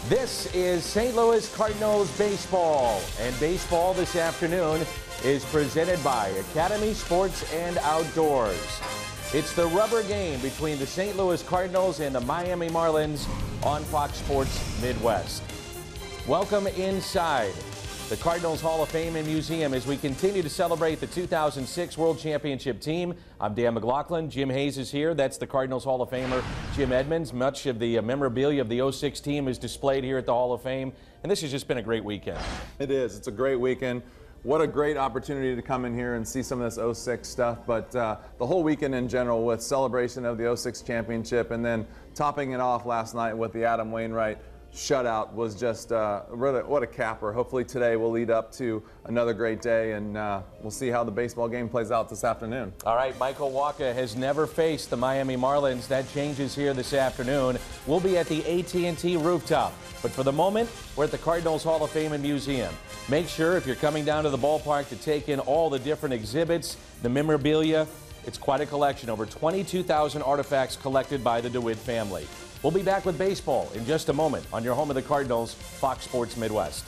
This is St. Louis Cardinals baseball, and baseball this afternoon is presented by Academy Sports and Outdoors. It's the rubber game between the St. Louis Cardinals and the Miami Marlins on Fox Sports Midwest. Welcome inside the Cardinals Hall of Fame and Museum as we continue to celebrate the 2006 World Championship team. I'm Dan McLaughlin. Jim Hayes is here. That's the Cardinals Hall of Famer Jim Edmonds. Much of the memorabilia of the '06 team is displayed here at the Hall of Fame, and this has just been a great weekend. It is. It's a great weekend. What a great opportunity to come in here and see some of this '06 stuff, but the whole weekend in general with celebration of the '06 championship and then topping it off last night with the Adam Wainwright shutout was just really, what a capper. Hopefully today will lead up to another great day, and we'll see how the baseball game plays out this afternoon. All right, Michael Wacha has never faced the Miami Marlins. That changes here this afternoon. We'll be at the AT rooftop. But for the moment, we're at the Cardinals Hall of Fame and Museum. Make sure if you're coming down to the ballpark to take in all the different exhibits, the memorabilia. It's quite a collection. Over 22,000 artifacts collected by the DeWitt family. We'll be back with baseball in just a moment on your home of the Cardinals, Fox Sports Midwest.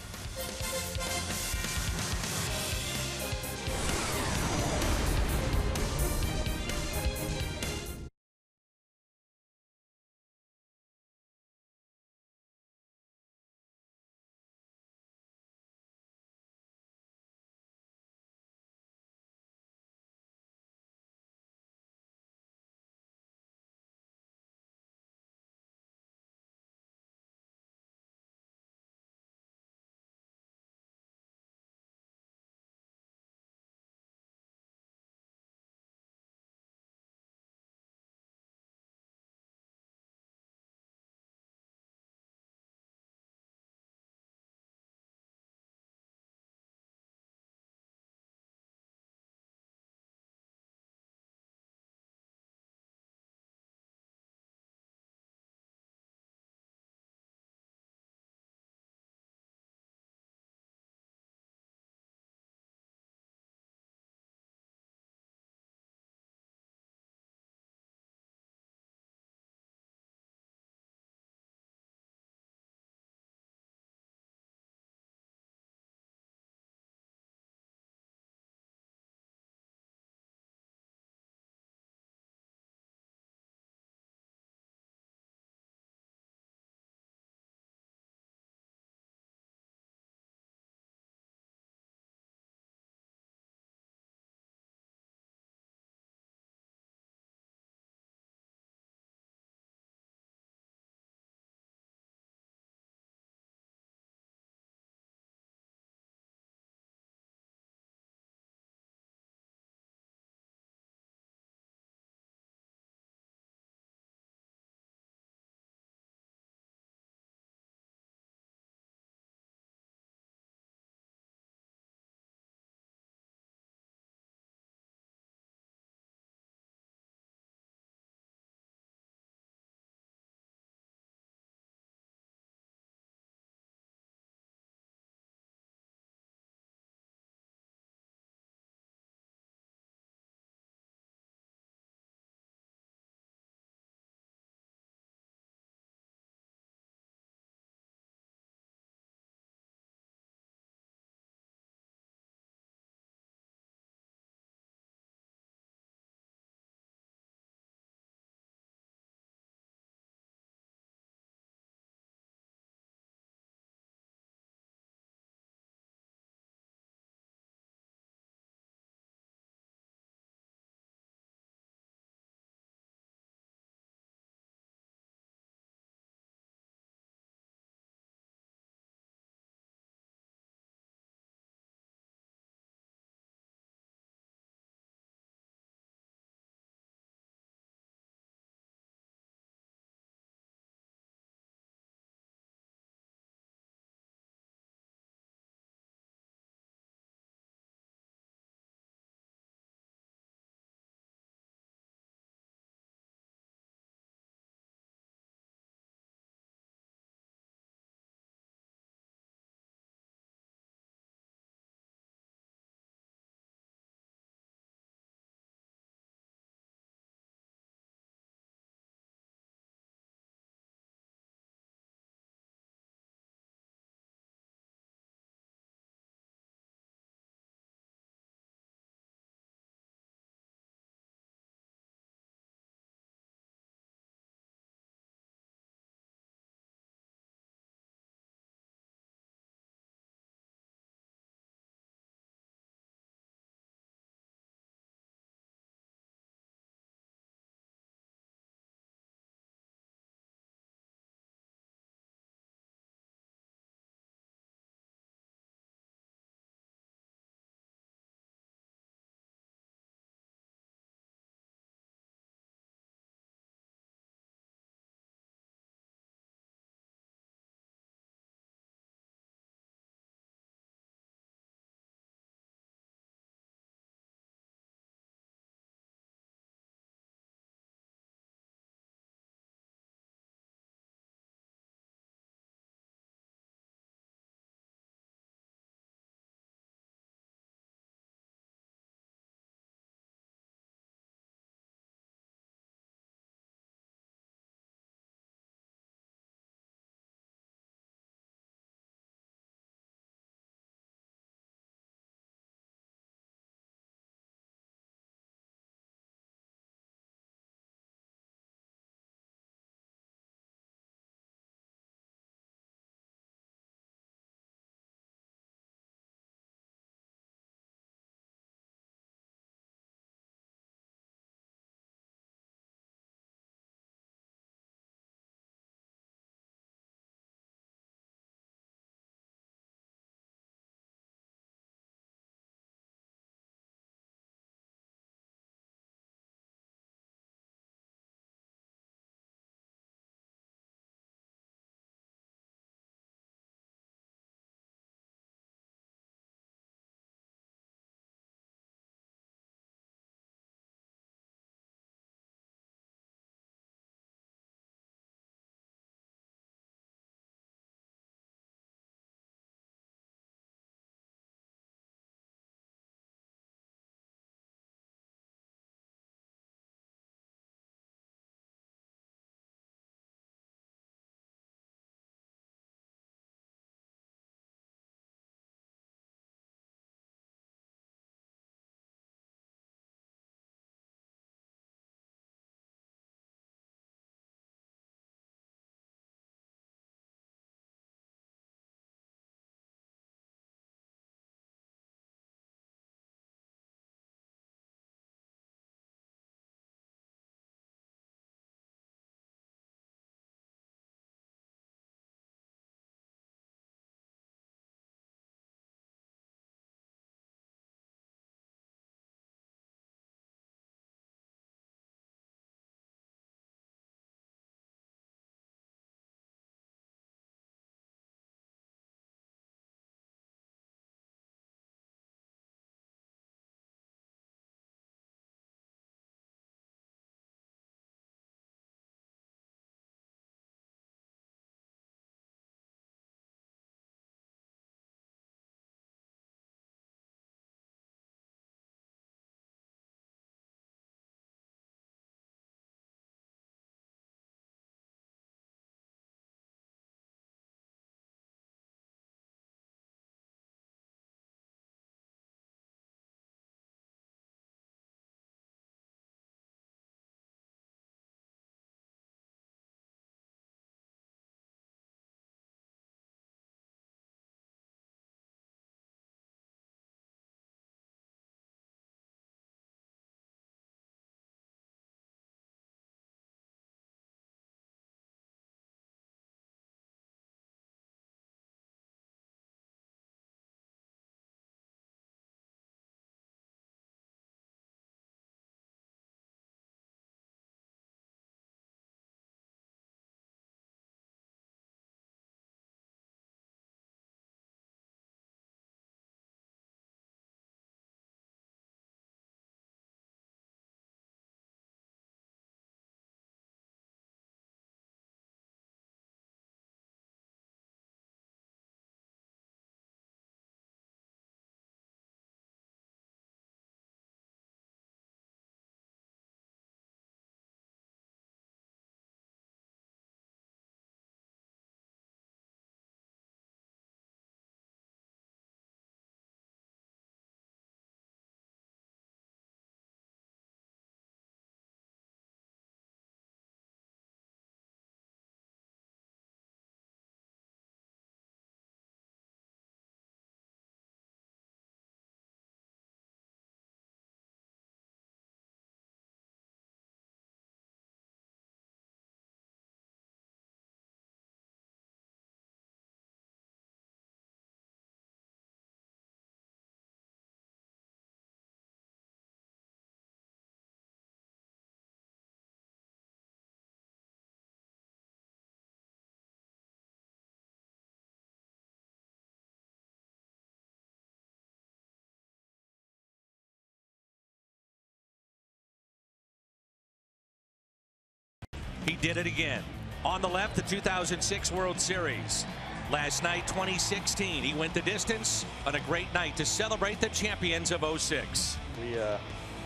He did it again. On the left, the 2006 World Series. Last night, 2016, he went the distance on a great night to celebrate the champions of '06. We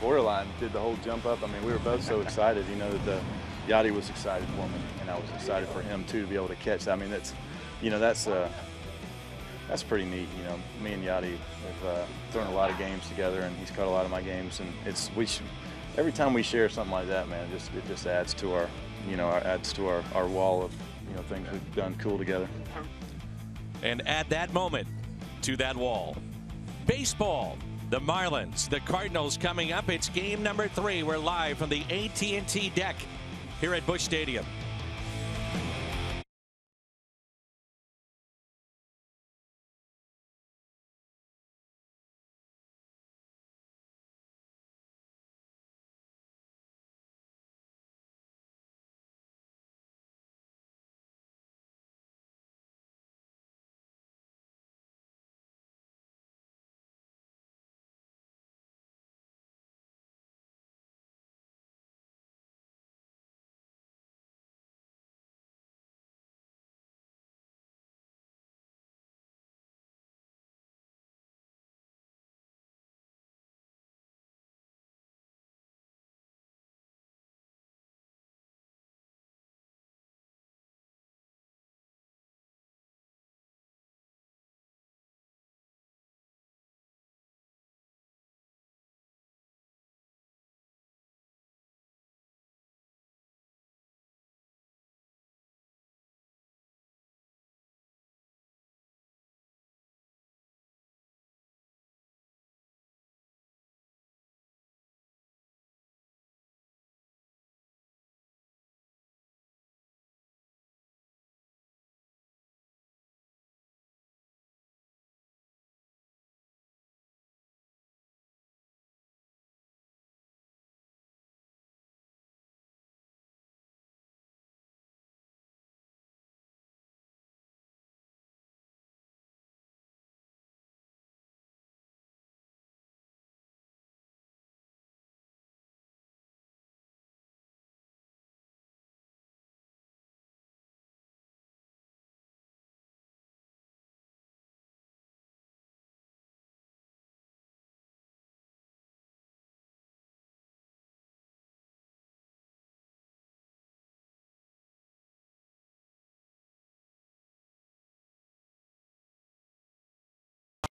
borderline did the whole jump up. I mean, we were both so excited, you know, that Yachty was excited for me, and I was excited for him too to be able to catch that. I mean, that's, you know, that's pretty neat. You know, me and Yachty have thrown a lot of games together, and he's caught a lot of my games, and every time we share something like that, man, it just adds to our, you know, our wall of, you know, things we've done cool together. And add that moment to that wall. Baseball, the Marlins, the Cardinals coming up. It's game number 3. We're live from the AT deck here at Busch Stadium.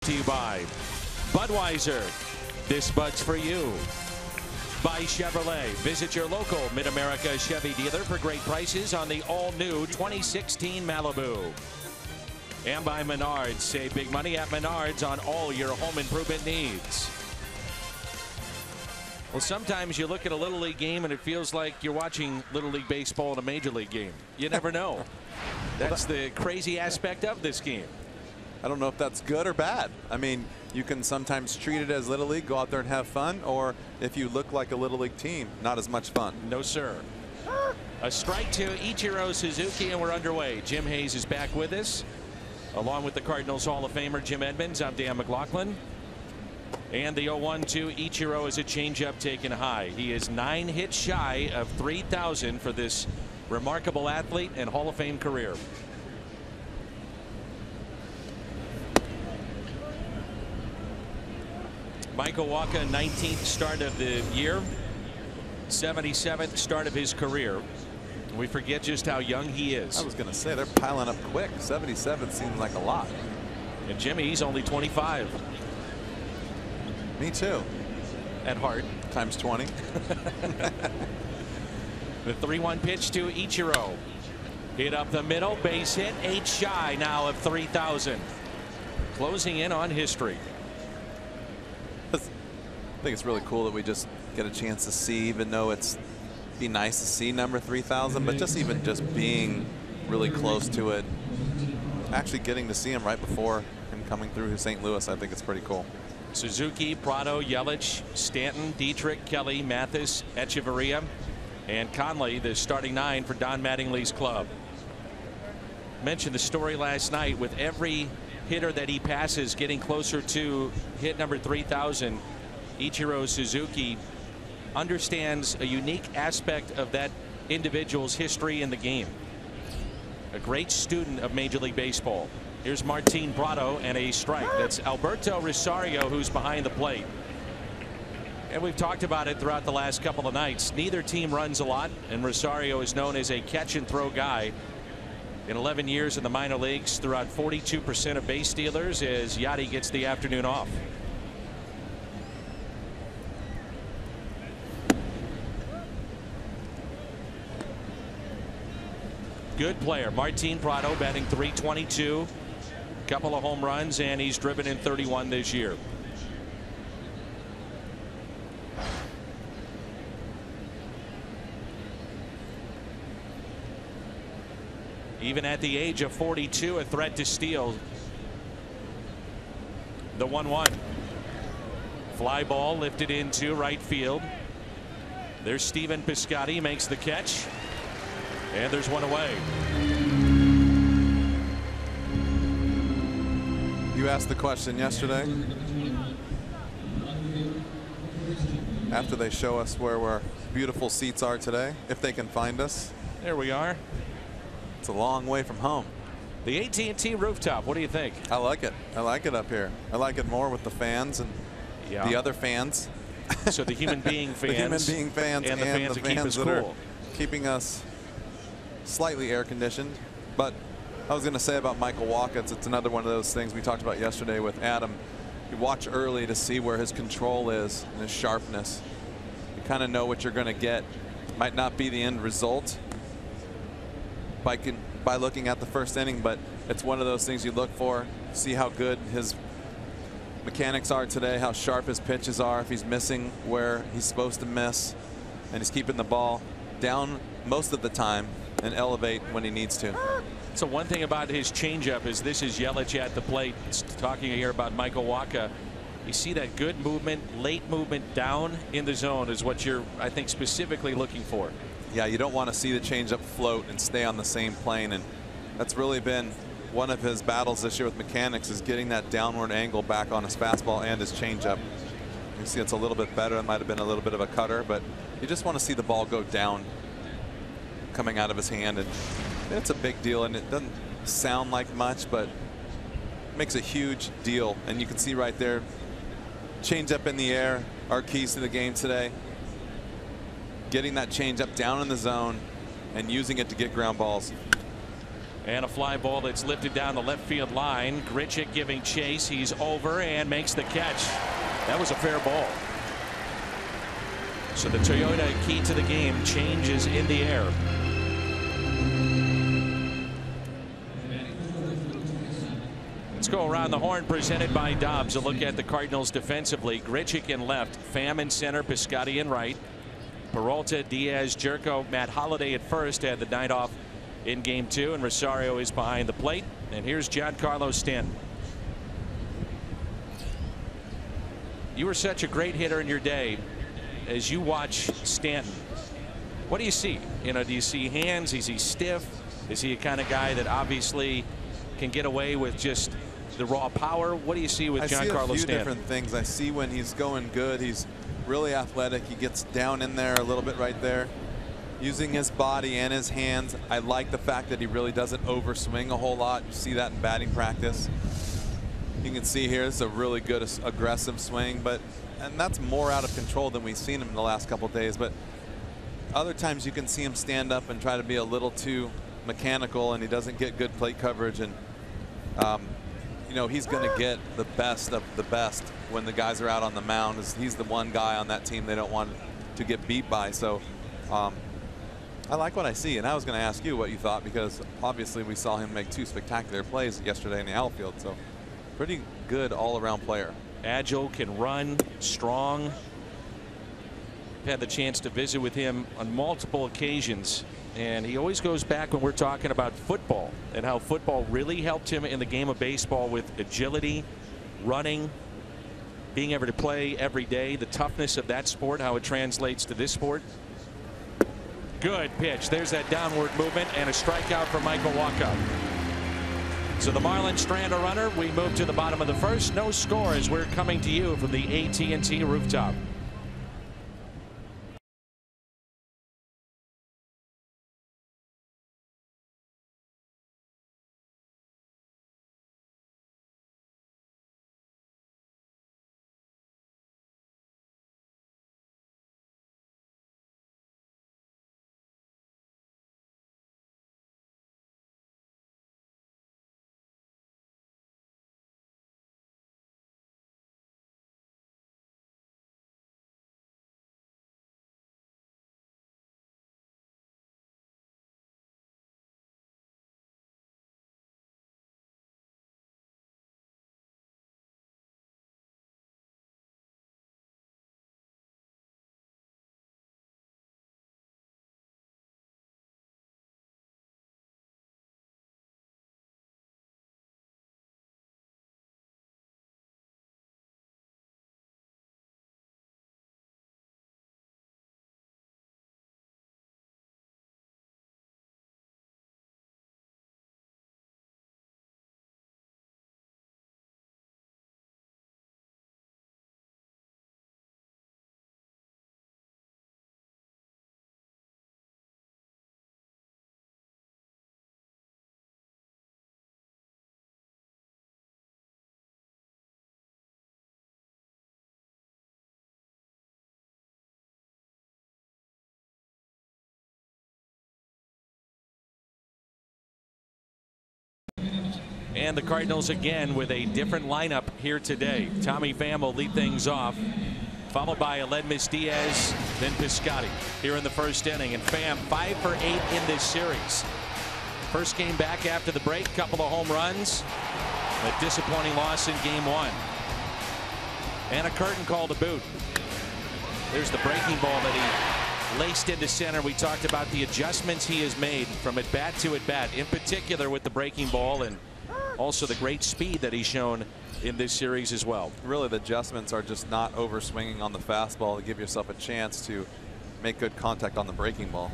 To you by Budweiser. This Bud's for you. By Chevrolet. Visit your local Mid-America Chevy dealer for great prices on the all-new 2016 Malibu. And by Menards. Save big money at Menards on all your home improvement needs. Well, sometimes you look at a Little League game and it feels like you're watching Little League baseball in a Major League game. You never know. That's the crazy aspect of this game. I don't know if that's good or bad. I mean, you can sometimes treat it as Little League, go out there and have fun, or if you look like a Little League team, not as much fun. No, sir. A strike to Ichiro Suzuki, and we're underway. Jim Hayes is back with us, along with the Cardinals Hall of Famer Jim Edmonds. I'm Dan McLaughlin. And the 0-1 to Ichiro is a changeup taken high. He is 9 hits shy of 3,000 for this remarkable athlete and Hall of Fame career. Michael Wacha, 19th start of the year, 77th start of his career. We forget just how young he is. I was going to say, they're piling up quick. 77 seems like a lot. And Jimmy, he's only 25. Me too. At heart. Times 20. The 3-1 pitch to Ichiro. Hit up the middle, base hit, 8 shy now of 3,000. Closing in on history. I think it's really cool that we just get a chance to see, even though be nice to see number 3,000, but just being really close to it, actually getting to see him right before him coming through St. Louis, I think it's pretty cool. Suzuki, Prado, Yelich, Stanton, Dietrich, Kelly, Mathis, Echeverria, and Conley, the starting 9 for Don Mattingly's club. Mentioned the story last night with every hitter that he passes getting closer to hit number 3,000. Ichiro Suzuki understands a unique aspect of that individual's history in the game. A great student of Major League Baseball. Here's Martin Prado and a strike. That's Alberto Rosario who's behind the plate. And we've talked about it throughout the last couple of nights. Neither team runs a lot, and Rosario is known as a catch and throw guy. In 11 years in the minor leagues, threw out 42% of base stealers as Yadi gets the afternoon off. Good player. Martin Prado batting .322. Couple of home runs, and he's driven in 31 this year. Even at the age of 42, a threat to steal. The 1-1. Fly ball lifted into right field. There's Stephen Piscotty, makes the catch. And there's one away. You asked the question yesterday. After they show us where our beautiful seats are today, if they can find us. There we are. It's a long way from home. The AT rooftop. What do you think? I like it. I like it up here. I like it more with the fans and the other fans. So the human being fans. The human being fans and the fans that keep us that cool. are keeping us slightly air conditioned. But I was going to say about Michael Wacha, it's another one of those things we talked about yesterday with Adam. You watch early to see where his control is and his sharpness. You kind of know what you're going to get. Might not be the end result by looking at the first inning, but it's one of those things you look for, see how good his mechanics are today, how sharp his pitches are, if he's missing where he's supposed to miss, and he's keeping the ball down most of the time and elevate when he needs to. So one thing about his changeup is this is Yelich at the plate. It's talking here about Michael Wacha. You see that good movement, late movement down in the zone is what you're, I think, specifically looking for. Yeah, you don't want to see the changeup float and stay on the same plane, and that's really been one of his battles this year with mechanics, is getting that downward angle back on his fastball and his changeup. You see it's a little bit better. It might have been a little bit of a cutter, but you just want to see the ball go down coming out of his hand, and it's a big deal, and it doesn't sound like much, but it makes a huge deal. And you can see right there, changeup in the air, our keys to the game today. Getting that changeup down in the zone and using it to get ground balls. And a fly ball that's lifted down the left field line. Grichuk giving chase. He's over and makes the catch. That was a fair ball. So the Toyota key to the game changes in the air. Let's go around the horn, presented by Dobbs. A look at the Cardinals defensively. Grichuk in left, Pham in center, Piscotty in right. Peralta, Diaz, Jerko, Matt Holliday at first had the night off in game 2, and Rosario is behind the plate. And here's Giancarlo Stanton. You were such a great hitter in your day. As you watch Stanton, what do you see? You know, do you see hands? Is he stiff? Is he a kind of guy that obviously can get away with just the raw power? What do you see with Giancarlo Stanton? I see a few different things. I see when he's going good, he's really athletic. He gets down in there a little bit right there, using his body and his hands. I like the fact that he really doesn't overswing a whole lot. You see that in batting practice. You can see here it's a really good aggressive swing, and that's more out of control than we've seen him in the last couple of days. But other times you can see him stand up and try to be a little too mechanical, and he doesn't get good plate coverage. And you know, he's going to get the best of the best when the guys are out on the mound. He's the one guy on that team they don't want to get beat by. So I like what I see, and I was going to ask you what you thought, because obviously we saw him make 2 spectacular plays yesterday in the outfield. So pretty good all-around player. Agile, can run, strong. I've had the chance to visit with him on multiple occasions, and he always goes back when we're talking about football and how football really helped him in the game of baseball with agility, running, being able to play every day, the toughness of that sport, how it translates to this sport. Good pitch. There's that downward movement and a strikeout for Michael Wacha. So the Marlins strand a runner. We move to the bottom of the first. No score as we're coming to you from the AT rooftop. And the Cardinals again with a different lineup here today. Tommy Pham will lead things off, followed by Aledmys Diaz, then Piscotty here in the first inning. And Pham 5 for 8 in this series. First game back after the break, couple of home runs. A disappointing loss in game 1. And a curtain call to boot. There's the breaking ball that he laced into center. We talked about the adjustments he has made from at bat to at bat, in particular with the breaking ball, and also the great speed that he's shown in this series as well. Really, the adjustments are just not over swinging on the fastball to give yourself a chance to make good contact on the breaking ball.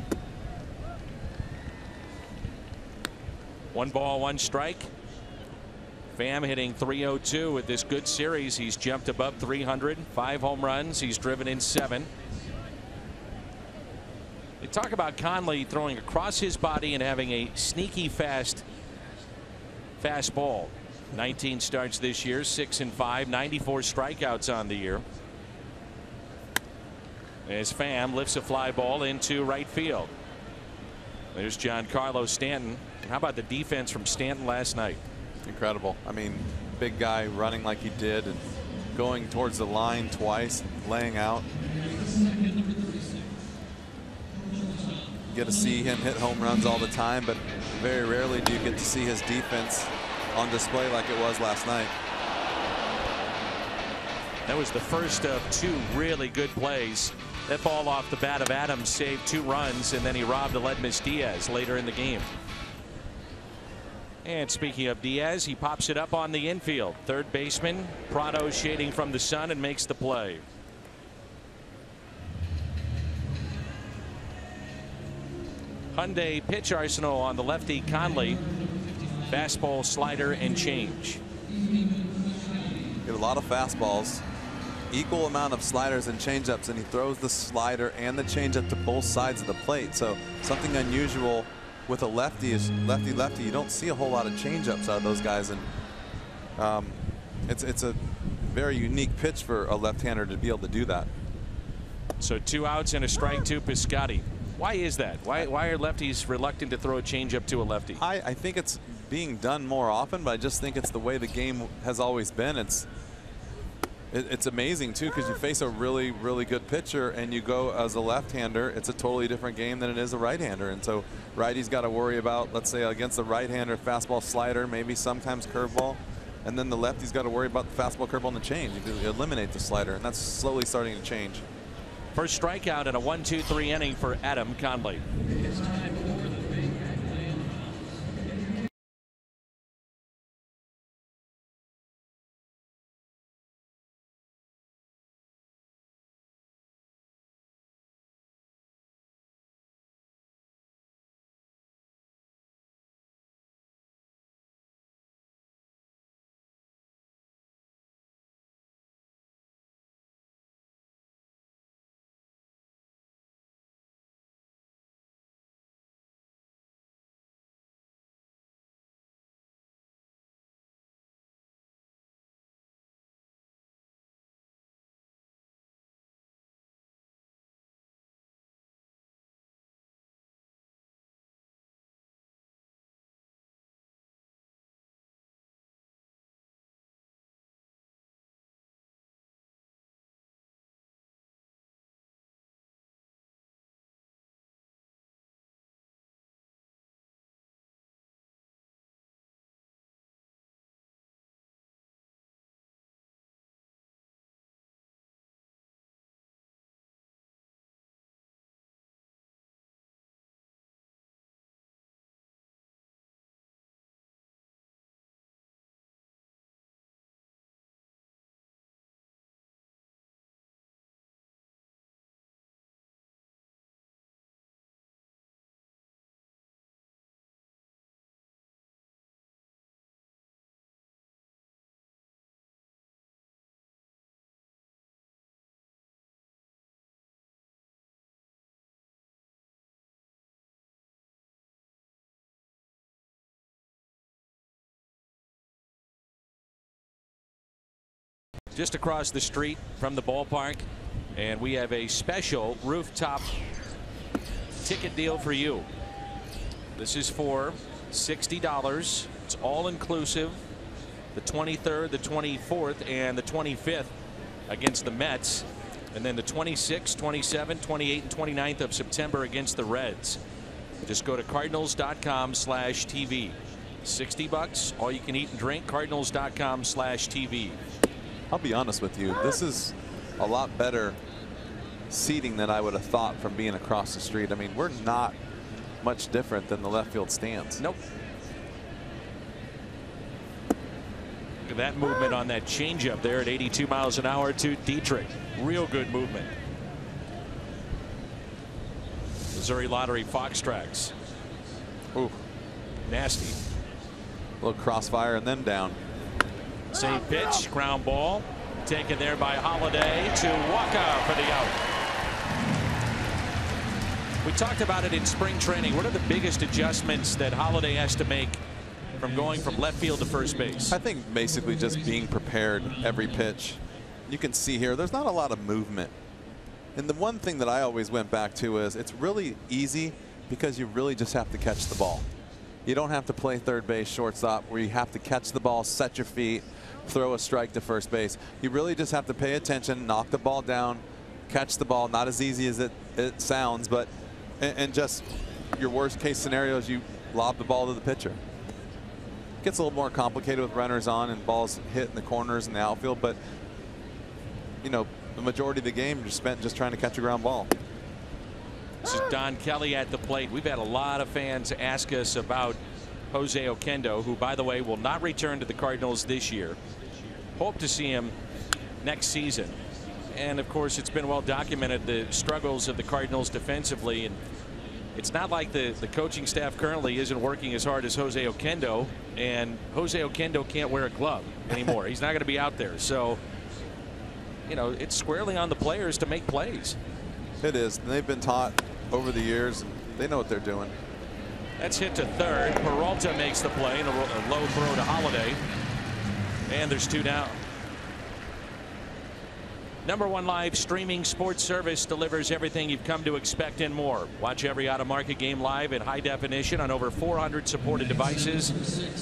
1 ball, 1 strike. Pham hitting .302 with this good series. He's jumped above 300, 5 home runs. He's driven in 7. They talk about Conley throwing across his body and having a sneaky fastball. 19 starts this year, 6-5, 94 strikeouts on the year. As Pham lifts a fly ball into right field. There's Giancarlo Stanton. How about the defense from Stanton last night? Incredible. I mean, big guy running like he did and going towards the line twice, laying out. You get to see him hit home runs all the time, but very rarely do you get to see his defense on display like it was last night. That was the first of 2 really good plays. That ball off the bat of Adams saved 2 runs, and then he robbed Aledmys Diaz later in the game. And speaking of Diaz, he pops it up on the infield. Third baseman Prado shading from the sun and makes the play. Hyundai pitch arsenal on the lefty Conley. Fastball, slider, and change. Get a lot of fastballs, equal amount of sliders and changeups, and he throws the slider and the changeup to both sides of the plate. So something unusual with a lefty is lefty. You don't see a whole lot of changeups out of those guys, and it's a very unique pitch for a left-hander to be able to do that. So 2 outs and a strike to Piscotty. Why is that? Why are lefties reluctant to throw a changeup to a lefty? I think it's being done more often, but I just think it's the way the game has always been. It's amazing too, because you face a really good pitcher and you go as a left-hander. It's a totally different game than it is a right-hander, and so righty's got to worry about, let's say against the right-hander, fastball, slider, maybe sometimes curveball, and then the lefty's got to worry about the fastball, curveball, and the change. You eliminate the slider, and that's slowly starting to change. First strikeout in a 1-2-3 inning for Adam Conley. Just across the street from the ballpark, and we have a special rooftop ticket deal for you. This is for $60 It's all inclusive. The 23rd, the 24th, and the 25th against the Mets. And then the 26th, 27th, 28th, and 29th of September against the Reds. Just go to cardinals.com/TV. $60, all you can eat and drink. Cardinals.com/TV. I'll be honest with you, this is a lot better seating than I would have thought from being across the street. I mean, we're not much different than the left field stands. Nope. Look at that movement on that changeup there at 82 miles an hour to Dietrich. Real good movement. Missouri Lottery Fox tracks. Ooh, nasty. A little crossfire and then down. Same pitch, ground ball, taken there by Holiday to Waka for the out. We talked about it in spring training. What are the biggest adjustments that Holiday has to make from going from left field to first base? I think basically just being prepared every pitch. You can see here there's not a lot of movement. And the one thing that I always went back to is it's really easy because you really just have to catch the ball. You don't have to play third base, shortstop, where you have to catch the ball, set your feet, throw a strike to first base. You really just have to pay attention, knock the ball down, catch the ball. Not as easy as it sounds, but and just your worst case scenario is you lob the ball to the pitcher. It gets a little more complicated with runners on and balls hit in the corners in the outfield, but you know, the majority of the game you're spent just trying to catch a ground ball. This is Don Kelly at the plate. We've had a lot of fans ask us about Jose Oquendo, who, by the way, will not return to the Cardinals this year. Hope to see him next season. And of course, it's been well documented the struggles of the Cardinals defensively, and it's not like the coaching staff currently isn't working as hard as Jose Oquendo, and Jose Oquendo can't wear a glove anymore. He's not going to be out there, so you know, it's squarely on the players to make plays. It is. They've been taught over the years, and they know what they're doing. That's hit to third. Peralta makes the play, and a low throw to Holiday, and there's two down. #1 live streaming sports service delivers everything you've come to expect and more. Watch every out-of-market game live in high definition on over 400 supported devices.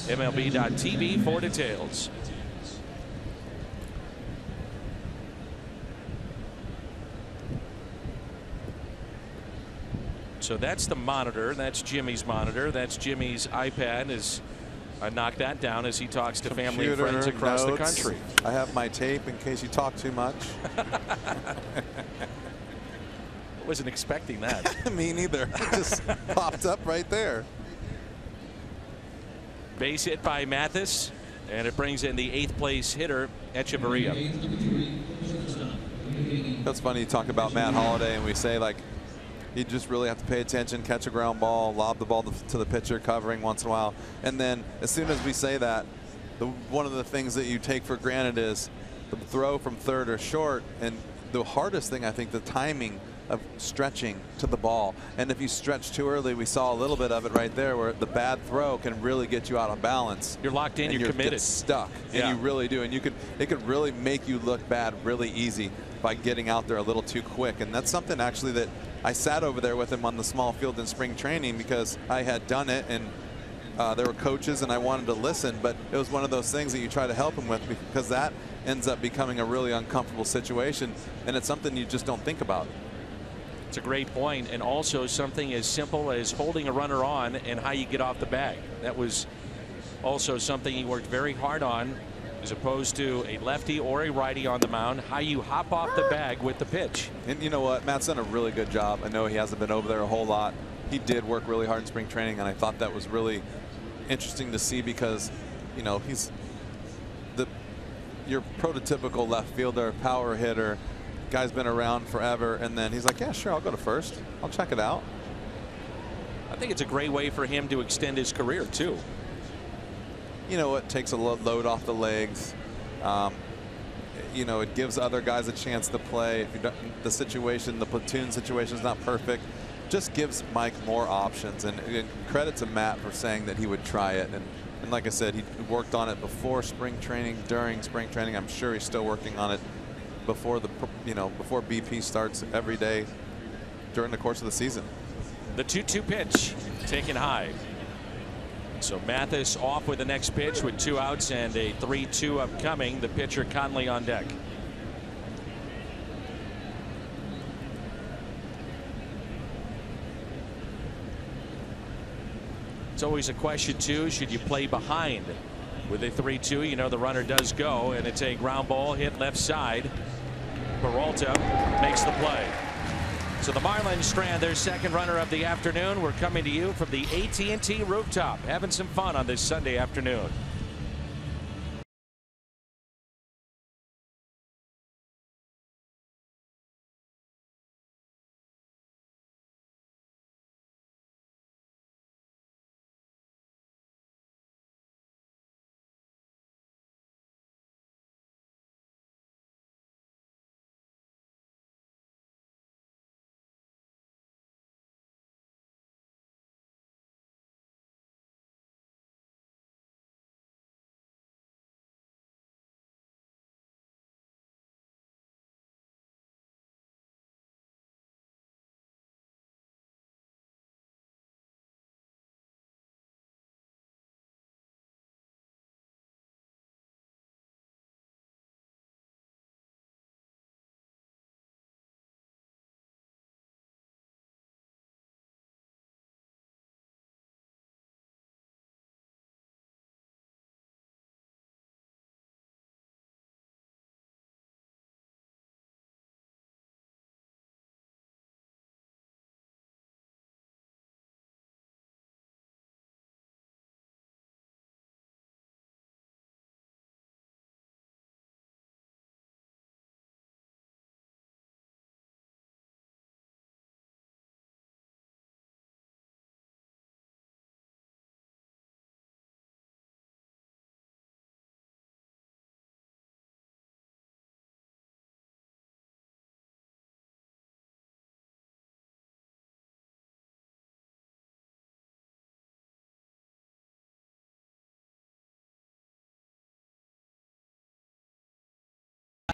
MLB.tv for details. So that's the monitor. That's Jimmy's monitor. That's Jimmy's iPad. As I knock that down as he talks to family and friends across the country. I have my tape in case you talk too much. Wasn't expecting that. Me neither. It just popped up right there. Base hit by Mathis, and it brings in the 8th place hitter, Echeverria. That's funny. You talk about Matt Holliday, and we say, like, you just really have to pay attention, catch a ground ball, lob the ball to the pitcher, covering once in a while. And then as soon as we say that, one of the things that you take for granted is the throw from third or short. And the hardest thing, I think, the timing of stretching to the ball. And if you stretch too early, we saw a little bit of it right there where the bad throw can really get you out of balance. You're locked in, you're committed. Stuck. Yeah. And you really do. And it could really make you look bad really easy by getting out there a little too quick. And that's something actually that I sat over there with him on the small field in spring training because I had done it, and there were coaches and I wanted to listen, but it was one of those things that you try to help him with because that ends up becoming a really uncomfortable situation, and it's something you just don't think about. It's a great point, and also something as simple as holding a runner on and how you get off the bag. That was also something he worked very hard on, as opposed to a lefty or a righty on the mound, how you hop off the bag with the pitch. And you know what? Matt's done a really good job. I know he hasn't been over there a whole lot. He did work really hard in spring training, and I thought that was really interesting to see because, you know, he's your prototypical left fielder, power hitter, guy's been around forever, and then he's like, yeah, sure, I'll go to first. I'll check it out. I think it's a great way for him to extend his career, too. You know, it takes a load off the legs. You know, it gives other guys a chance to play. If the situation, the platoon situation is not perfect, just gives Mike more options. And credit to Matt for saying that he would try it. And like I said, he worked on it before spring training, during spring training. I'm sure he's still working on it before before BP starts every day during the course of the season. The 2-2 pitch taken high. So Mathis off with the next pitch with 2 outs and a 3-2 upcoming. The pitcher Conley on deck. It's always a question too, should you play behind with a 3-2? You know the runner does go, and it's a ground ball hit left side. Peralta makes the play. So the Marlins strand their second runner of the afternoon. We're coming to you from the AT rooftop, having some fun on this Sunday afternoon.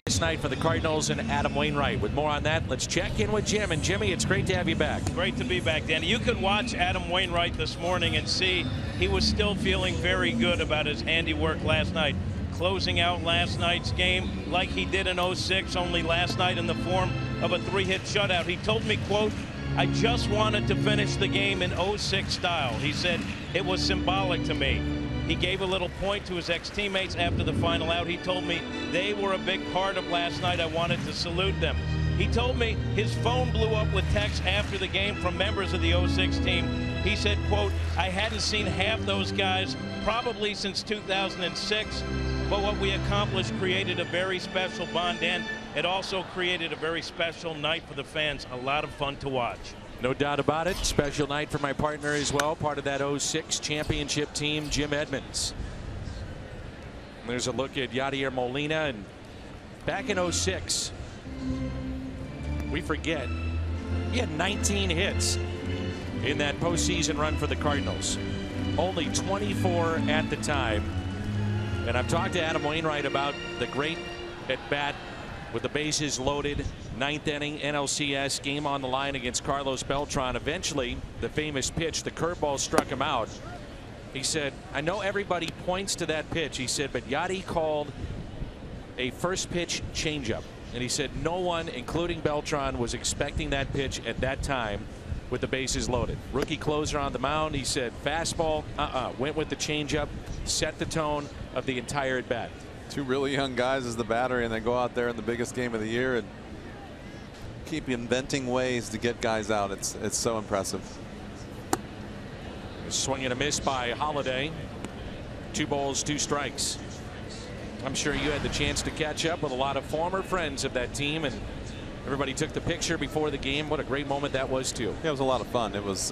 Last night for the Cardinals and Adam Wainwright. With more on that, let's check in with Jim. And Jimmy, it's great to have you back. Great to be back, Danny. You could watch Adam Wainwright this morning and see he was still feeling very good about his handiwork last night. Closing out last night's game like he did in 06, only last night in the form of a 3-hit shutout. He told me, quote, "I just wanted to finish the game in 06 style." He said it was symbolic to me. He gave a little point to his ex-teammates after the final out. He told me they were a big part of last night. I wanted to salute them. He told me his phone blew up with texts after the game from members of the 06 team. He said, quote, "I hadn't seen half those guys probably since 2006, but what we accomplished created a very special bond, and it also created a very special night for the fans. A lot of fun to watch." No doubt about it. Special night for my partner as well. Part of that 06 championship team, Jim Edmonds. And there's a look at Yadier Molina. And back in 06, we forget, he had 19 hits in that postseason run for the Cardinals. Only 24 at the time. And I've talked to Adam Wainwright about the great at-bat with the bases loaded, 9th inning NLCS, game on the line against Carlos Beltran. Eventually, the famous pitch, the curveball, struck him out. He said, "I know everybody points to that pitch." He said, but Yadi called a first pitch changeup. And he said no one, including Beltran, was expecting that pitch at that time with the bases loaded. Rookie closer on the mound. He said fastball, went with the changeup, set the tone of the entire at bat. Two really young guys as the batter, and they go out there in the biggest game of the year and keep inventing ways to get guys out. It's so impressive. Swing and a miss by Holiday. 2 balls, 2 strikes. I'm sure you had the chance to catch up with a lot of former friends of that team, and everybody took the picture before the game. What a great moment that was too. Yeah, it was a lot of fun. It was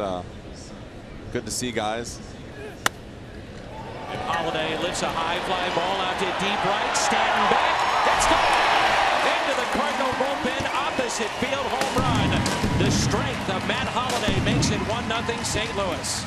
good to see guys. And Holiday lifts a high fly ball out to deep right. Stanton back. That's gone into the Cardinal bullpen. Opposite field home run. The strength of Matt Holiday makes it 1-0 St. Louis.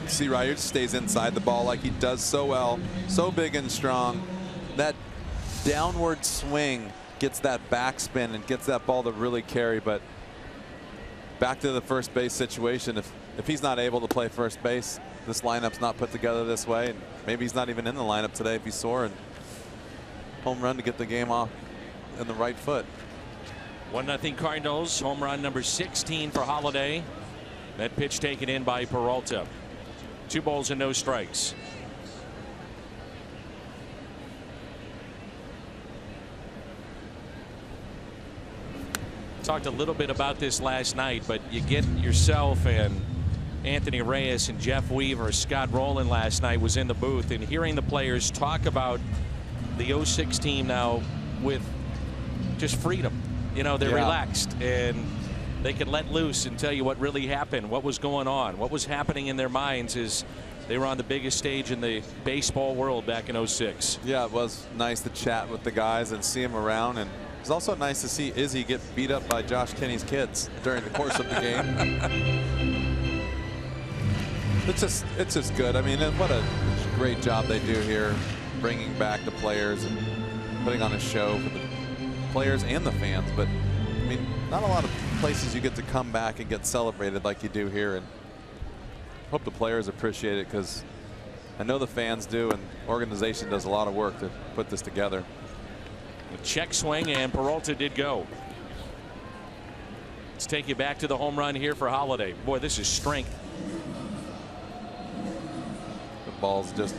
See right here, stays inside the ball like he does so well. So big and strong. That downward swing gets that backspin and gets that ball to really carry. But back to the first base situation. If he's not able to play first base, this lineup's not put together this way, and maybe he's not even in the lineup today if he's sore. And home run to get the game off in the right foot. 1-0 Cardinals. Home run number 16 for Holiday. That pitch taken in by Peralta. 2 balls and no strikes. Talked a little bit about this last night, but you get yourself and Anthony Reyes and Jeff Weaver. Scott Rowland last night was in the booth, and hearing the players talk about the 06 team now with just freedom. You know, they're relaxed and they can let loose and tell you what really happened, what was going on, what was happening in their minds as they were on the biggest stage in the baseball world back in 06. Yeah, it was nice to chat with the guys and see them around, and it's also nice to see Izzy get beat up by Josh Kinney's kids during the course of the game. It's just good. I mean, what a great job they do here, bringing back the players and putting on a show for the players and the fans. But I mean, not a lot of places you get to come back and get celebrated like you do here, and hope the players appreciate it, because I know the fans do, and the organization does a lot of work to put this together. A check swing, and Peralta did go. Let's take you back to the home run here for Holiday. Boy, this is strength. The ball's just,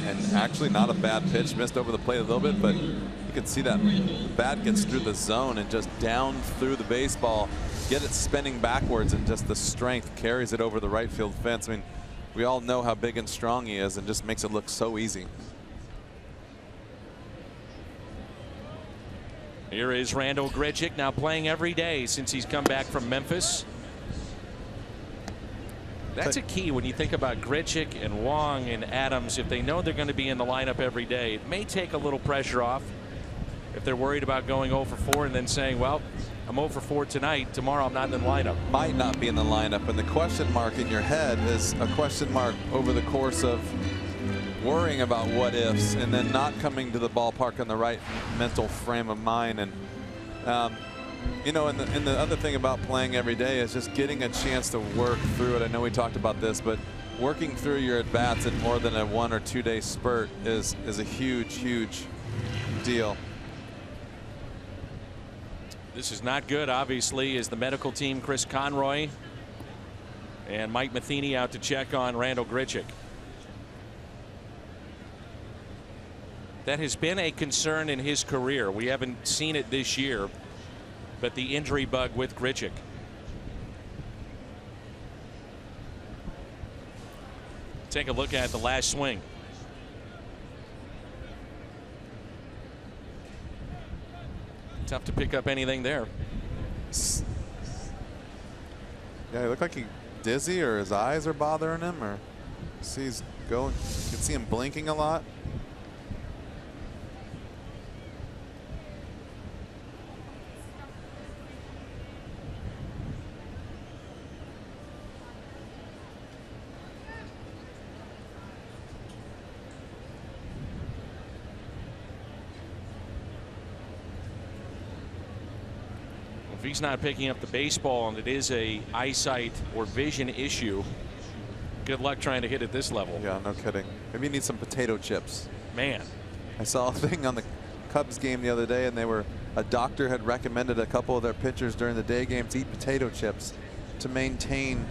and actually not a bad pitch, missed over the plate a little bit, but you can see that the bat gets through the zone and just down through the baseball, get it spinning backwards, and just the strength carries it over the right field fence. I mean, we all know how big and strong he is, and just makes it look so easy. Here is Randal Grichuk, now playing every day since he's come back from Memphis. That's a key when you think about Grichuk and Wong and Adams. If they know they're going to be in the lineup every day, it may take a little pressure off if they're worried about going 0 for 4 and then saying, well, I'm 0 for 4 tonight. Tomorrow I'm not in the lineup. Might not be in the lineup. And the question mark in your head is a question mark over the course of worrying about what ifs and then not coming to the ballpark in the right mental frame of mind. And you know, and the other thing about playing every day is just getting a chance to work through it. I know we talked about this, but working through your at-bats in more than a 1 or 2 day spurt is a huge deal. This is not good, obviously, as the medical team, Chris Conroy and Mike Matheny out to check on Randal Grichuk. That has been a concern in his career. We haven't seen it this year, but the injury bug with Grichuk. Take a look at the last swing. Tough to pick up anything there. Yeah, he looked like he's dizzy, or his eyes are bothering him, or see he's going. You can see him blinking a lot. If he's not picking up the baseball and it is a eyesight or vision issue, good luck trying to hit at this level. Yeah, no kidding. Maybe you need some potato chips. Man. I saw a thing on the Cubs game the other day, and a doctor had recommended a couple of their pitchers during the day game to eat potato chips to maintain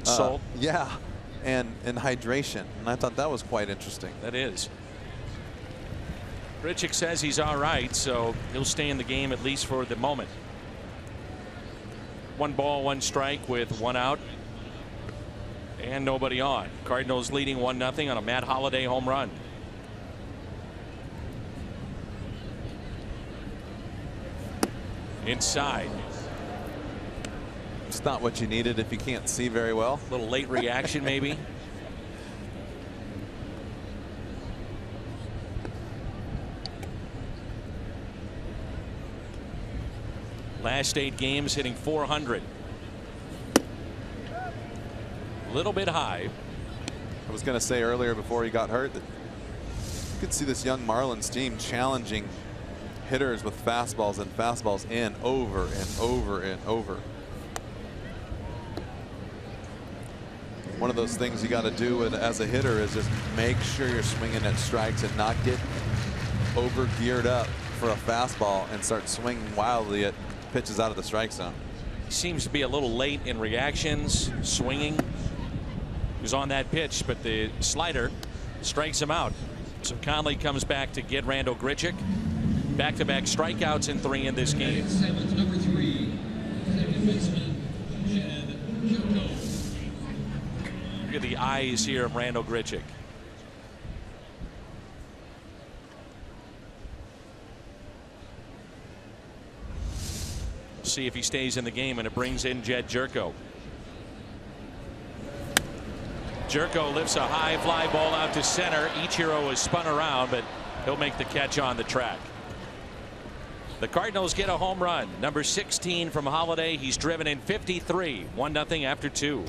salt. Yeah, and hydration. And I thought that was quite interesting. That is. Grichuk says he's all right, so he'll stay in the game at least for the moment. 1 ball, 1 strike with 1 out and nobody on. Cardinals leading 1-0 on a Matt Holliday home run. Inside. It's not what you needed if you can't see very well. A little late reaction maybe. Last 8 games hitting .400. A little bit high. I was going to say earlier before he got hurt that you could see this young Marlins team challenging hitters with fastballs and fastballs in over and over and over. One of those things you got to do as a hitter is just make sure you're swinging at strikes and not get over geared up for a fastball and start swinging wildly at pitches out of the strike zone. He seems to be a little late in reactions, swinging. He was on that pitch, but the slider strikes him out. So Conley comes back to get Randal Grichuk. Back-to-back strikeouts in 3 in this game. Number 3, second baseman, Look at the eyes here of Randal Grichuk. See if he stays in the game, and it brings in Jed Jerko. Jerko lifts a high fly ball out to center. Ichiro is spun around, but he'll make the catch on the track. The Cardinals get a home run. Number 16 from Holiday. He's driven in 53. 1-0 after 2.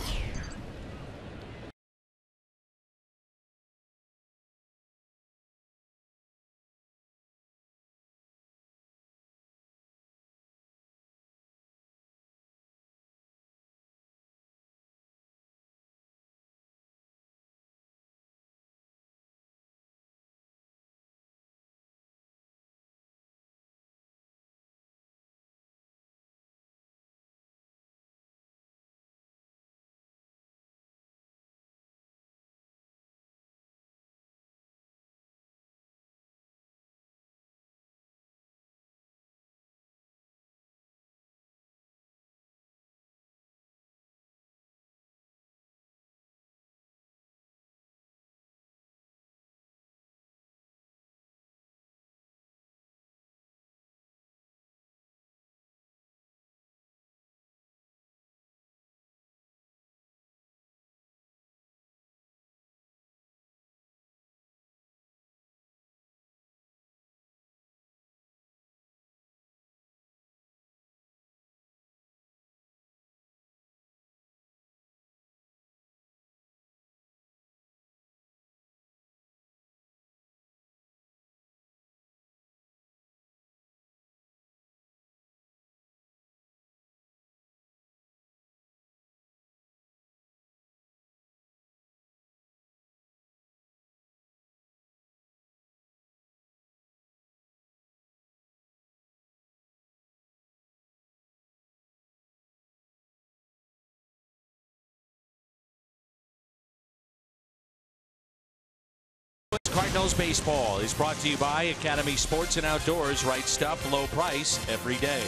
Cardinals baseball is brought to you by Academy Sports and Outdoors. Right stuff, low price every day.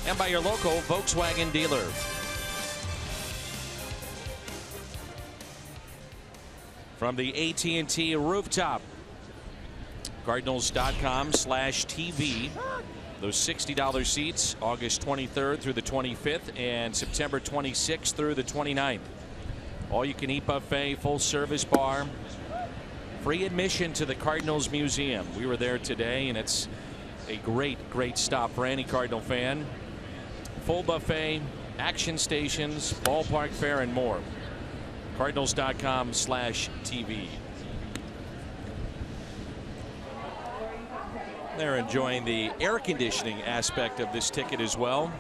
And by your local Volkswagen dealer. From the AT rooftop, Cardinals.com/TV. Those $60 seats, August 23rd through the 25th and September 26th through the 29th. All you can eat buffet, full service bar. Free admission to the Cardinals Museum. We were there today, and it's a great stop for any Cardinal fan. Full buffet, action stations, ballpark fare, and more. Cardinals.com/TV. They're enjoying the air conditioning aspect of this ticket as well.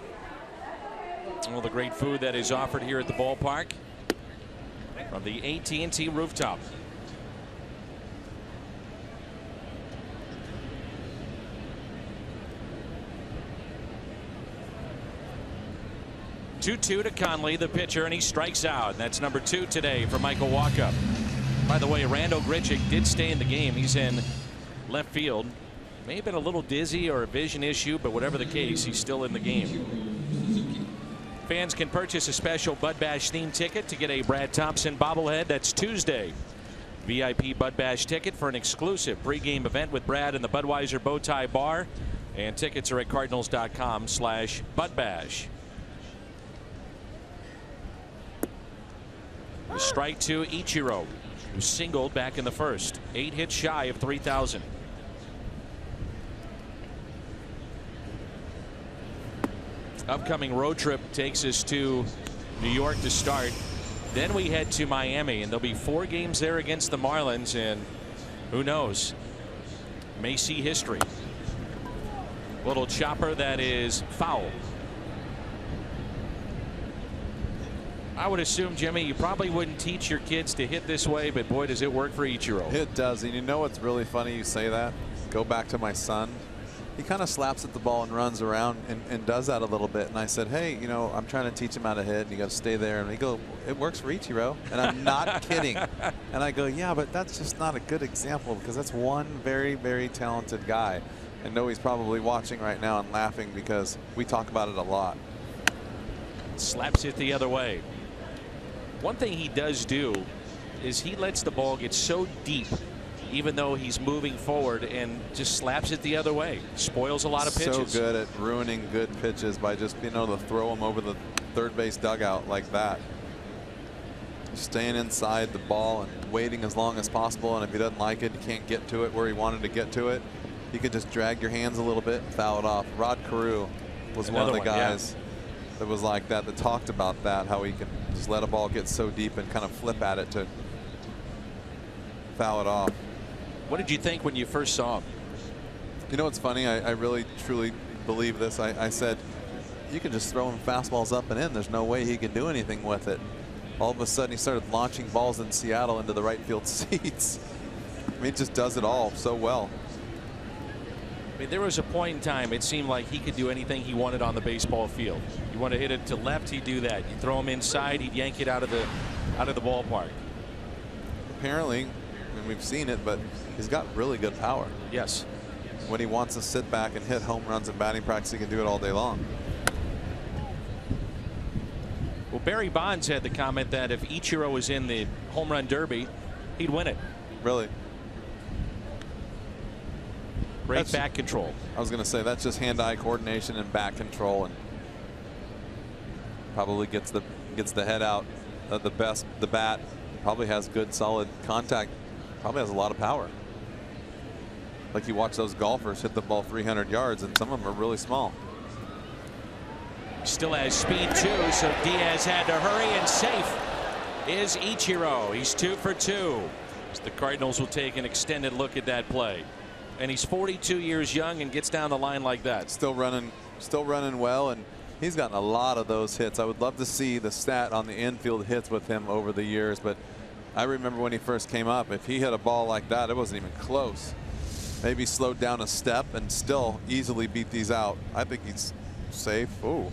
All the great food that is offered here at the ballpark from the AT rooftop. Two to Conley, the pitcher, and he strikes out. That's number 2 today for Michael Wacha. By the way, Randal Grichuk did stay in the game. He's in left field. May have been a little dizzy or a vision issue, but whatever the case, he's still in the game. Fans can purchase a special Bud Bash themed ticket to get a Brad Thompson bobblehead. That's Tuesday. VIP Bud Bash ticket for an exclusive pregame event with Brad in the Budweiser Bowtie Bar. And tickets are at Cardinals.com/BudBash. The strike to Ichiro, who singled back in the first. 8 hits shy of 3,000. Upcoming road trip takes us to New York to start. Then we head to Miami, and there'll be 4 games there against the Marlins, and who knows, may see history. Little chopper that is foul. I would assume, Jimmy, you probably wouldn't teach your kids to hit this way, but boy, does it work for Ichiro. It does. And you know what's really funny you say that? Go back to my son. He kind of slaps at the ball and runs around and does that a little bit. And I said, hey, you know, I'm trying to teach him how to hit, and you got to stay there. And he goes, it works for Ichiro. And I'm not kidding. And I go, yeah, but that's just not a good example, because that's one very, very talented guy. And know he's probably watching right now and laughing, because we talk about it a lot. Slaps it the other way. One thing he does do is he lets the ball get so deep, even though he's moving forward, and just slaps it the other way. Spoils a lot of pitches. So good at ruining good pitches by just being able to throw them over the third base dugout like that. Staying inside the ball and waiting as long as possible, and if he doesn't like it, he can't get to it where he wanted to get to it, you can just drag your hands a little bit and foul it off. Rod Carew was one of the guys that was like that talked about that, how he can just let a ball get so deep and kind of flip at it to foul it off. What did you think when you first saw him? You know what's funny? I really truly believe this. I said, you can just throw him fastballs up and in. There's no way he can do anything with it. All of a sudden he started launching balls in Seattle into the right field seats. I mean, he just does it all so well. I mean, there was a point in time it seemed like he could do anything he wanted on the baseball field. You want to hit it to left, he'd do that. You throw him inside, he'd yank it out of the ballpark. Apparently, I mean, we've seen it, but he's got really good power. Yes. When he wants to sit back and hit home runs in batting practice, he can do it all day long. Well, Barry Bonds had the comment that if Ichiro was in the home run derby, he'd win it. Really? Great back control. I was going to say that's just hand-eye coordination and back control, and probably gets the head out of the bat. Probably has good solid contact. Probably has a lot of power. Like you watch those golfers hit the ball 300 yards, and some of them are really small. Still has speed too, so Diaz had to hurry, and safe is Ichiro. He's 2 for 2. So the Cardinals will take an extended look at that play. And he's 42 years young and gets down the line like that. Still running well, and he's gotten a lot of those hits. I would love to see the stat on the infield hits with him over the years, but I remember when he first came up, if he hit a ball like that, it wasn't even close. Maybe slowed down a step and still easily beat these out. I think he's safe. Ooh.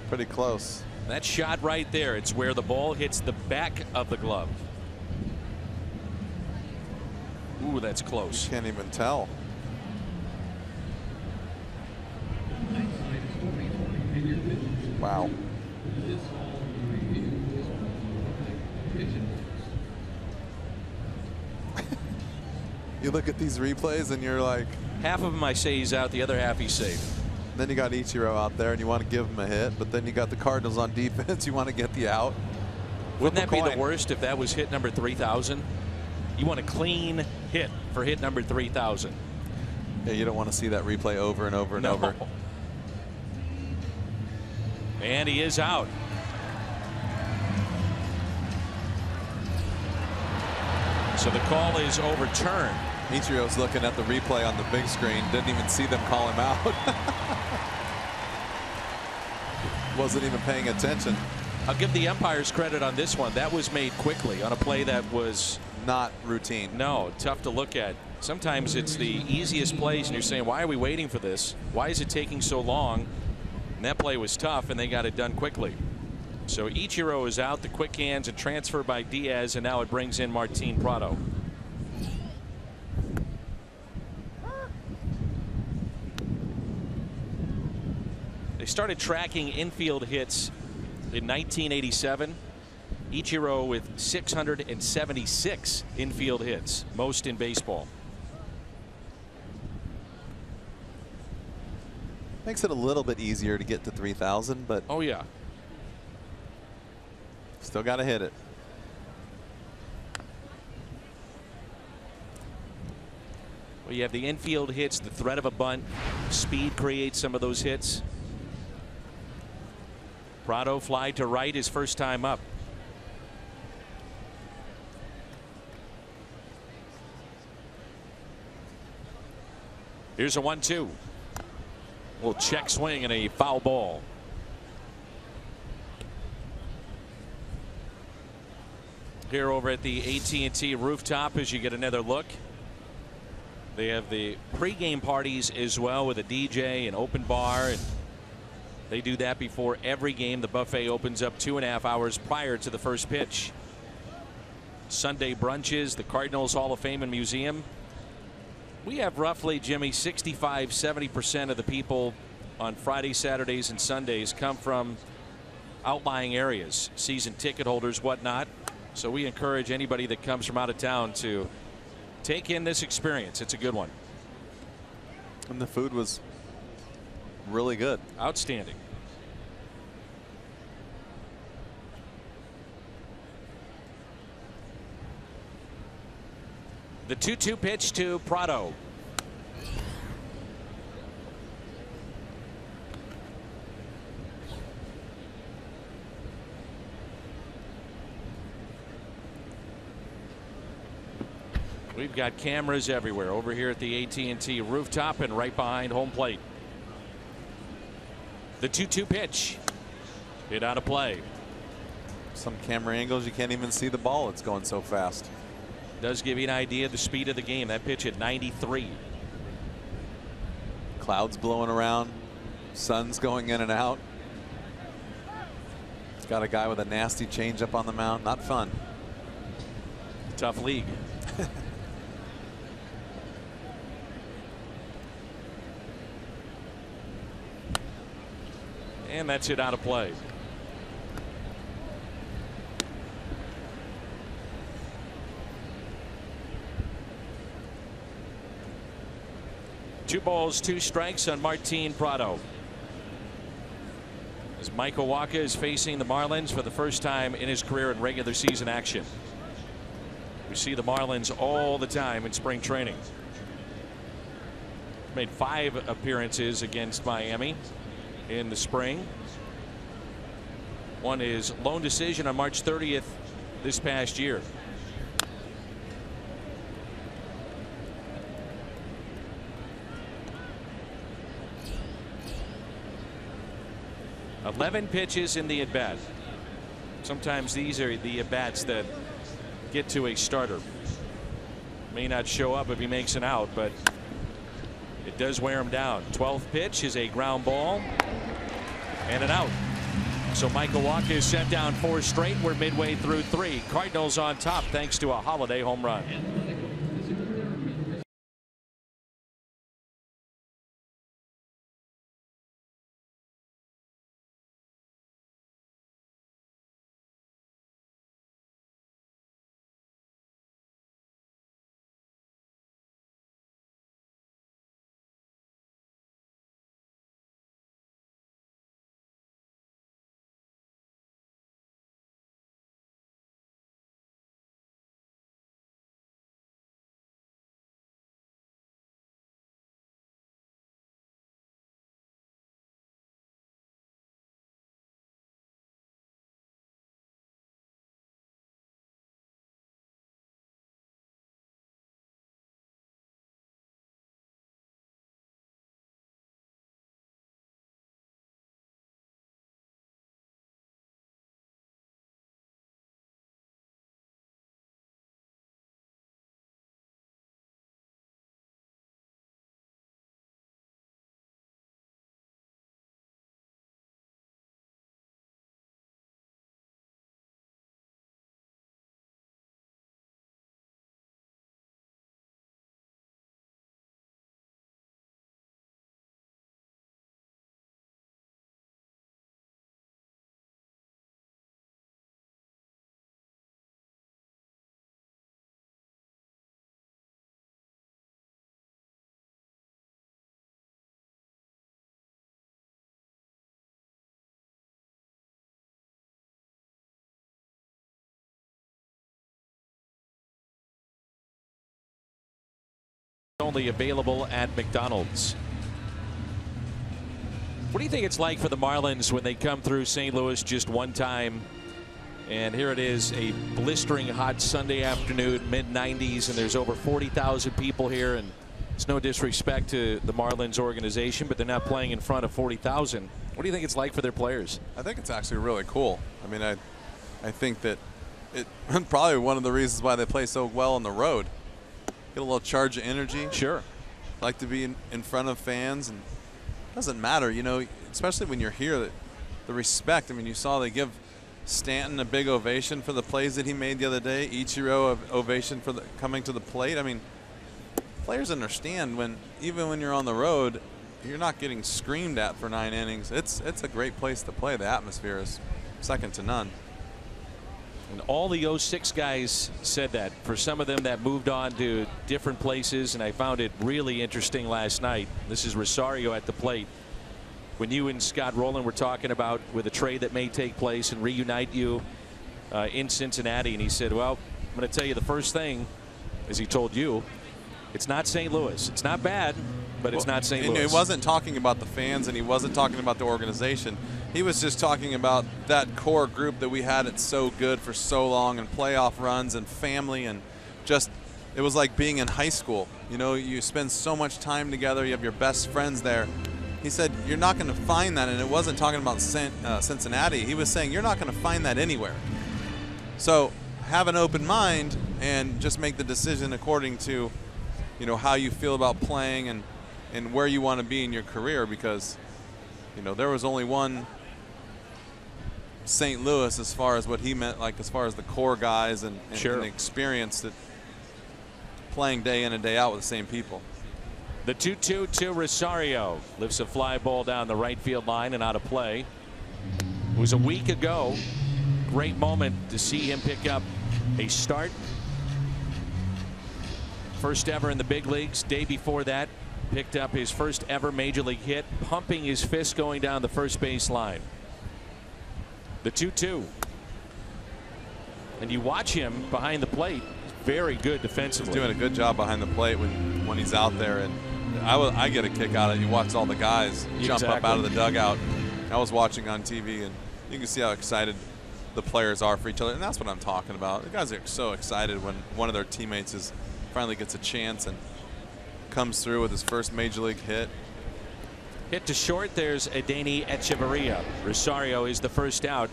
Pretty close. That shot right there, it's where the ball hits the back of the glove. Ooh, that's close. You can't even tell. Wow. You look at these replays and you're like, half of them I say he's out, the other half he's safe. Then you got Ichiro out there and you want to give him a hit, but then you got the Cardinals on defense. You want to get the out. Wouldn't that be the worst if that was hit number 3,000? You want a clean hit for hit number 3,000. Yeah, you don't want to see that replay over and over and over. And he is out. So the call is overturned. Ichiro's looking at the replay on the big screen. Didn't even see them call him out. Wasn't even paying attention. I'll give the umpires credit on this one. That was made quickly on a play that was not routine. No, tough to look at. Sometimes it's the easiest plays and you're saying, why are we waiting for this? Why is it taking so long? And that play was tough and they got it done quickly. So Ichiro is out, the quick hands, and transfer by Diaz, and now it brings in Martin Prado. They started tracking infield hits in 1987. Ichiro with 676 infield hits, most in baseball. Makes it a little bit easier to get to 3,000, but oh yeah, still got to hit it. Well, you have the infield hits, the threat of a bunt, speed creates some of those hits. Prado fly to right his first time up. Here's a 1-2. Little check swing and a foul ball. Here over at the AT rooftop as you get another look. They have the pregame parties as well with a DJ and open bar, and they do that before every game. The buffet opens up 2.5 hours prior to the first pitch. Sunday brunches, the Cardinals Hall of Fame and Museum. We have roughly, Jimmy, 65–70% of the people on Fridays, Saturdays, and Sundays come from outlying areas, season ticket holders, whatnot. So we encourage anybody that comes from out of town to take in this experience. It's a good one. And the food was really good. Outstanding. The 2-2 pitch to Prado. We've got cameras everywhere over here at the AT rooftop and right behind home plate. The 2-2 pitch. Hit out of play. Some camera angles you can't even see the ball. It's going so fast. Does give you an idea of the speed of the game. That pitch at 93. Clouds blowing around. Sun's going in and out. Got a guy with a nasty changeup on the mound. Not fun. Tough league. And that's it out of play. Two balls, two strikes on Martin Prado. As Michael Wacha is facing the Marlins for the first time in his career in regular season action. We see the Marlins all the time in spring training. Made 5 appearances against Miami in the spring. Won his lone decision on March 30th this past year. $11 pitches in the at-bat. Sometimes these are the at-bats that get to a starter. May not show up if he makes an out, but it does wear him down. 12th pitch is a ground ball and an out. So Michael Wacha is sent down 4 straight. We're midway through 3. Cardinals on top thanks to a Holiday home run. Only available at McDonald's. What do you think it's like for the Marlins when they come through St. Louis just one time? And here it is, a blistering hot Sunday afternoon, mid-90s, and there's over 40,000 people here. And it's no disrespect to the Marlins organization, but they're not playing in front of 40,000. What do you think it's like for their players? I think it's actually really cool. I mean, I think that it probably one of the reasons why they play so well on the road. Get a little charge of energy. Sure. Like to be in front of fans, and it doesn't matter, you know, especially when you're here, the respect. I mean, you saw they give Stanton a big ovation for the plays that he made the other day. Ichiro an ovation for coming to the plate. I mean, players understand even when you're on the road, you're not getting screamed at for 9 innings. It's a great place to play. The atmosphere is second to none. And all the 06 guys said that. For some of them that moved on to different places, and I found it really interesting last night. This is Rosario at the plate. When you and Scott Rowland were talking about with a trade that may take place and reunite you in Cincinnati, and he said, well, I'm going to tell you the first thing, as he told you, it's not St. Louis. It's not bad, but it's not St. Louis. He wasn't talking about the fans, and he wasn't talking about the organization. He was just talking about that core group that we had it so good for so long, and playoff runs and family, and just it was like being in high school. You know, you spend so much time together. You have your best friends there. He said you're not going to find that, and it wasn't talking about Cincinnati. He was saying you're not going to find that anywhere. So have an open mind and just make the decision according to, you know, how you feel about playing and where you want to be in your career, because, you know, there was only one St. Louis as far as what he meant, like as far as the core guys and the experience that playing day in and day out with the same people. The 2-2 to Rosario lifts a fly ball down the right field line and out of play. It was a week ago. Great moment to see him pick up a start. First ever in the big leagues. Day before that, picked up his first ever major league hit, pumping his fist going down the first base line. The 2-2. And you watch him behind the plate. Very good defensively. He's doing a good job behind the plate when he's out there, and I get a kick out of it. You watch all the guys jump up out of the dugout. I was watching on TV, and you can see how excited the players are for each other, and that's what I'm talking about. The guys are so excited when one of their teammates finally gets a chance and comes through with his first major league hit. Hit to short. There's Adeiny Echeverria. Rosario is the first out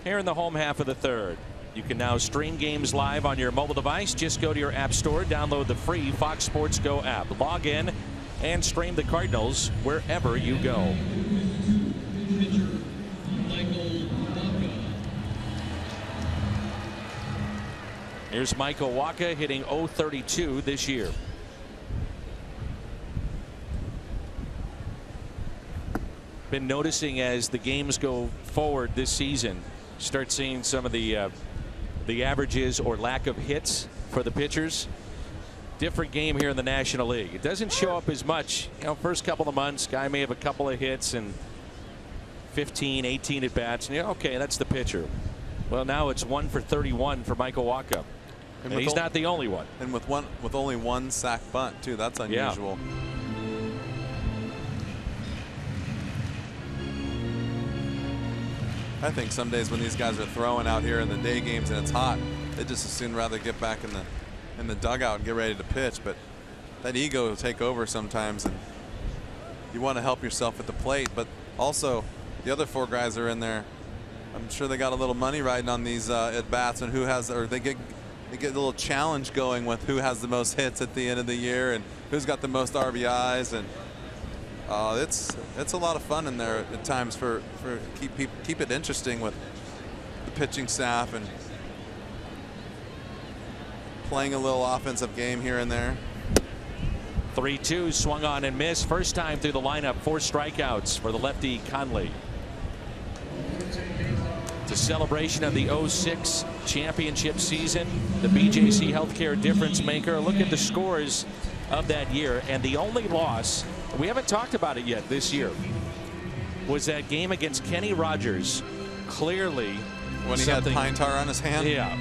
here in the home half of the third. You can now stream games live on your mobile device. Just go to your app store, download the free Fox Sports Go app, log in, and stream the Cardinals wherever you go. Here's Michael Wacha hitting .032 this year. Been noticing as the games go forward this season, start seeing some of the averages or lack of hits for the pitchers. Different game here in the National League. It doesn't show up as much. You know, first couple of months, guy may have a couple of hits and 15, 18 at bats, and okay, that's the pitcher. Well, now it's 1 for 31 for Michael Wacha, and he's not the only one. And with only one sack bunt too. That's unusual. Yeah. I think some days when these guys are throwing out here in the day games and it's hot, they just as soon rather get back in the dugout and get ready to pitch. But that ego will take over sometimes, and you want to help yourself at the plate. But also, the other 4 guys are in there. I'm sure they got a little money riding on these at bats, and who has, or they get a little challenge going with who has the most hits at the end of the year and who's got the most RBIs, and it's a lot of fun in there at times for keep it interesting with the pitching staff and playing a little offensive game here and there. 3-2 swung on and missed. First time through the lineup, 4 strikeouts for the lefty Conley. It's a celebration of the 06 championship season. The BJC Healthcare difference maker. Look at the scores of that year, and the only loss, we haven't talked about it yet this year, was that game against Kenny Rogers. Clearly when he had pine tar on his hand. Yeah.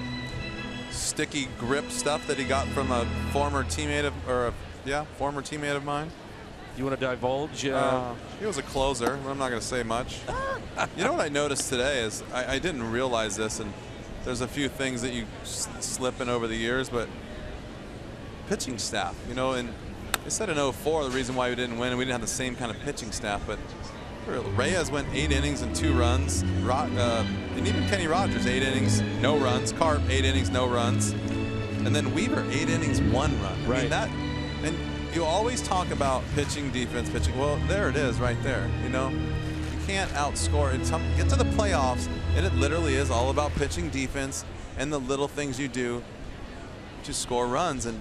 Sticky grip stuff that he got from a former teammate of mine. You want to divulge? He was a closer, but I'm not going to say much. You know what I noticed today is I didn't realize this, and there's a few things that you slip in over the years, but pitching staff, you know, and they said in 04 the reason why we didn't win, and we didn't have the same kind of pitching staff, but Reyes went 8 innings and 2 runs, and even Kenny Rogers 8 innings, no runs, Carp 8 innings, no runs, and then Weaver 8 innings, 1 run. Right. I mean, that, and you always talk about pitching, defense, pitching. Well, there it is right there. You know, you can't outscore it. Get to the playoffs, and it literally is all about pitching, defense, and the little things you do to score runs. And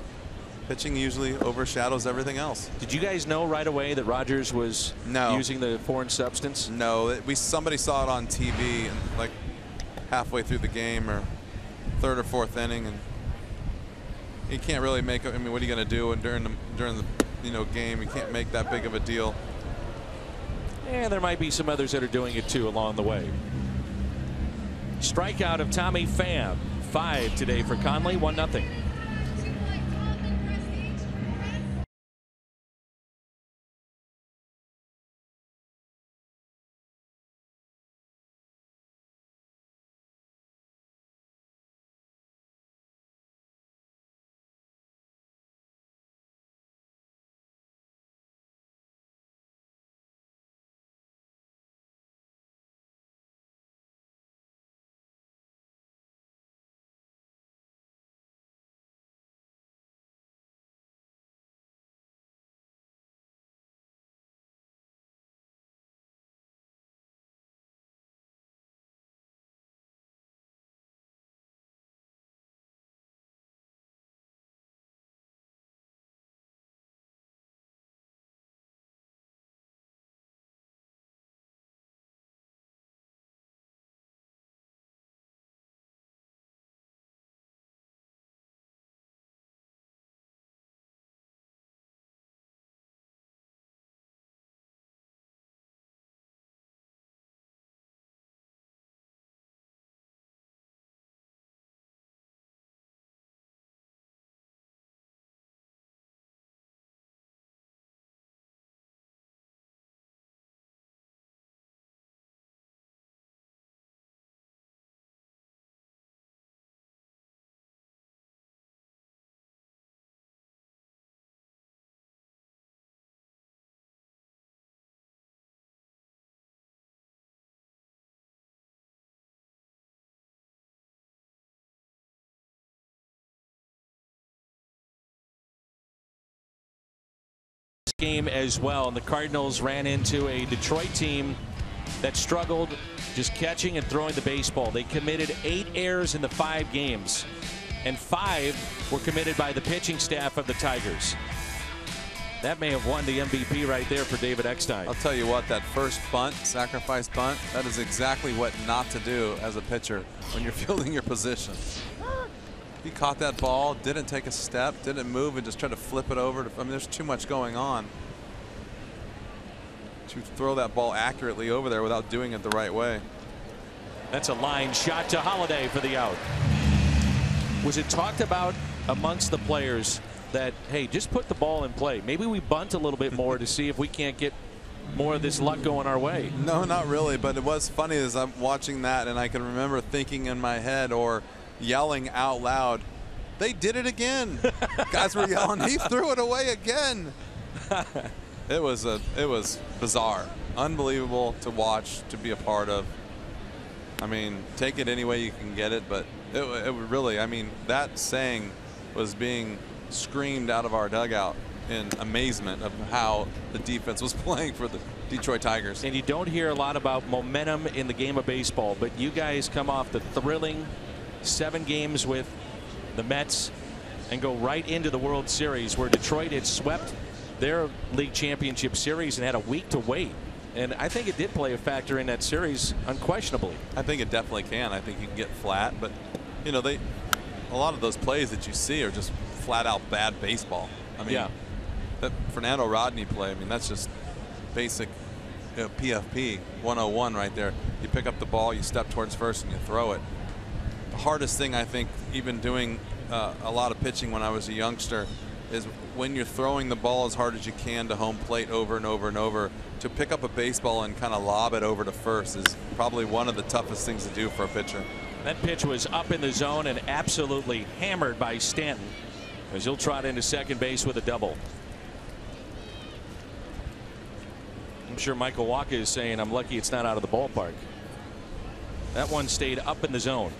pitching usually overshadows everything else. Did you guys know right away that Rogers was using the foreign substance? No, somebody saw it on TV and like halfway through the game or 3rd or 4th inning, and you can't really make. I mean, what are you going to do during the game? You can't make that big of a deal. And there might be some others that are doing it too along the way. Strikeout of Tommy Pham, 5 today for Conley, 1-0. Game as well, and the Cardinals ran into a Detroit team that struggled just catching and throwing the baseball. They committed 8 errors in the 5 games, and 5 were committed by the pitching staff of the Tigers. That may have won the MVP right there for David Eckstein. I'll tell you what, that first bunt, sacrifice bunt, that is exactly what not to do as a pitcher when you're fielding your position. He caught that ball, didn't take a step, didn't move, and just tried to flip it over. I mean, there's too much going on to throw that ball accurately over there without doing it the right way. That's a line shot to Holiday for the out. Was it talked about amongst the players that, hey, just put the ball in play? Maybe we bunt a little bit more to see if we can't get more of this luck going our way. No, not really, but it was funny as I'm watching that, and I can remember thinking in my head or yelling out loud, they did it again. Guys were yelling, he threw it away again. It was bizarre, unbelievable to watch, to be a part of. I mean, take it any way you can get it, but it really, I mean, that saying was being screamed out of our dugout in amazement of how the defense was playing for the Detroit Tigers. And you don't hear a lot about momentum in the game of baseball, but you guys come off the thrilling 7 games with the Mets and go right into the World Series, where Detroit had swept their league championship series and had a week to wait. And I think it did play a factor in that series, unquestionably. I think it definitely can. I think you can get flat, but you know, a lot of those plays that you see are just flat out bad baseball. I mean, yeah, that Fernando Rodney play, I mean, that's just basic, you know, PFP 101 right there. You pick up the ball, you step towards first, and you throw it. The hardest thing, I think, even doing a lot of pitching when I was a youngster, is when you're throwing the ball as hard as you can to home plate over and over and over, to pick up a baseball and kind of lob it over to first is probably one of the toughest things to do for a pitcher. That pitch was up in the zone and absolutely hammered by Stanton, as he'll trot into second base with a double. I'm sure Michael Wacha is saying, I'm lucky it's not out of the ballpark. That one stayed up in the zone.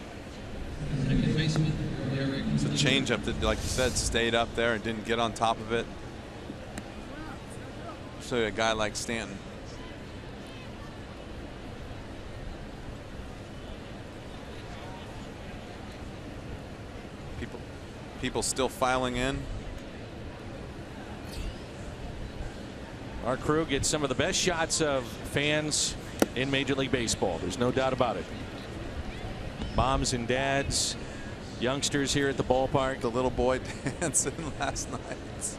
It's a changeup that, like you said, stayed up there and didn't get on top of it. So a guy like Stanton. People still filing in. Our crew gets some of the best shots of fans in Major League Baseball. There's no doubt about it. Moms and dads, youngsters here at the ballpark. The little boy dancing last night.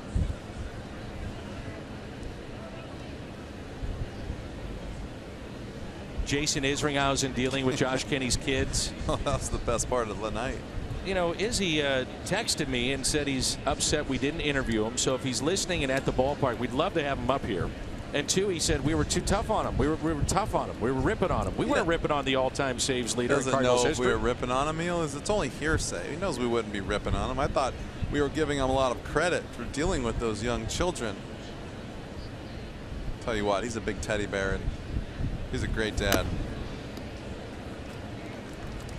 Jason Isringhausen dealing with Josh Kenny's kids. Oh, that was the best part of the night. You know, Izzy texted me and said he's upset we didn't interview him. So if he's listening and at the ballpark, we'd love to have him up here. And two, he said we were too tough on him. We were tough on him. We were ripping on him. We weren't ripping on the all-time saves leader in Cardinals history. We were ripping on him. It's only hearsay. He knows we wouldn't be ripping on him. I thought we were giving him a lot of credit for dealing with those young children. Tell you what, he's a big teddy bear, and he's a great dad.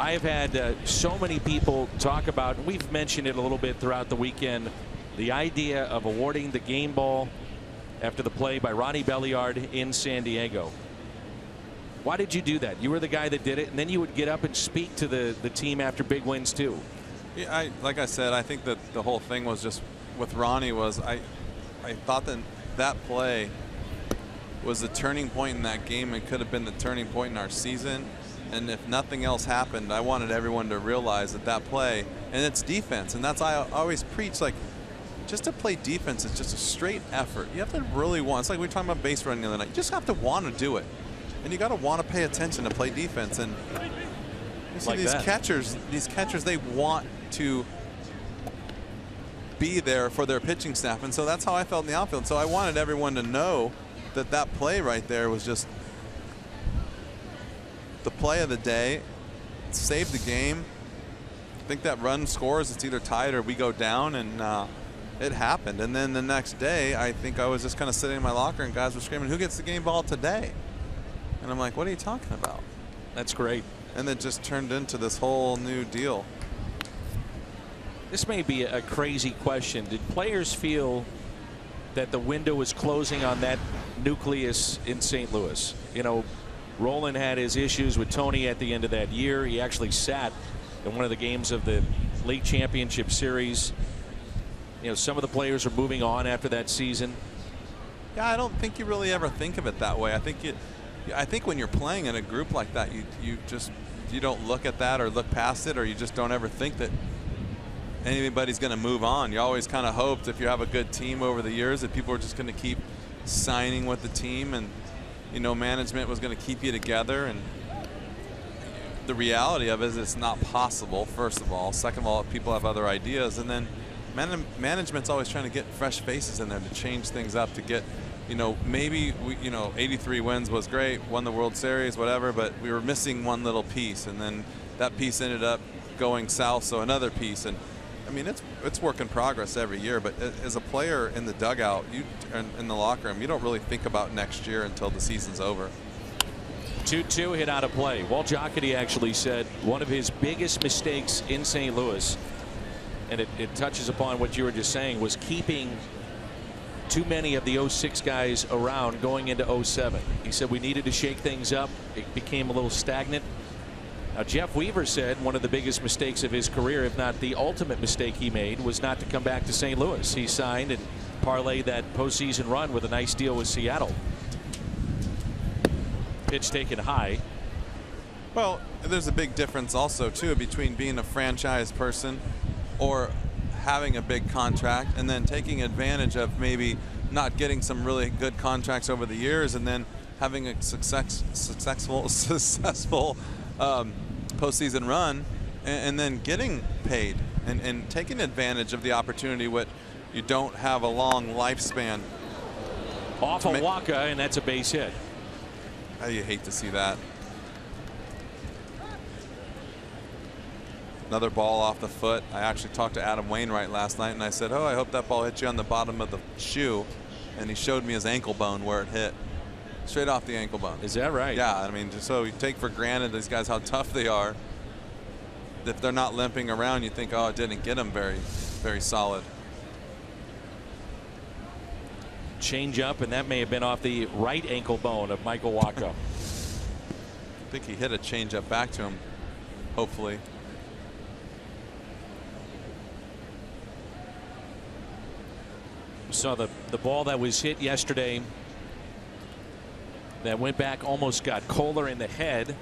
I have had so many people talk about, and we've mentioned it a little bit throughout the weekend, the idea of awarding the game ball after the play by Ronnie Belliard in San Diego. Why did you do that? You were the guy that did it, and then you would get up and speak to the team after big wins too. Yeah, like I said, I think that the whole thing was just with Ronnie was I thought that play was the turning point in that game. It could have been the turning point in our season. And if nothing else happened, I wanted everyone to realize that play, and it's defense, and that's I always preach, like, just to play defense is just a straight effort. You have to really want. It's like we were talking about base running the other night. You just have to want to do it, and you got to want to pay attention to play defense. And you see like these catchers, they want to be there for their pitching staff, and so that's how I felt in the outfield. So I wanted everyone to know that play right there was just the play of the day. Saved the game. I think that run scores, it's either tied or we go down, and it happened. And then the next day, I think I was just kind of sitting in my locker and guys were screaming, who gets the game ball today? And I'm like, what are you talking about? That's great. And it just turned into this whole new deal. This may be a crazy question. Did players feel that the window was closing on that nucleus in St. Louis? You know, Roland had his issues with Tony at the end of that year. He actually sat in one of the games of the League Championship Series. You know, some of the players are moving on after that season. Yeah, I don't think you really ever think of it that way. I think when you're playing in a group like that, you don't look at that or look past it, or you just don't ever think that anybody's going to move on. You always kind of hoped, if you have a good team over the years, that people are just going to keep signing with the team, and you know, management was going to keep you together. And the reality of it is it's not possible, first of all. Second of all, people have other ideas, and then management's always trying to get fresh faces in there to change things up, to get, you know, maybe 83 wins was great, won the World Series, whatever, but we were missing one little piece, and then that piece ended up going south, so another piece. And I mean, it's work in progress every year, but as a player in the dugout, in the locker room, you don't really think about next year until the season's over. 2-2 hit out of play. Walt Jocketty actually said one of his biggest mistakes in St. Louis, and it touches upon what you were just saying, was keeping too many of the 06 guys around going into 07. He said we needed to shake things up. It became a little stagnant. Now, Jeff Weaver said one of the biggest mistakes of his career, if not the ultimate mistake he made, was not to come back to St. Louis. He signed and parlayed that postseason run with a nice deal with Seattle. Pitch taken high. Well, there's a big difference also, too, between being a franchise person or having a big contract and then taking advantage of maybe not getting some really good contracts over the years and then having a successful postseason run and then getting paid and taking advantage of the opportunity you don't have a long lifespan. Off of Waka, and that's a base hit. You hate to see that. Another ball off the foot. I actually talked to Adam Wainwright last night, and I said, oh, I hope that ball hit you on the bottom of the shoe. And he showed me his ankle bone where it hit. Straight off the ankle bone. Is that right? Yeah, I mean, just so you take for granted these guys how tough they are. If they're not limping around, you think, oh, it didn't get them very, very solid. Change up, and that may have been off the right ankle bone of Michael Waka. I think he hit a change up back to him, hopefully. So the ball that was hit yesterday that went back almost got Kohler in the head.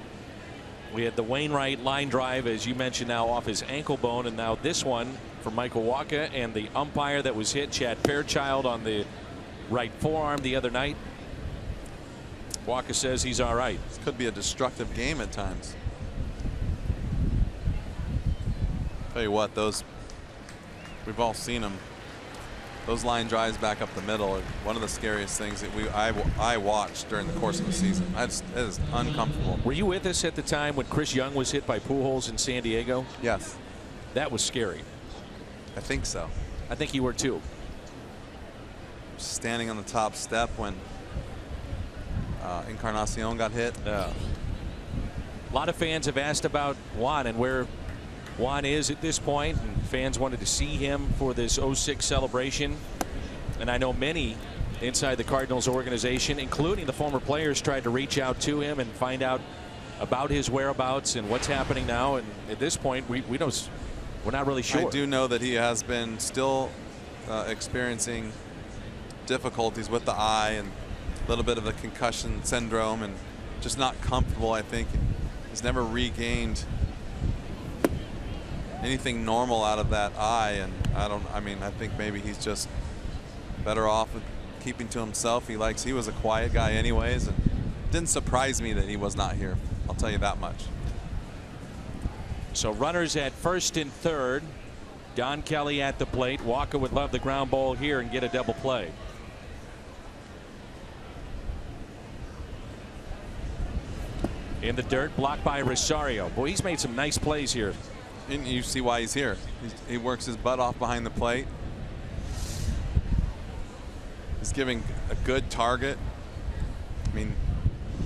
We had the Wainwright line drive, as you mentioned, now off his ankle bone, and now this one for Michael Waka, and the umpire that was hit, Chad Fairchild, on the right forearm the other night. Waka says he's all right. This could be a destructive game at times. Tell you what, those, we've all seen them. Those line drives back up the middle are one of the scariest things that I watched during the course of the season. It is uncomfortable. Were you with us at the time when Chris Young was hit by Pujols in San Diego? Yes. That was scary. I think so. I think you were too. Standing on the top step when Encarnacion got hit. A lot of fans have asked about Juan and where Juan is at this point, and fans wanted to see him for this 06 celebration. And I know many inside the Cardinals organization, including the former players, tried to reach out to him and find out about his whereabouts and what's happening now. And at this point, we're not really sure. I do know that he has been still experiencing difficulties with the eye and a little bit of a concussion syndrome, and just not comfortable. I think he's never regained anything normal out of that eye, and I think maybe he's just better off with keeping to himself. He was a quiet guy anyways, and it didn't surprise me that he was not here. I'll tell you that much. So runners at first and third. Don Kelly at the plate. Walker would love the ground ball here and get a double play. In the dirt, blocked by Rosario. Boy, he's made some nice plays here. And you see why he's here. He works his butt off behind the plate. He's giving a good target. I mean,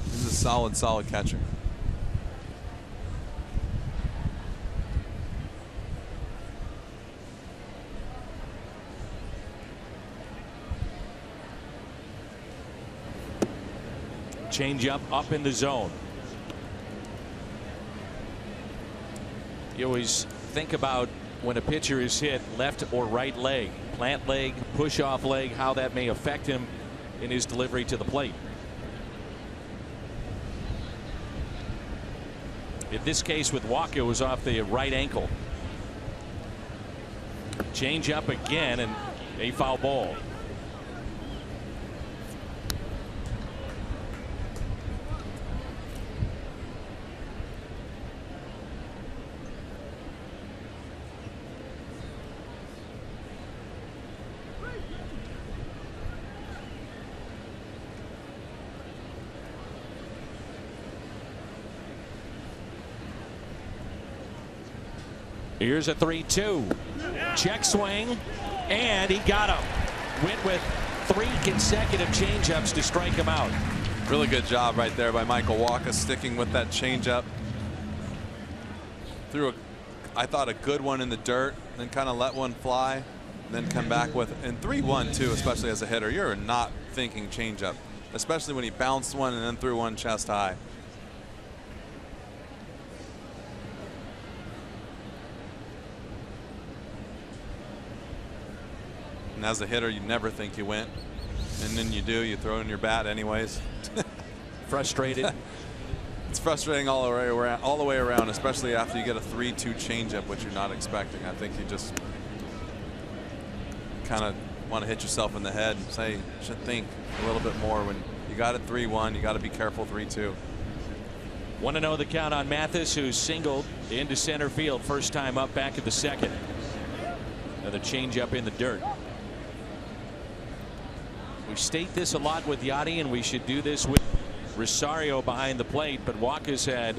he's a solid catcher. Change up in the zone. You always think about when a pitcher is hit left or right leg, plant leg, push off leg, how that may affect him in his delivery to the plate. In this case with Walker, it was off the right ankle. Change up again and a foul ball. Here's a 3-2. Check swing, and he got him. Went with 3 consecutive changeups to strike him out. Really good job right there by Michael Waka, sticking with that changeup. Threw I thought a good one in the dirt, then kind of let one fly, and then come back with, and 3-1 too, especially as a hitter. You're not thinking changeup, especially when he bounced one and then threw one chest high. And as a hitter, you never think you went, and then you do. You throw in your bat anyways. Frustrated. It's frustrating all the way around, especially after you get a 3-2 changeup, which you're not expecting. I think you just kind of want to hit yourself in the head and say you should think a little bit more. When you got it 3-1, you got to be careful 3-2. Want to know the count on Mathis, who singled into center field first time up back at the second. Another changeup in the dirt. We state this a lot with Yachty, and we should do this with Rosario behind the plate, but Walker's had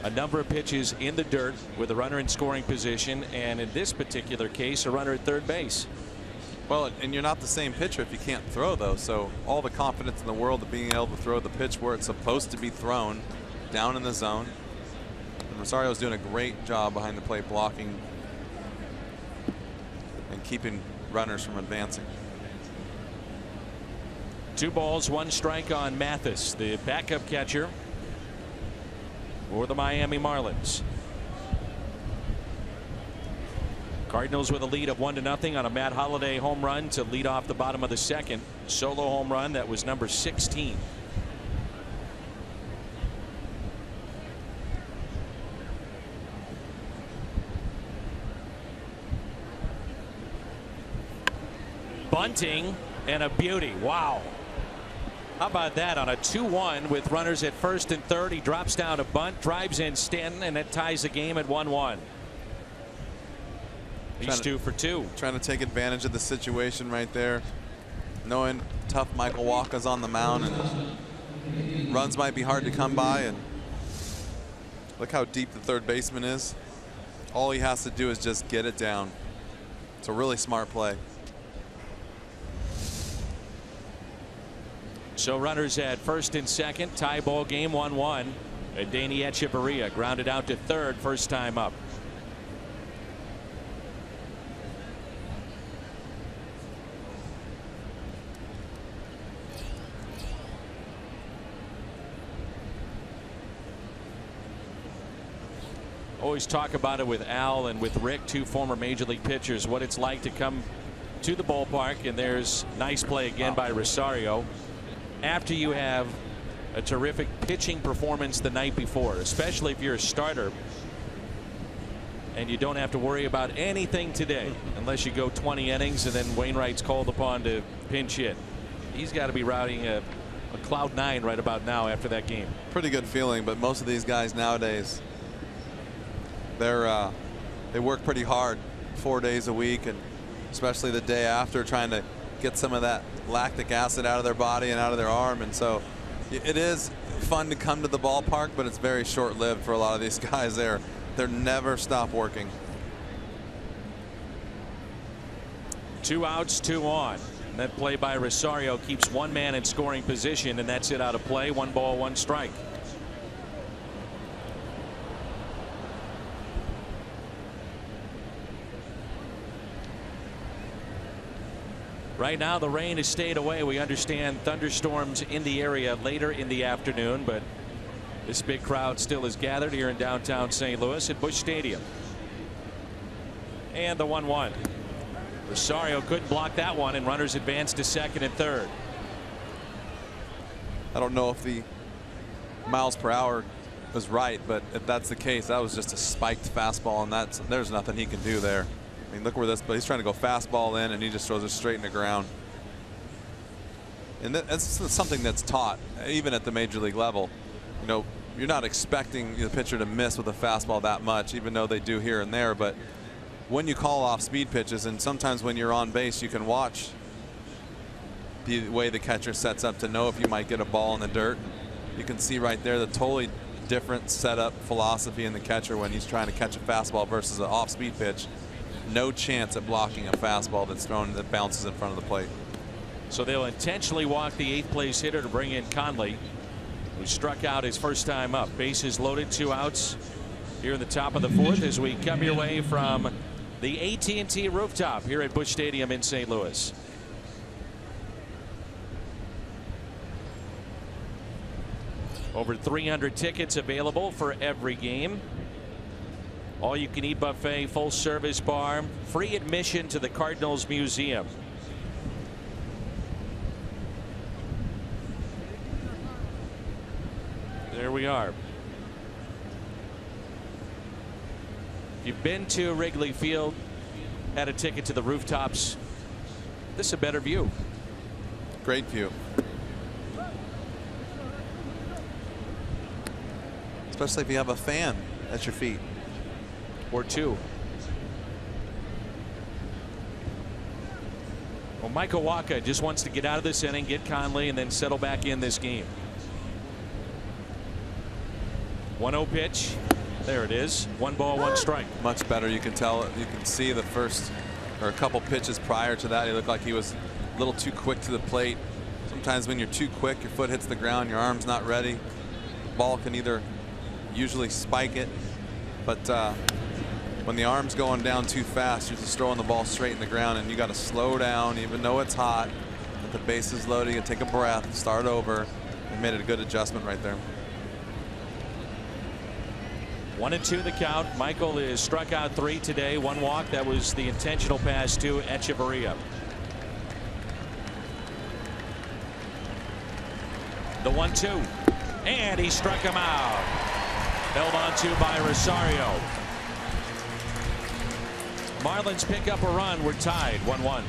a number of pitches in the dirt with a runner in scoring position, and in this particular case, a runner at third base. Well, and you're not the same pitcher if you can't throw, though, so all the confidence in the world of being able to throw the pitch where it's supposed to be thrown, down in the zone. And Rosario's doing a great job behind the plate, blocking and keeping runners from advancing. 2 balls, 1 strike on Mathis, the backup catcher for the Miami Marlins. Cardinals with a lead of 1-0 on a Matt Holliday home run to lead off the bottom of the second. Solo home run that was number 16. Bunting and a beauty. Wow. How about that on a 2-1 with runners at first and third? He drops down a bunt, drives in Stanton, and that ties the game at 1-1. He's 2 for 2. Trying to take advantage of the situation right there, knowing tough Michael Wacha's on the mound and runs might be hard to come by. And look how deep the third baseman is. All he has to do is just get it down. It's a really smart play. So runners at first and second, tie ball game 1-1. And Danny Echeverria grounded out to third, first time up. Always talk about it with Al and with Rick, 2 former major league pitchers, what it's like to come to the ballpark, and there's nice play again by Rosario after you have a terrific pitching performance the night before, especially if you're a starter and you don't have to worry about anything today unless you go 20 innings and then Wainwright's called upon to pinch hit. He's got to be riding a cloud 9 right about now after that game. Pretty good feeling, but most of these guys nowadays, they work pretty hard 4 days a week, and especially the day after, trying to get some of that lactic acid out of their body and out of their arm. And so it is fun to come to the ballpark, but it's very short-lived for a lot of these guys. They're never stop working. 2 outs, 2 on. And that play by Rosario keeps 1 man in scoring position, and that's it out of play. 1 ball, 1 strike. Right now the rain has stayed away. We understand thunderstorms in the area later in the afternoon, but this big crowd still is gathered here in downtown St. Louis at Busch Stadium. And the 1-1. Rosario couldn't block that one, and runners advance to second and third. I don't know if the miles per hour was right, but if that's the case, that was just a spiked fastball, and there's nothing he can do there. I mean, look where this, but he's trying to go fastball in, and he just throws it straight in the ground. And that's something that's taught even at the major league level. You know, you're not expecting the pitcher to miss with a fastball that much, even though they do here and there. But when you call off speed pitches, and sometimes when you're on base, you can watch the way the catcher sets up to know if you might get a ball in the dirt. You can see right there the totally different setup philosophy in the catcher when he's trying to catch a fastball versus an off-speed pitch. No chance at blocking a fastball that's thrown that bounces in front of the plate. So they'll intentionally walk the 8th place hitter to bring in Conley, who struck out his first time up. Bases loaded, 2 outs here in the top of the 4th as we come your way from the AT&T rooftop here at Busch Stadium in St. Louis. Over 300 tickets available for every game. All-you-can-eat buffet, full-service bar, free admission to the Cardinals Museum. There we are. If you've been to Wrigley Field, had a ticket to the rooftops, this is a better view. Great view. Especially if you have a fan at your feet. Or 2. Well, Michael Wacha just wants to get out of this inning, get Conley, and then settle back in this game. 1-0 pitch. There it is. 1 ball, 1 strike. Much better. You can tell. You can see the first or a couple pitches prior to that. He looked like he was a little too quick to the plate. Sometimes when you're too quick, your foot hits the ground, your arm's not ready. The ball can either usually spike it, but when the arm's going down too fast, you're just throwing the ball straight in the ground, and you got to slow down, even though it's hot. With the bases loaded, you take a breath, start over. He made it a good adjustment right there. 1-2 the count. Michael is struck out 3 today. 1 walk. That was the intentional pass to Echeverria. The 1-2, and he struck him out. Held on to by Rosario. Marlins pick up a run. We're tied 1-1.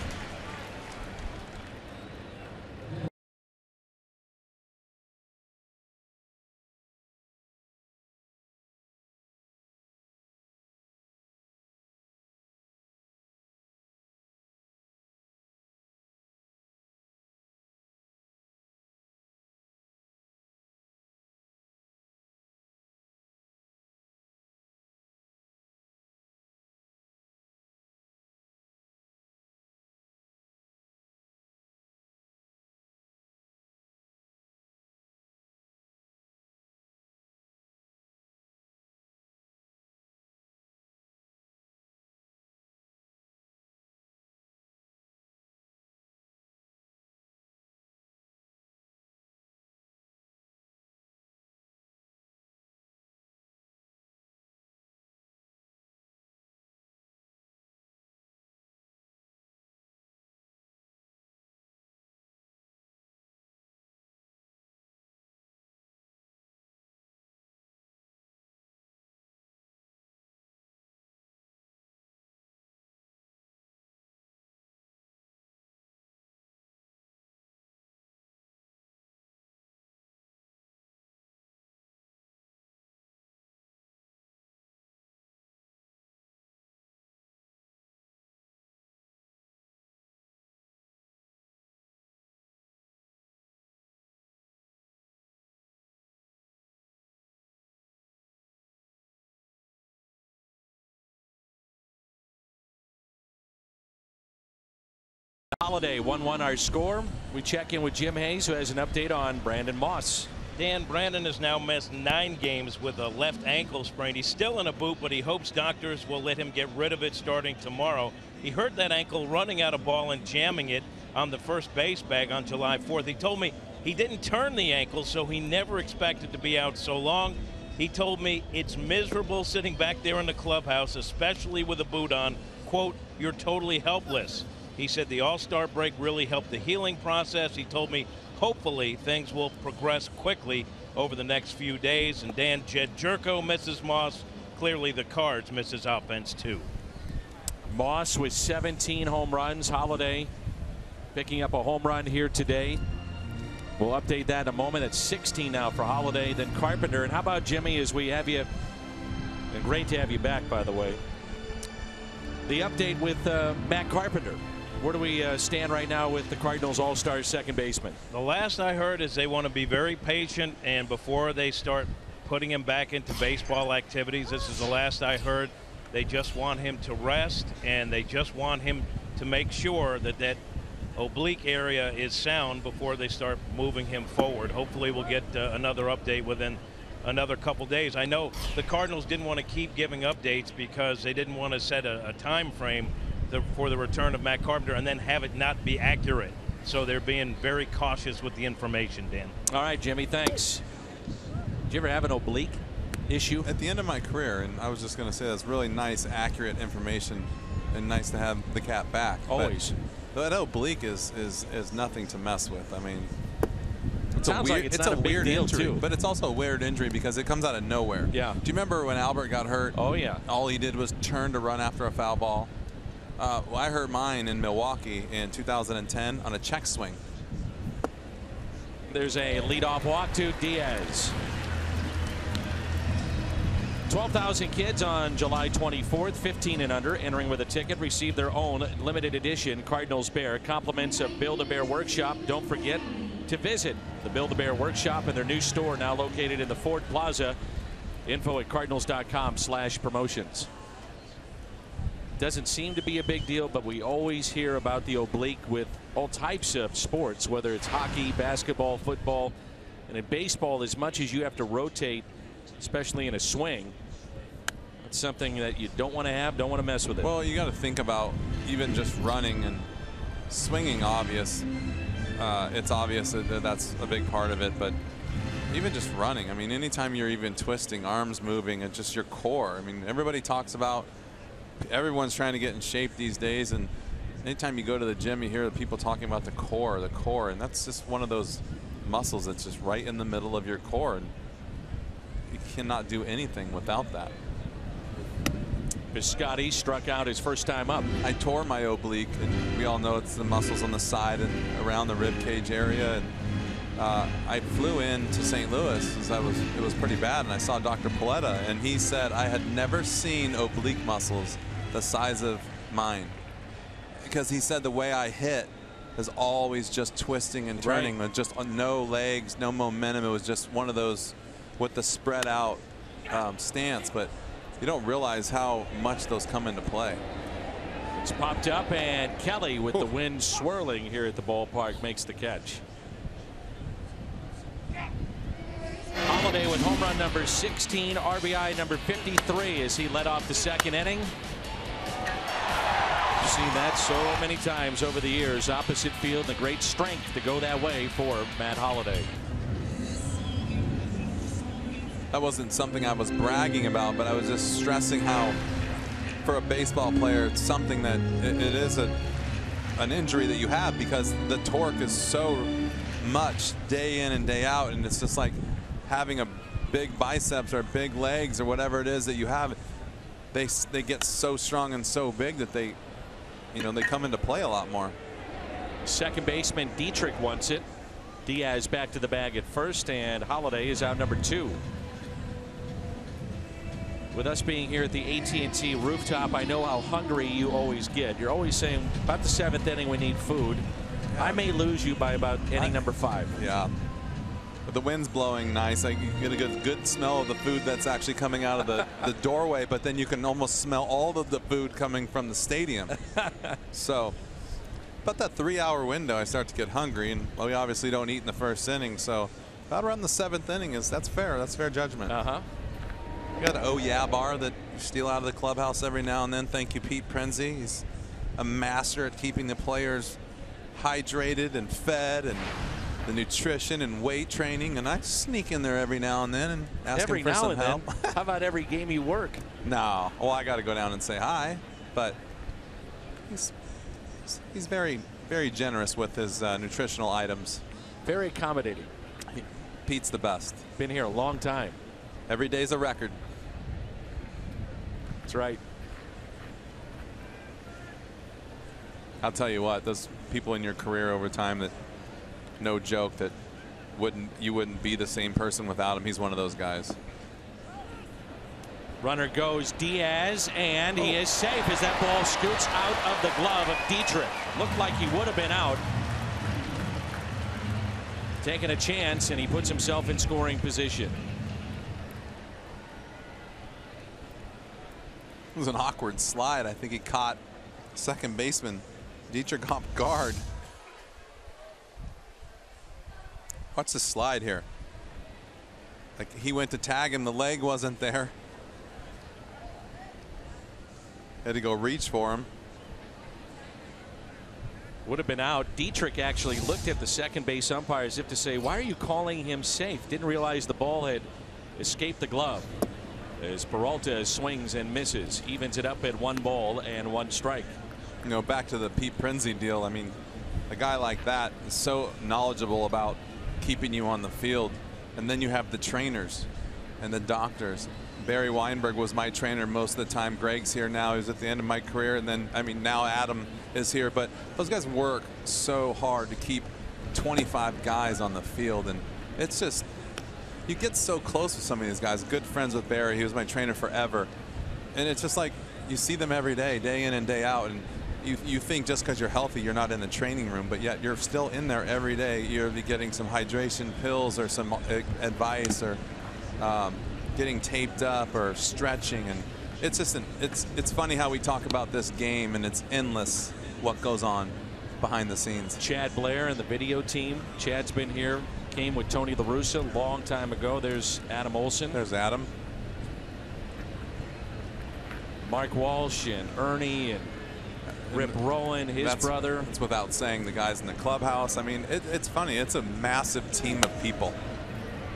Holiday 1-1 our score. We check in with Jim Hayes, who has an update on Brandon Moss. Dan, Brandon has now missed 9 games with a left ankle sprain. He's still in a boot, but he hopes doctors will let him get rid of it starting tomorrow. He hurt that ankle running out a ball and jamming it on the first base bag on July 4th. He told me he didn't turn the ankle, so he never expected to be out so long. He told me it's miserable sitting back there in the clubhouse, especially with a boot on. Quote, "You're totally helpless." He said the All-Star break really helped the healing process. He told me hopefully things will progress quickly over the next few days. And Dan, Jed Jerko misses Moss. Clearly the Cards miss his offense too. Moss with 17 home runs. Holiday picking up a home run here today. We'll update that in a moment. It's 16 now for Holiday, then Carpenter. And how about Jimmy, as we have you, and great to have you back, by the way. The update with Matt Carpenter. Where do we stand right now with the Cardinals All-Star second baseman? The last I heard is they want to be very patient, and before they start putting him back into baseball activities, this is the last I heard. They just want him to rest, and they just want him to make sure that that oblique area is sound before they start moving him forward. Hopefully we'll get another update within another couple days. I know the Cardinals didn't want to keep giving updates because they didn't want to set a time frame for the return of Matt Carpenter and then have it not be accurate. So they're being very cautious with the information, Dan. All right, Jimmy, thanks. Did you ever have an oblique issue? At the end of my career, and I was just going to say that's really nice, accurate information, and nice to have the cat back. Always. But that oblique is nothing to mess with. I mean, It's a weird deal injury, too. but it's also a weird injury because it comes out of nowhere. Yeah. Do you remember when Albert got hurt? Oh yeah. All he did was turn to run after a foul ball. Well, I hurt mine in Milwaukee in 2010 on a check swing. There's a leadoff walk to Diaz. 12,000 kids on July 24th, 15 and under, entering with a ticket, receive their own limited edition Cardinals Bear. Compliments of Build-A-Bear Workshop. Don't forget to visit the Build-A-Bear Workshop and their new store now located in the Ford Plaza. Info at cardinals.com/promotions. Doesn't seem to be a big deal, but we always hear about the oblique with all types of sports, whether it's hockey, basketball, football, and in baseball, as much as you have to rotate, especially in a swing, it's something that you don't want to have, don't want to mess with it. Well, you got to think about even just running and swinging. It's obvious that that's a big part of it, but even just running, I mean, anytime you're even twisting, arms moving, and just your core. I mean, everybody talks about, everyone's trying to get in shape these days, and anytime you go to the gym, you hear the people talking about the core, and that's just one of those muscles that's just right in the middle of your core, and you cannot do anything without that. Piscotty struck out his first time up. I tore my oblique, and we all know it's the muscles on the side and around the rib cage area, and I flew in to St. Louis as it was pretty bad, and I saw Dr. Paletta, and he said I had never seen oblique muscles the size of mine, because he said the way I hit is always just twisting and turning, with just no legs, no momentum. It was just one of those with the spread out stance, but you don't realize how much those come into play. It's popped up, and Kelly, with the wind swirling here at the ballpark, makes the catch. Holiday with home run number 16, RBI number 53 as he led off the second inning. You've seen that so many times over the years. Opposite field, the great strength to go that way for Matt Holliday. That wasn't something I was bragging about, but I was just stressing how, for a baseball player, it's something that it is an injury that you have, because the torque is so much day in and day out, and it's just like having a big biceps or big legs or whatever it is that you have. They get so strong and so big that they come into play a lot more. Second baseman Dietrich wants it. Diaz back to the bag at first, and Holliday is out number 2. With us being here at the AT rooftop, I know how hungry you always get. You're always saying about the 7th inning we need food. I may lose you by about inning number 5. Yeah. But the wind's blowing nice. You get a good smell of the food that's actually coming out of the doorway, but then you can almost smell all of the food coming from the stadium. So, about that 3-hour window, I start to get hungry, and we obviously don't eat in the first inning. So, about around the 7th inning that's fair. That's fair judgment. You got an oh yeah bar that you steal out of the clubhouse every now and then. Thank you, Pete Prenzi. He's a master at keeping the players hydrated and fed, and the nutrition and weight training, and I sneak in there every now and then and ask him for some help. How about every game you work? No, well, I got to go down and say hi, but he's very, very generous with his nutritional items. Very accommodating. Pete's the best. Been here a long time. Every day's a record. That's right. I'll tell you what, those people in your career over time that, no joke, that you wouldn't be the same person without him. He's one of those guys. Runner goes Diaz, and he is safe as that ball scoots out of the glove of Dietrich. Looked like he would have been out. Taking a chance, and he puts himself in scoring position. It was an awkward slide. I think he caught second baseman Dietrich off guard. Watch the slide here. Like, he went to tag him, the leg wasn't there. Had to go reach for him. Would have been out. Dietrich actually looked at the second base umpire as if to say, why are you calling him safe? Didn't realize the ball had escaped the glove. As Peralta swings and misses, evens it up at 1 ball and 1 strike. You know, back to the Pete Prenzi deal. I mean, a guy like that is so knowledgeable about keeping you on the field, and then you have the trainers and the doctors. Barry Weinberg was my trainer most of the time. Greg's here now. He's at the end of my career, and then, I mean, now Adam is here. But those guys work so hard to keep 25 guys on the field, and it's just, you get so close with some of these guys. Good friends with Barry. He was my trainer forever. And it's just like you see them every day, day in and day out. And you think just because you're healthy, you're not in the training room, but yet you're still in there every day. You're getting some hydration pills or some advice or getting taped up or stretching. And it's just it's funny how we talk about this game, and it's endless what goes on behind the scenes. Chad Blair and the video team. Chad's been here, came with Tony La Russa a long time ago. There's Adam Olson. There's Adam. Mark Walsh and Ernie and Rip Rowland, his brother. It's without saying the guys in the clubhouse. I mean, it's funny. It's a massive team of people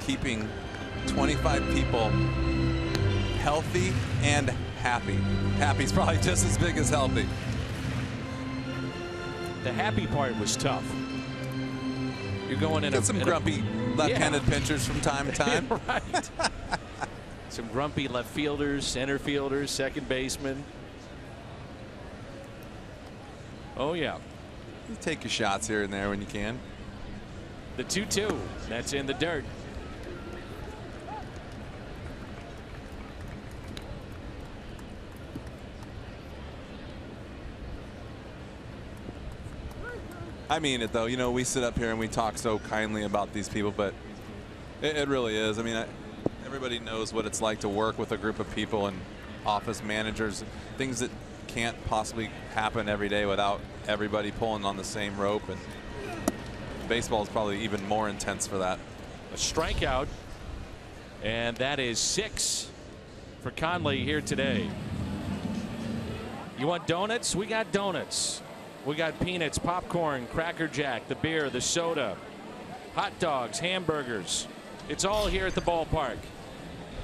keeping 25 people healthy and happy. Happy's probably just as big as healthy. The happy part was tough. You're going in some grumpy left-handed pitchers from time to time. Right. Some grumpy left fielders, center fielders, second baseman. Oh, yeah. You take your shots here and there when you can. The 2-2. That's in the dirt. I mean it, though. You know, we sit up here and we talk so kindly about these people, but it really is. I mean, everybody knows what it's like to work with a group of people and office managers, things that can't possibly happen every day without everybody pulling on the same rope. And baseball is probably even more intense for that. A strikeout, and that is 6 for Conley here today. You want donuts? We got donuts. We got peanuts, popcorn, Cracker Jack, the beer, the soda, hot dogs, hamburgers. It's all here at the ballpark.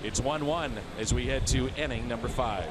It's 1-1 as we head to inning number 5.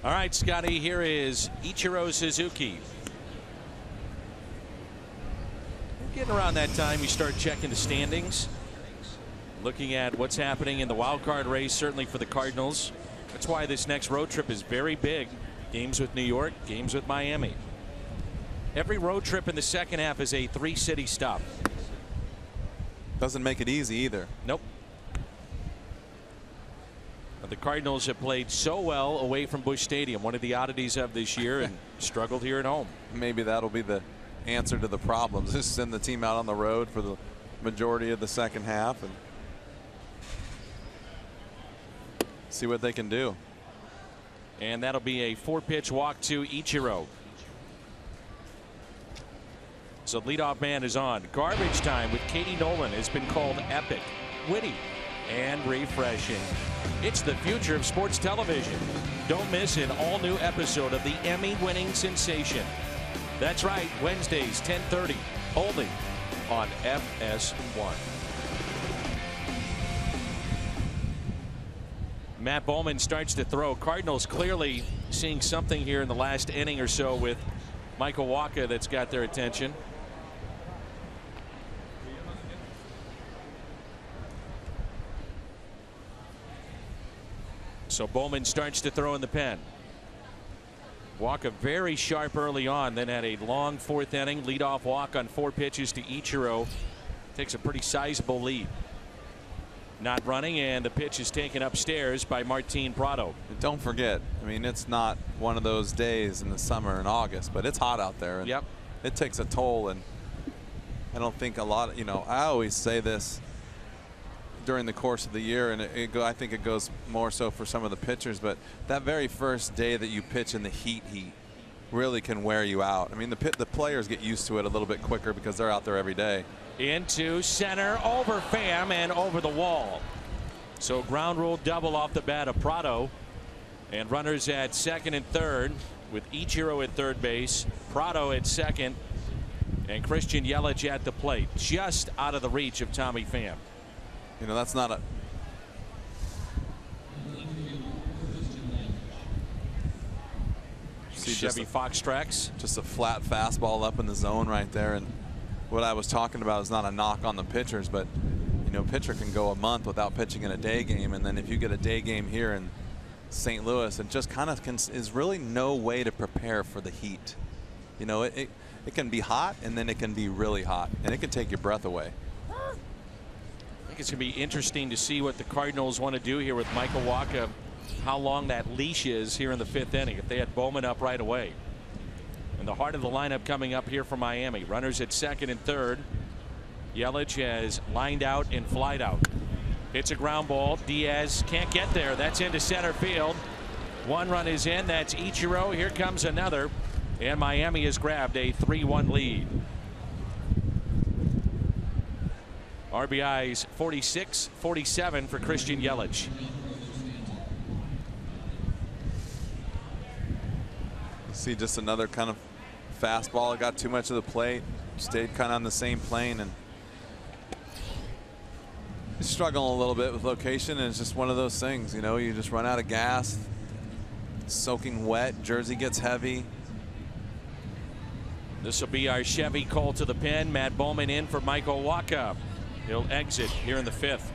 All right, Scotty, here is Ichiro Suzuki. Getting around that time, you start checking the standings, looking at what's happening in the wild card race, certainly for the Cardinals. That's why this next road trip is very big. Games with New York, games with Miami. Every road trip in the second half is a 3-city stop. Doesn't make it easy either. Nope. The Cardinals have played so well away from Busch Stadium, one of the oddities of this year, and struggled here at home. Maybe that'll be the answer to the problems. Just send the team out on the road for the majority of the second half and see what they can do. And that'll be a 4-pitch walk to Ichiro. So leadoff man is on. Garbage time with Katie Nolan has been called epic, witty, and refreshing. It's the future of sports television. Don't miss an all-new episode of the Emmy-winning sensation. That's right, Wednesdays, 10:30, only on FS1. Matt Bowman starts to throw. Cardinals clearly seeing something here in the last inning or so with Michael Wacha that's got their attention. So Bowman starts to throw in the pen. Wacha very sharp early on, then had a long fourth inning leadoff walk on 4 pitches to Ichiro. Takes a pretty sizable lead. Not running, and the pitch is taken upstairs by Martin Prado. Don't forget, I mean, it's not one of those days in the summer in August, but it's hot out there. And yep. It takes a toll, and I don't think a lot of, I always say this during the course of the year, and I think it goes more so for some of the pitchers, but that very first day that you pitch in the heat really can wear you out. I mean, the players get used to it a little bit quicker because they're out there every day. Into center, over Pham, and over the wall. So ground rule double off the bat of Prado, and runners at second and third with Ichiro at third base, Prado at second, and Christian Yelich at the plate, just out of the reach of Tommy Pham. That's not a Chevy Fox tracks. Just a flat fastball up in the zone right there. And what I was talking about is not a knock on the pitchers, but pitcher can go a month without pitching in a day game, and then if you get a day game here in St. Louis, it just kind of is really no way to prepare for the heat. It can be hot, and then it can be really hot, and it can take your breath away. I think it's going to be interesting to see what the Cardinals want to do here with Michael Wacha, how long that leash is here in the 5th inning if they had Bowman up right away. And the heart of the lineup coming up here for Miami. Runners at second and third. Yelich has lined out and flied out. Hits a ground ball. Diaz can't get there. That's into center field. 1 run is in. That's Ichiro. Here comes another. And Miami has grabbed a 3-1 lead. RBIs 46, 47 for Christian Yelich. See just another kind of fastball. It got too much of the plate. Stayed kind of on the same plane, and he's struggling a little bit with location, and it's just one of those things. You just run out of gas. Soaking wet. Jersey gets heavy. This will be our Chevy call to the pen. Matt Bowman in for Michael Wacha. He'll exit here in the 5th.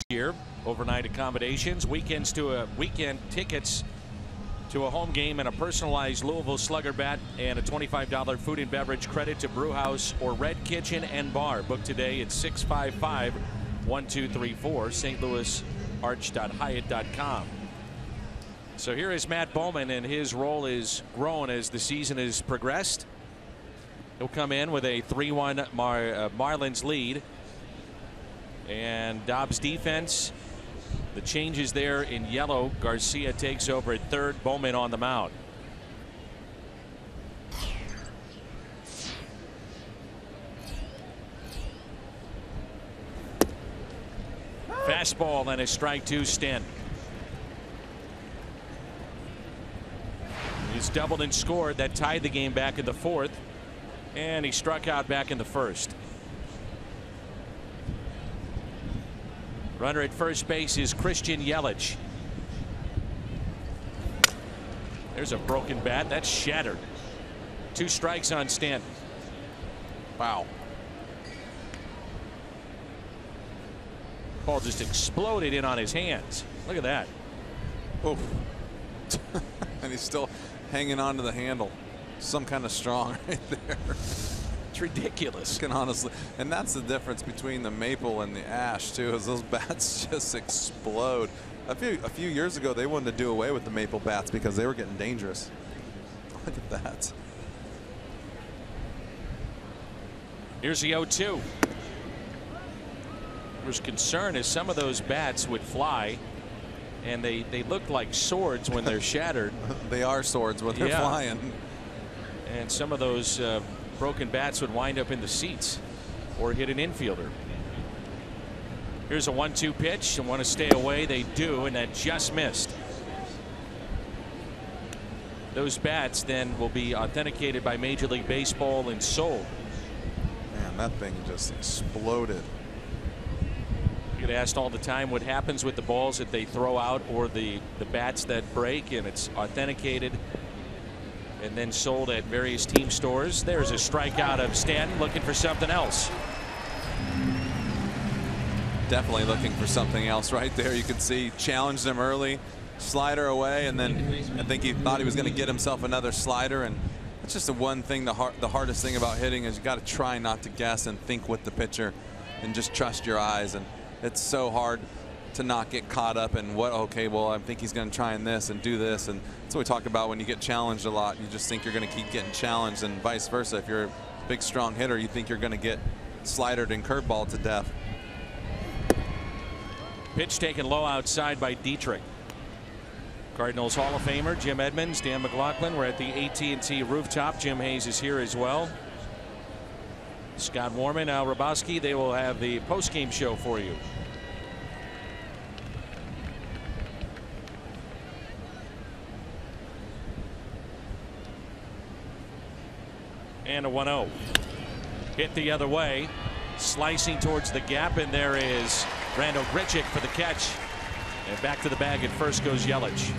Here, overnight accommodations, weekend tickets to a home game, and a personalized Louisville Slugger bat, and a $25 food and beverage credit to Brewhouse or Red Kitchen and Bar. Book today at 655-1234, stlouisarch.hyatt.com. So here is Matt Bowman, and his role is grown as the season has progressed. He'll come in with a 3-1 Marlins lead. And Dobbs defense, the changes there in yellow. Garcia takes over at third, Bowman on the mound. Fastball and a strike to Stanton. He's doubled and scored. That tied the game back in the fourth. And he struck out back in the first. Runner at first base is Christian Yelich. There's a broken bat. That's shattered. 2 strikes on Stanton. Wow. Ball just exploded in on his hands. Look at that. Oof. And he's still hanging on to the handle. Some kind of strong right there. It's ridiculous. Can honestly, and that's the difference between the maple and the ash too, is those bats just explode. A few years ago they wanted to do away with the maple bats because they were getting dangerous. Look at that. Here's the 0-2. There's concern as some of those bats would fly, and they look like swords when they're shattered. They are swords when they're flying. And some of those broken bats would wind up in the seats or hit an infielder. Here's a 1-2 pitch, and want to stay away. They do, and that just missed. Those bats then will be authenticated by Major League Baseball and sold. Man, that thing just exploded. You get asked all the time what happens with the balls that they throw out or the bats that break, and it's authenticated and then sold at various team stores. There's a strikeout of Stanton, looking for something else. Definitely looking for something else right there. You can see challenged him early, slider away, and then I think he thought he was going to get himself another slider. And that's just the one thing, the hardest thing about hitting is you got to try not to guess and think with the pitcher and just trust your eyes. And it's so hard to not get caught up in what, okay, well, I think he's going to try this and do this. And that's what we talk about when you get challenged a lot. You just think you're going to keep getting challenged, and vice versa. If you're a big, strong hitter, you think you're going to get slidered and curveball to death. Pitch taken low outside by Dietrich. Cardinals Hall of Famer Jim Edmonds, Dan McLaughlin. We're at the AT rooftop. Jim Hayes is here as well. Scott Warman, Al Rabowski. They will have the post-game show for you. And a 1-0. Hit the other way, slicing towards the gap, and there is Randall Grichuk for the catch. And back to the bag at first goes Yelich.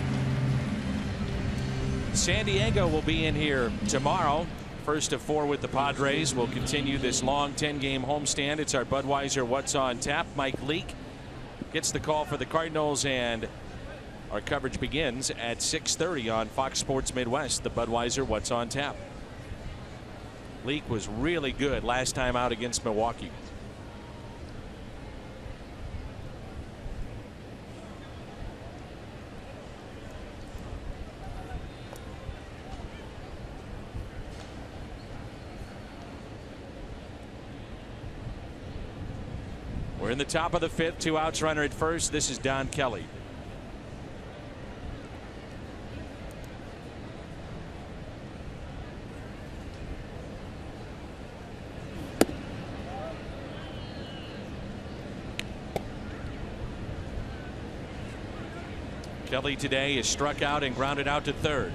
San Diego will be in here tomorrow. First of 4 with the Padres. We'll continue this long 10-game homestand. It's our Budweiser What's on Tap. Mike Leake gets the call for the Cardinals, and our coverage begins at 6:30 on Fox Sports Midwest. The Budweiser What's on Tap. Leake was really good last time out against Milwaukee. We're in the top of the 5th. 2 outs, runner at first. This is Don Kelly. Kelly today is struck out and grounded out to third.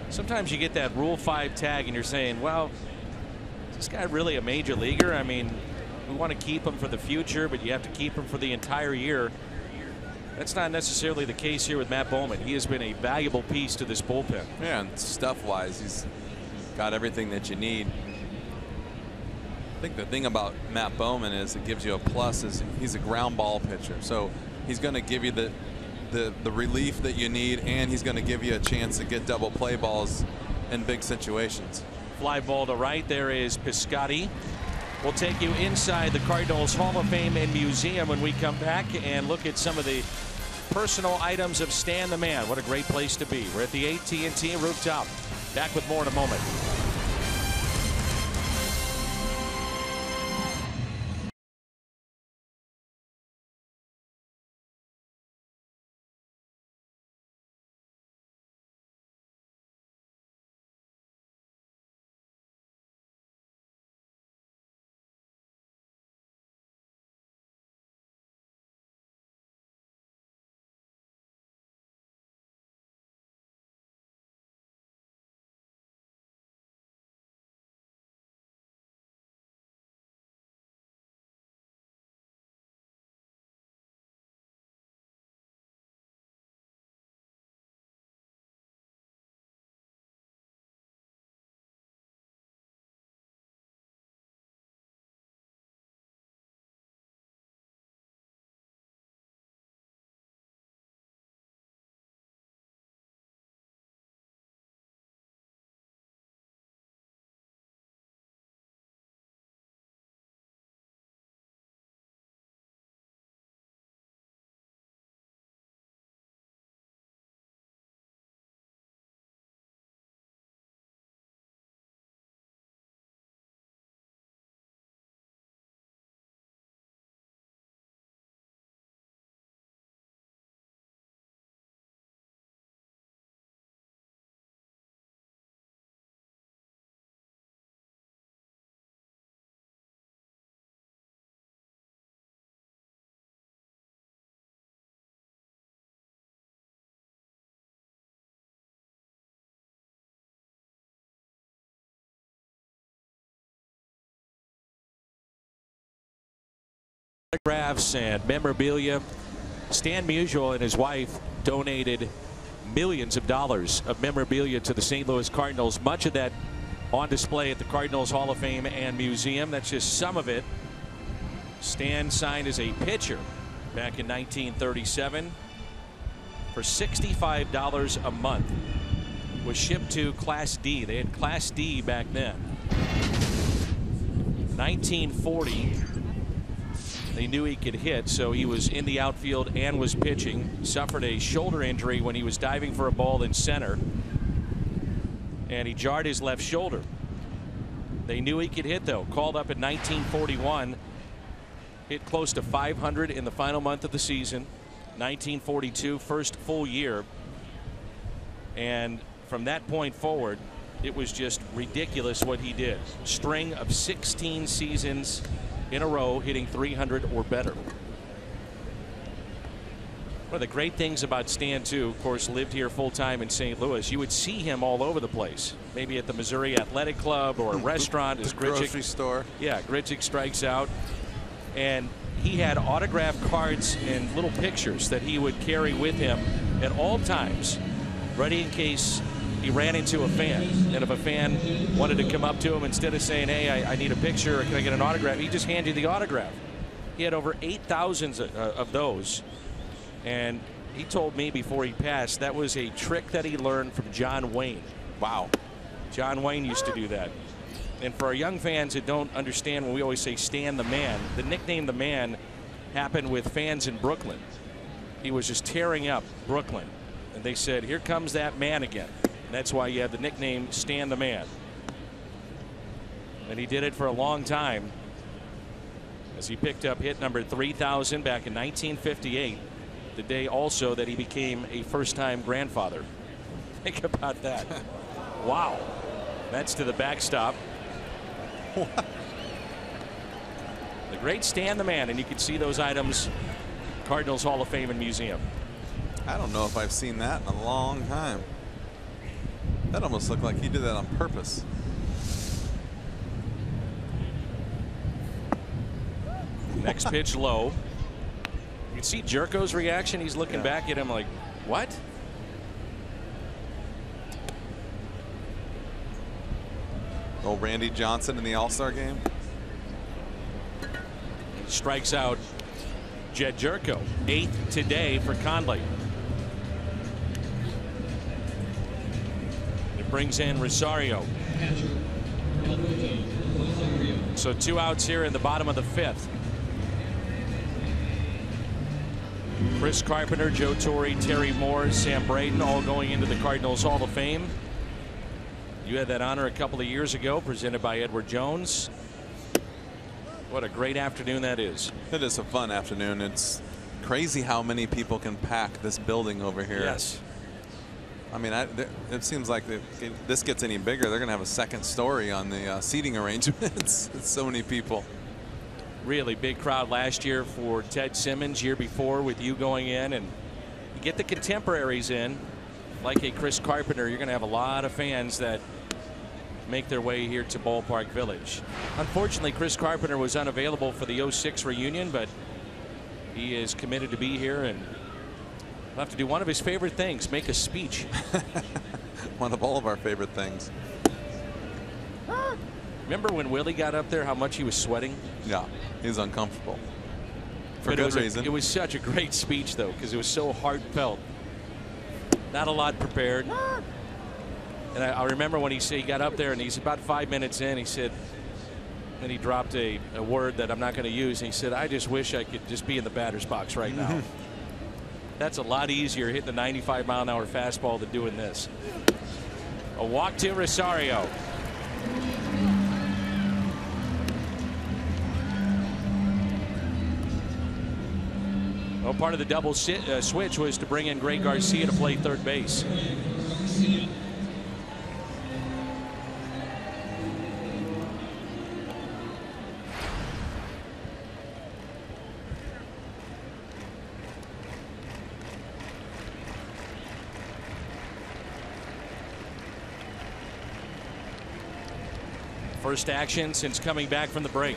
Sometimes you get that Rule 5 tag and you're saying, well, is this guy really a major leaguer? I mean, we want to keep him for the future, but you have to keep him for the entire year. That's not necessarily the case here with Matt Bowman. He has been a valuable piece to this bullpen. Yeah, and stuff-wise, he's got everything that you need. I think the thing about Matt Bowman is it gives you a plus is he's a ground ball pitcher, so he's going to give you the relief that you need, and he's going to give you a chance to get double play balls in big situations. Fly ball to right. There is Piscotty. We'll take you inside the Cardinals Hall of Fame and Museum when we come back and look at some of the personal items of Stan the Man. What a great place to be. We're at the AT rooftop. Back with more in a moment. Autographs and memorabilia. Stan Musial and his wife donated millions of dollars of memorabilia to the St. Louis Cardinals. Much of that on display at the Cardinals Hall of Fame and Museum. That's just some of it. Stan signed as a pitcher back in 1937 for $65 a month. Was shipped to Class D. They had Class D back then. 1940. They knew he could hit, so he was in the outfield and was pitching. Suffered a shoulder injury when he was diving for a ball in center, and he jarred his left shoulder. They knew he could hit, though. Called up in 1941, hit close to 500 in the final month of the season. 1942, first full year, and from that point forward, it was just ridiculous what he did. String of 16 seasons in a row hitting 300 or better. One of the great things about Stan, too, of course, lived here full time in St. Louis. You would see him all over the place, maybe at the Missouri Athletic Club or a restaurant. The grocery store. Yeah, Gritchick strikes out, and he had autographed cards and little pictures that he would carry with him at all times, ready in case he ran into a fan. And if a fan wanted to come up to him, instead of saying, hey, I need a picture, or can I get an autograph, he just handed you the autograph. He had over 8,000 of those. And he told me before he passed that was a trick that he learned from John Wayne. Wow. John Wayne used to do that. And for our young fans that don't understand when we always say Stan the Man, the nickname the Man happened with fans in Brooklyn. He was just tearing up Brooklyn. And they said, here comes that man again. That's why you had the nickname Stan the Man. And he did it for a long time as he picked up hit number 3,000 back in 1958, the day also that he became a first-time grandfather. Think about that. Wow. That's to the backstop. The great Stan the Man, and you can see those items, Cardinals Hall of Fame and Museum. I don't know if I've seen that in a long time. That almost looked like he did that on purpose. Next pitch low. You can see Jerko's reaction. He's looking back at him like, what? Old Randy Johnson in the All-Star game. Strikes out Jed Jerko. 8th today for Conley. Brings in Rosario. So 2 outs here in the bottom of the 5th. Chris Carpenter, Joe Torre, Terry Moore, Sam Braden, all going into the Cardinals Hall of Fame. You had that honor a couple of years ago, presented by Edward Jones. What a great afternoon that is. It is a fun afternoon. It's crazy how many people can pack this building over here. Yes. I mean, it seems like if this gets any bigger, they're going to have a second story on the seating arrangements. It's so many people. Really big crowd last year for Ted Simmons, year before with you going in, and you get the contemporaries in like a Chris Carpenter. You're going to have a lot of fans that make their way here to Ballpark Village. Unfortunately, Chris Carpenter was unavailable for the '06 reunion, but he is committed to be here, and we'll have to do one of his favorite things, make a speech. One of all of our favorite things. Remember when Willie got up there, how much he was sweating? Yeah, he was uncomfortable. For But good reason. It was such a great speech, though, because it was so heartfelt. Not a lot prepared. And I remember when he got up there, and he's about 5 minutes in, he said, and he dropped a word that I'm not going to use. And he said, I just wish I could just be in the batter's box right now. That's a lot easier hitting the 95-mile-an-hour fastball than doing this. A walk to Rosario. Well, part of the double switch was to bring in Greg Garcia to play third base. First action since coming back from the break.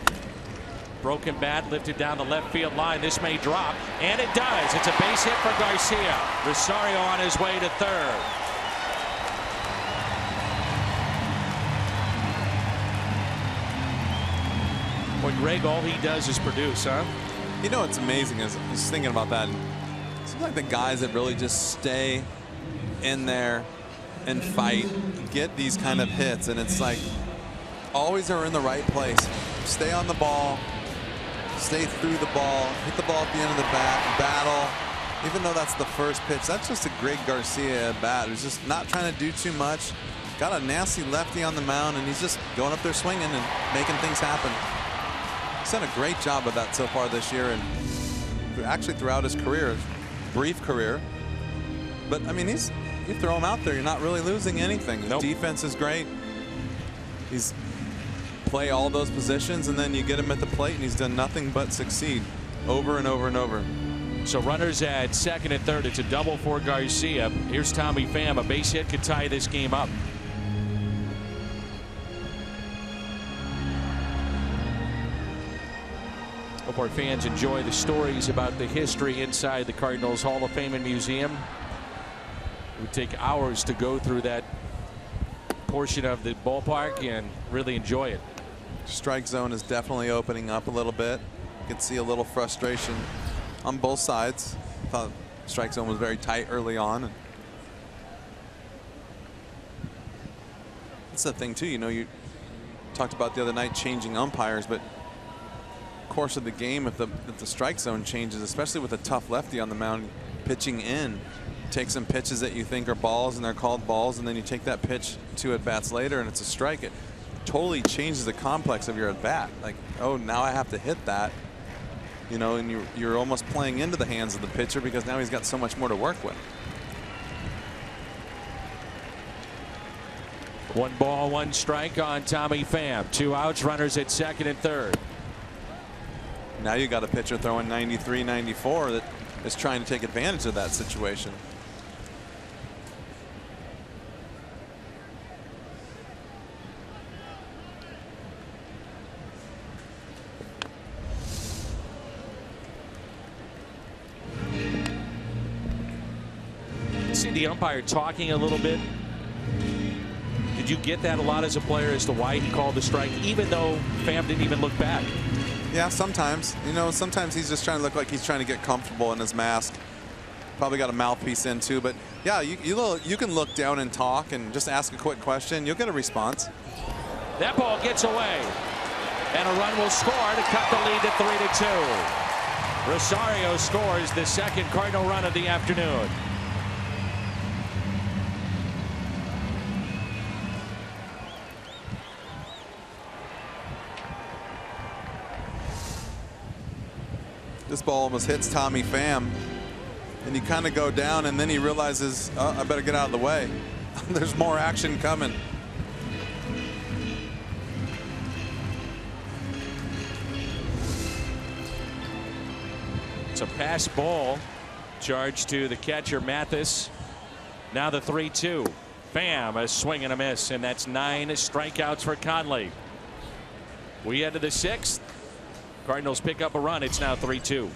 Broken bat lifted down the left field line. This may drop, and it does. It's a base hit for Garcia. Rosario on his way to third. Boy, Greg, all he does is produce, huh? You know what's amazing is I was thinking about that. It seems like the guys that really just stay in there and fight get these kind of hits, and it's like always are in the right place. Stay on the ball. Stay through the ball, hit the ball at the end of the bat, battle. Even though that's the first pitch, that's just a Greg Garcia at bat who's just not trying to do too much. Got a nasty lefty on the mound, and he's just going up there swinging and making things happen. He's done a great job of that so far this year, and actually throughout his career, brief career. But I mean, you throw him out there, you're not really losing anything. His defense is great. He's play all those positions, and then you get him at the plate, and he's done nothing but succeed over and over and over. So runners at second and third. It's a double for Garcia. Here's Tommy Pham. A base hit could tie this game up. Hope our fans enjoy the stories about the history inside the Cardinals Hall of Fame and Museum. It would take hours to go through that portion of the ballpark and really enjoy it. Strike zone is definitely opening up a little bit. You can see a little frustration on both sides. I thought strike zone was very tight early on. That's the thing too, you know, you talked about the other night changing umpires, but course of the game, if the strike zone changes, especially with a tough lefty on the mound pitching in, take some pitches that you think are balls and they're called balls, and then you take that pitch 2 at bats later and it's a strike. It totally changes the complex of your at bat. Like, oh, now I have to hit that, you know, and you're almost playing into the hands of the pitcher because now he's got so much more to work with. 1 ball, 1 strike on Tommy Pham. 2 outs, runners at second and third. Now you got a pitcher throwing 93, 94 that is trying to take advantage of that situation. See the umpire talking a little bit. Did you get that a lot as a player as to why he called the strike, even though Pham didn't even look back? Yeah, sometimes. You know, sometimes he's just trying to look like he's trying to get comfortable in his mask. Probably got a mouthpiece in too, but yeah, you can look down and talk and just ask a quick question. You'll get a response. That ball gets away. And a run will score to cut the lead to 3-2. Rosario scores the second Cardinal run of the afternoon. This ball almost hits Tommy Pham, and you kind of go down, and then he realizes, oh, I better get out of the way. There's more action coming. It's a pass ball charge to the catcher Mathis. Now the 3-2. Pham, a swing and a miss, and that's 9 strikeouts for Conley. We head to the 6th. Cardinals pick up a run. It's now 3-2.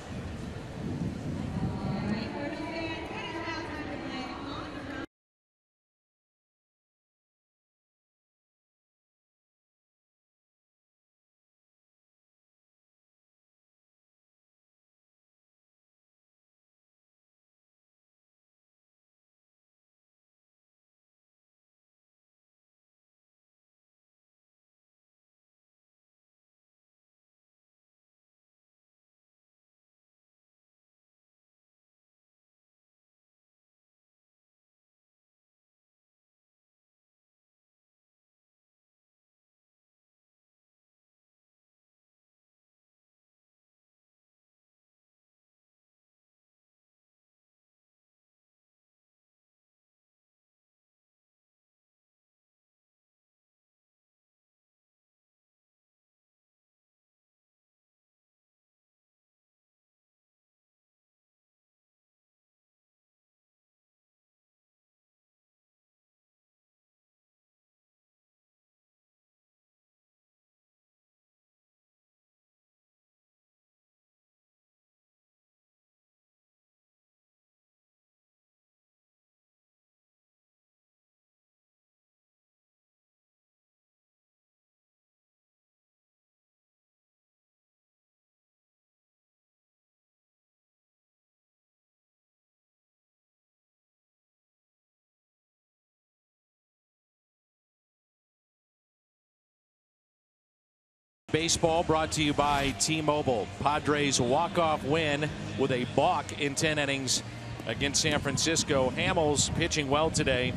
Baseball brought to you by T-Mobile. Padres walk-off win with a balk in 10 innings against San Francisco. Hamels pitching well today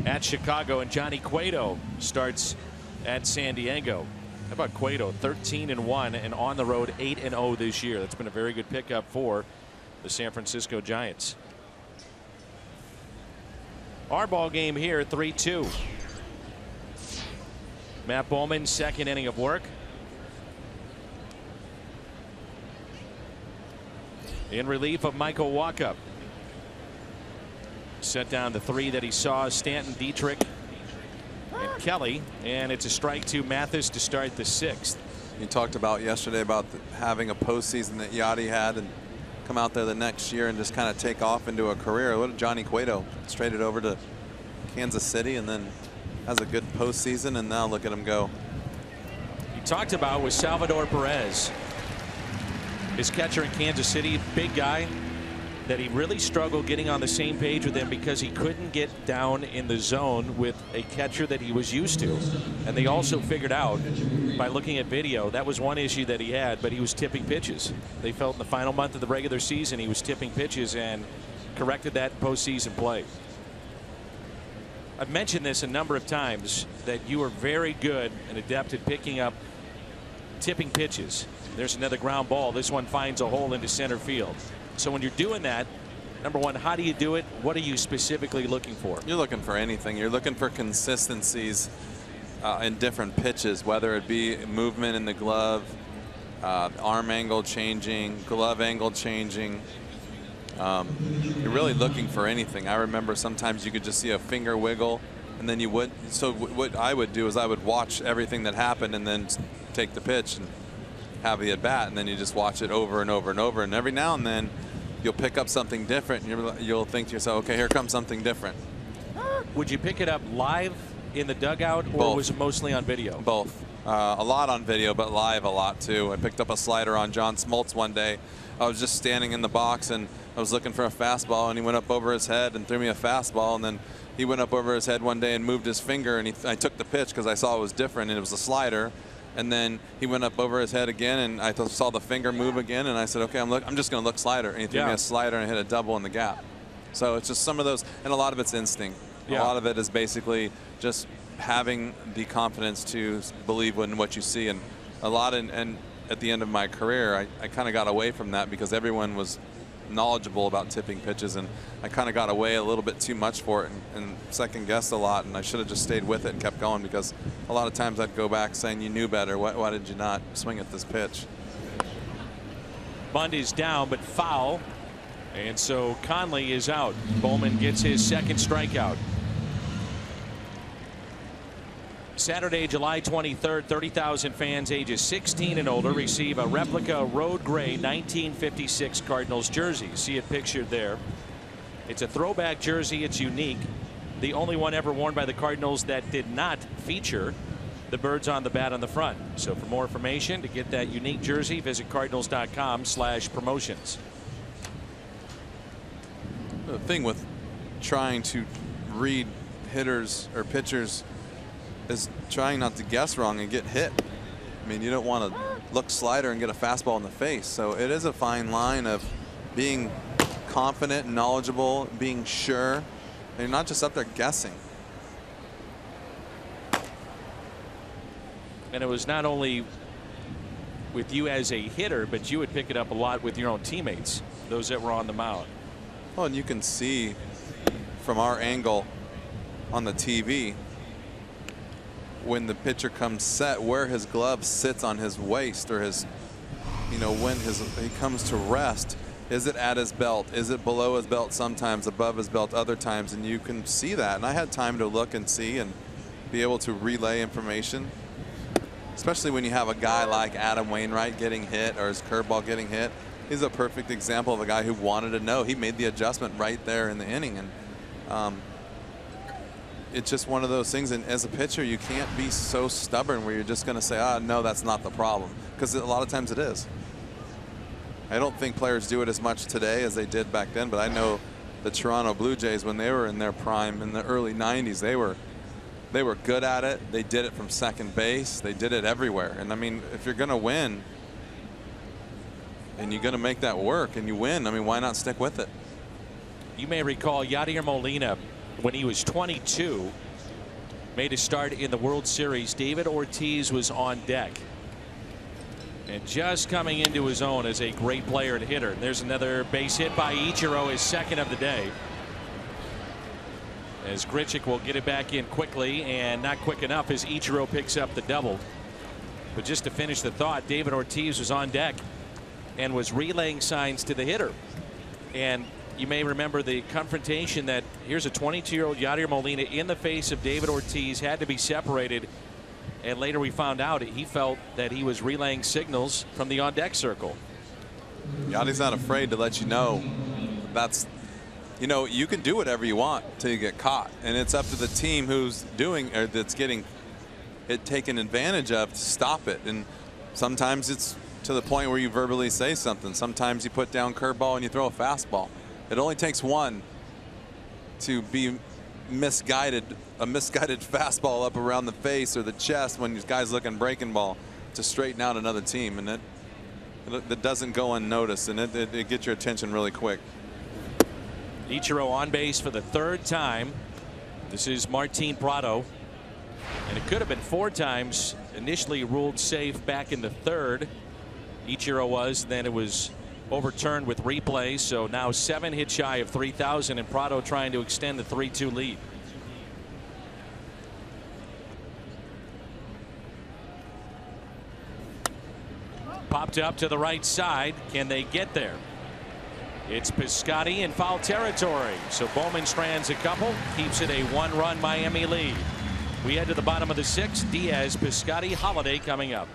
at Chicago, and Johnny Cueto starts at San Diego. How about Cueto? 13-1 and on the road 8-0 this year. That's been a very good pickup for the San Francisco Giants. Our ball game here, 3-2. Matt Bowman, second inning of work. In relief of Michael Walkup. Set down the 3 that he saw, Stanton, Dietrich, and Kelly, and it's a strike to Mathis to start the 6th. You talked about yesterday about having a postseason that Yachty had and come out there the next year and just kind of take off into a career. What did Johnny Cueto traded over to Kansas City and then has a good postseason, and now look at him go. He talked about with Salvador Perez, his catcher in Kansas City, big guy, that he really struggled getting on the same page with him because he couldn't get down in the zone with a catcher that he was used to. And they also figured out by looking at video that was one issue that he had, but he was tipping pitches. They felt in the final month of the regular season he was tipping pitches and corrected that in postseason play. I've mentioned this a number of times that you are very good and adept at picking up tipping pitches. There's another ground ball. This one finds a hole into center field. So when you're doing that, number one, how do you do it? What are you specifically looking for? You're looking for anything. You're looking for consistencies in different pitches, whether it be movement in the glove, arm angle changing, glove angle changing. You're really looking for anything. I remember sometimes you could just see a finger wiggle, and then you would. So what I would do is I would watch everything that happened and then take the pitch and have the at bat, and then you just watch it over and over and over, and every now and then you'll pick up something different, and you'll think to yourself, okay, here comes something different. Would you pick it up live in the dugout, or Both. was it mostly on video? Both. A lot on video, but live a lot too. I picked up a slider on John Smoltz one day. I was just standing in the box and I was looking for a fastball, and he went up over his head and threw me a fastball, and then he went up over his head one day and moved his finger, and I took the pitch because I saw it was different and it was a slider, And then he went up over his head again, and I saw the finger move again, and I said, okay, I'm just going to look slider. And he threw me a slider and hit a double in the gap. So it's just some of those, and a lot of it's instinct. A lot of it is basically just having the confidence to believe in what you see. And a lot, and at the end of my career, I kind of got away from that because everyone was knowledgeable about tipping pitches, and I kind of got away a little bit too much for it and second guessed a lot, and I should have just stayed with it and kept going, because a lot of times I'd go back saying, you knew better, why did you not swing at this pitch? Bunt is down, but foul, and so Conley is out. Bowman gets his second strikeout. Saturday, July 23rd, 30,000 fans ages 16 and older receive a replica road gray 1956 Cardinals jersey. See it pictured there. It's a throwback jersey. It's unique. The only one ever worn by the Cardinals that did not feature the birds on the bat on the front. So for more information, to get that unique jersey, visit cardinals.com/promotions. The thing with trying to read hitters or pitchers is trying not to guess wrong and get hit. I mean, you don't want to look slider and get a fastball in the face. So it is a fine line of being confident, knowledgeable, being sure. And you're not just up there guessing. And it was not only with you as a hitter, but you would pick it up a lot with your own teammates, those that were on the mound. Well, and you can see from our angle on the TV, when the pitcher comes set, where his glove sits on his waist, or his, you know, when he comes to rest. Is it at his belt? Is it below his belt sometimes, above his belt other times? And you can see that. And I had time to look and see and be able to relay information, especially when you have a guy like Adam Wainwright getting hit, or his curveball getting hit. He's a perfect example of a guy who wanted to know. He made the adjustment right there in the inning. And it's just one of those things, and as a pitcher you can't be so stubborn where you're just going to say, no, that's not the problem, because a lot of times it is. I don't think players do it as much today as they did back then, but I know the Toronto Blue Jays, when they were in their prime in the early 90s, they were good at it. They did it from second base. They did it everywhere. And I mean, if you're going to win and you're going to make that work and you win, I mean, why not stick with it? You may recall Yadier Molina, when he was 22, made a start in the World Series. David Ortiz was on deck and just coming into his own as a great player and hitter. There's another base hit by Ichiro, his second of the day, as Grichuk will get it back in quickly, and not quick enough as Ichiro picks up the double. But just to finish the thought, David Ortiz was on deck and was relaying signs to the hitter. And you may remember the confrontation that here's a 22-year-old Yadier Molina in the face of David Ortiz, had to be separated, and later we found out he felt that he was relaying signals from the on-deck circle. Yadi's not afraid to let you know that's, you know, you can do whatever you want till you get caught, and it's up to the team who's doing, or that's getting it taken advantage of, to stop it. And sometimes it's to the point where you verbally say something. Sometimes you put down curveball and you throw a fastball. It only takes one to be misguided, a misguided fastball up around the face or the chest when these guys looking breaking ball, to straighten out another team, and it doesn't go unnoticed, and it gets your attention really quick. Ichiro on base for the third time. This is Martin Prado, and it could have been 4 times. Initially ruled safe back in the third, Ichiro was, then it was overturned with replay. So now 7 hits shy of 3,000, and Prado trying to extend the 3-2 lead. Popped up to the right side. Can they get there? It's Piscotty in foul territory. So Bowman strands a couple, keeps it a 1-run Miami lead. We head to the bottom of the 6th. Diaz, Piscotty, Holiday coming up.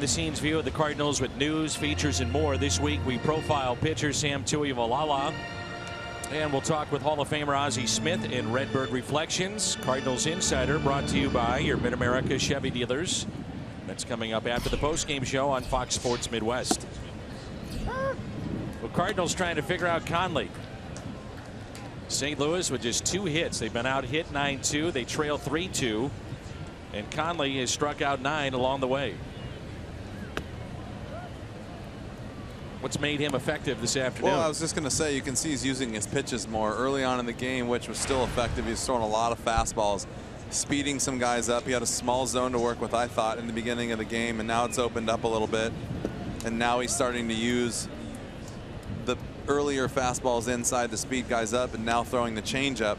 The scenes view of the Cardinals with news, features, and more. This week we profile pitcher Sam Tuivailala, and we'll talk with Hall of Famer Ozzie Smith in Redbird Reflections. Cardinals Insider brought to you by your Mid-America Chevy dealers. That's coming up after the postgame show on Fox Sports Midwest. Well, Cardinals trying to figure out Conley. St. Louis with just 2 hits. They've been out hit 9-2. They trail 3-2, and Conley has struck out 9 along the way. What's made him effective this afternoon? Well, I was just going to say, you can see he's using his pitches more early on in the game, which was still effective. He's throwing a lot of fastballs, speeding some guys up. He had a small zone to work with, I thought, in the beginning of the game, and now it's opened up a little bit. And now he's starting to use the earlier fastballs inside to speed guys up, and now throwing the changeup,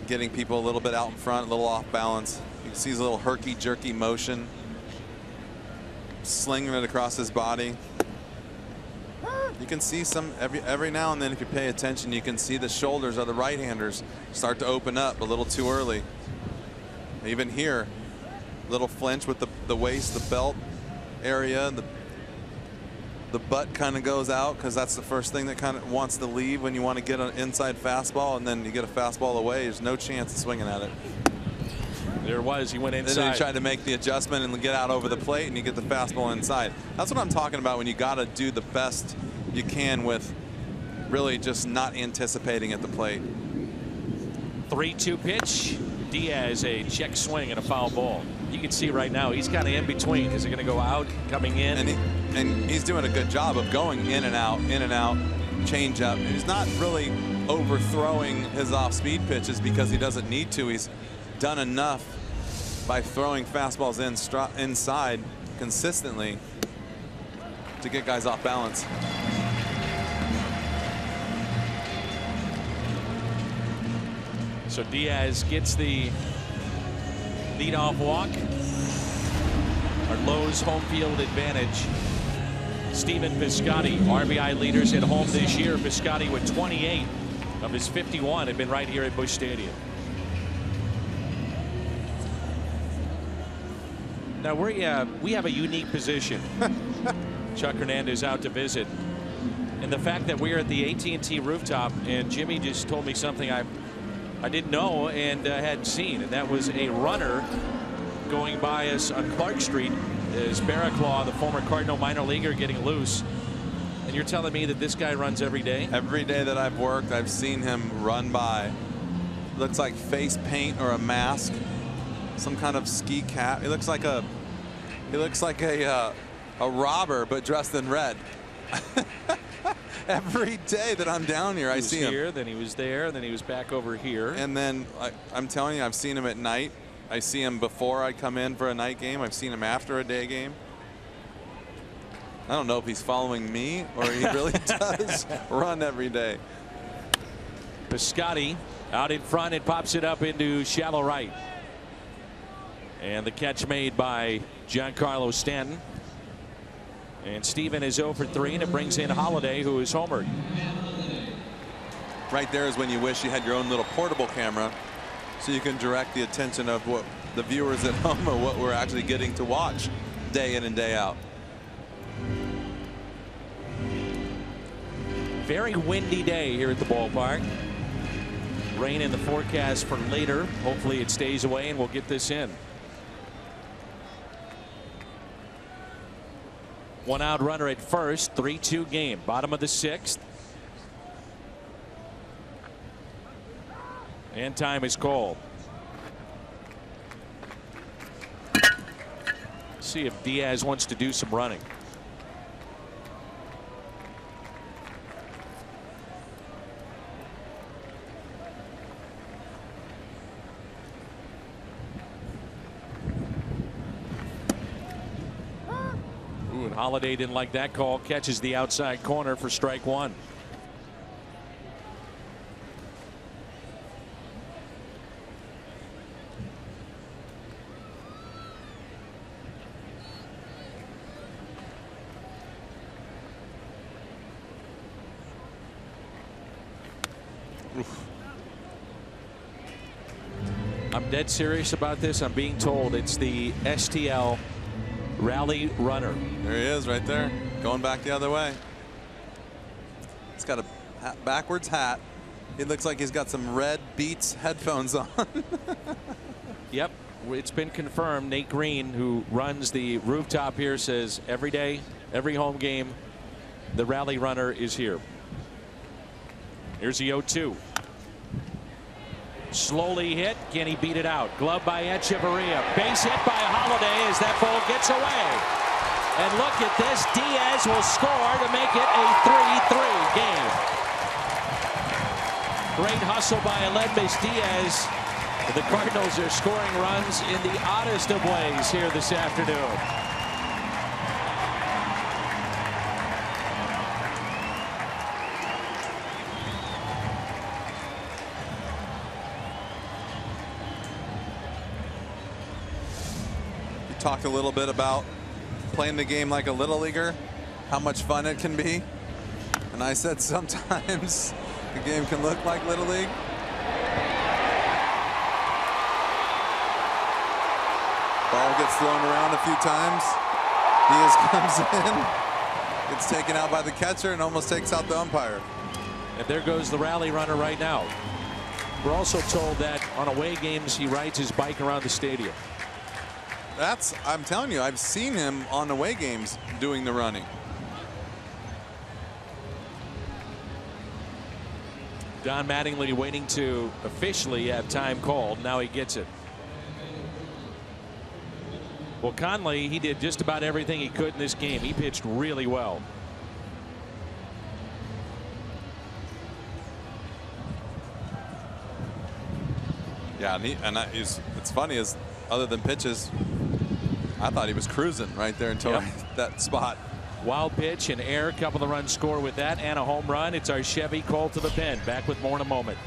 getting people a little bit out in front, a little off balance. You can see his little herky-jerky motion, slinging it across his body. You can see some every now and then, if you pay attention, you can see the shoulders of the right-handers start to open up a little too early. Even here, little flinch with the waist, the belt area, the butt kind of goes out, because that's the first thing that kind of wants to leave when you want to get an inside fastball, and then you get a fastball away. There's no chance of swinging at it. There was. He went inside. And then he tried to make the adjustment and get out over the plate, and you get the fastball inside. That's what I'm talking about, when you got to do the best you can with really just not anticipating at the plate. 3-2 pitch. Diaz, a check swing and a foul ball. You can see right now he's kind of in between. Is it going to go out, coming in? And he's doing a good job of going in and out, change up. He's not really overthrowing his off-speed pitches because he doesn't need to. He's done enough by throwing fastballs inside consistently to get guys off balance. So Diaz gets the leadoff walk. Our Lowe's home field advantage. Stephen Piscotty, RBI leaders at home this year. Piscotty with 28 of his 51 have been right here at Busch Stadium. Now we have a unique position. Chuck Hernandez out to visit, and the fact that we're at the AT&T rooftop, and Jimmy just told me something I didn't know and hadn't seen, and that was a runner going by us on Clark Street. Is Barraclaw, the former Cardinal minor leaguer, getting loose? And you're telling me that this guy runs every day? Every day that I've worked, I've seen him run by. Looks like face paint or a mask, some kind of ski cap. He looks like a robber, but dressed in red. Every day that I'm down here, I see him. Here, then he was there, then he was back over here. And then I'm telling you, I've seen him at night. I see him before I come in for a night game. I've seen him after a day game. I don't know if he's following me or he really does run every day. Piscotty out in front and pops it up into shallow right. And the catch made by Giancarlo Stanton. And Steven is 0 for 3, and it brings in Holiday, who is homered. Right there is when you wish you had your own little portable camera, so you can direct the attention of what the viewers at home or what we're actually getting to watch day in and day out. Very windy day here at the ballpark. Rain in the forecast for later. Hopefully it stays away and we'll get this in. 1 out runner at first. 3-2 game. Bottom of the 6th. And time is called. See if Diaz wants to do some running. Ooh, and Holiday didn't like that call. Catches the outside corner for strike 1. I'm dead serious about this. I'm being told it's the STL rally runner. There he is right there, going back the other way. He's got a backwards hat. It looks like he's got some red Beats headphones on. Yep, it's been confirmed. Nate Green, who runs the rooftop here, says every day, every home game, the rally runner is here. Here's the 0-2. Slowly hit. Can he beat it out? Glove by Echeverria. Base hit by Holiday as that ball gets away. And look at this. Diaz will score to make it a 3-3 game. Great hustle by Aledmys Diaz. The Cardinals are scoring runs in the oddest of ways here this afternoon. Talked a little bit about playing the game like a little leaguer, how much fun it can be, and I said sometimes the game can look like little league. Ball gets thrown around a few times. Diaz comes in, gets taken out by the catcher, and almost takes out the umpire. And there goes the rally runner right now. We're also told that on away games he rides his bike around the stadium. I'm telling you, I've seen him on away games doing the running. Don Mattingly waiting to officially have time called. Now he gets it. Well, Conley, he did just about everything he could in this game. He pitched really well. Yeah, it's funny is other than pitches, I thought he was cruising right there until that spot. Wild pitch and air, couple of runs score with that and a home run. It's our Chevy call to the pen. Back with more in a moment.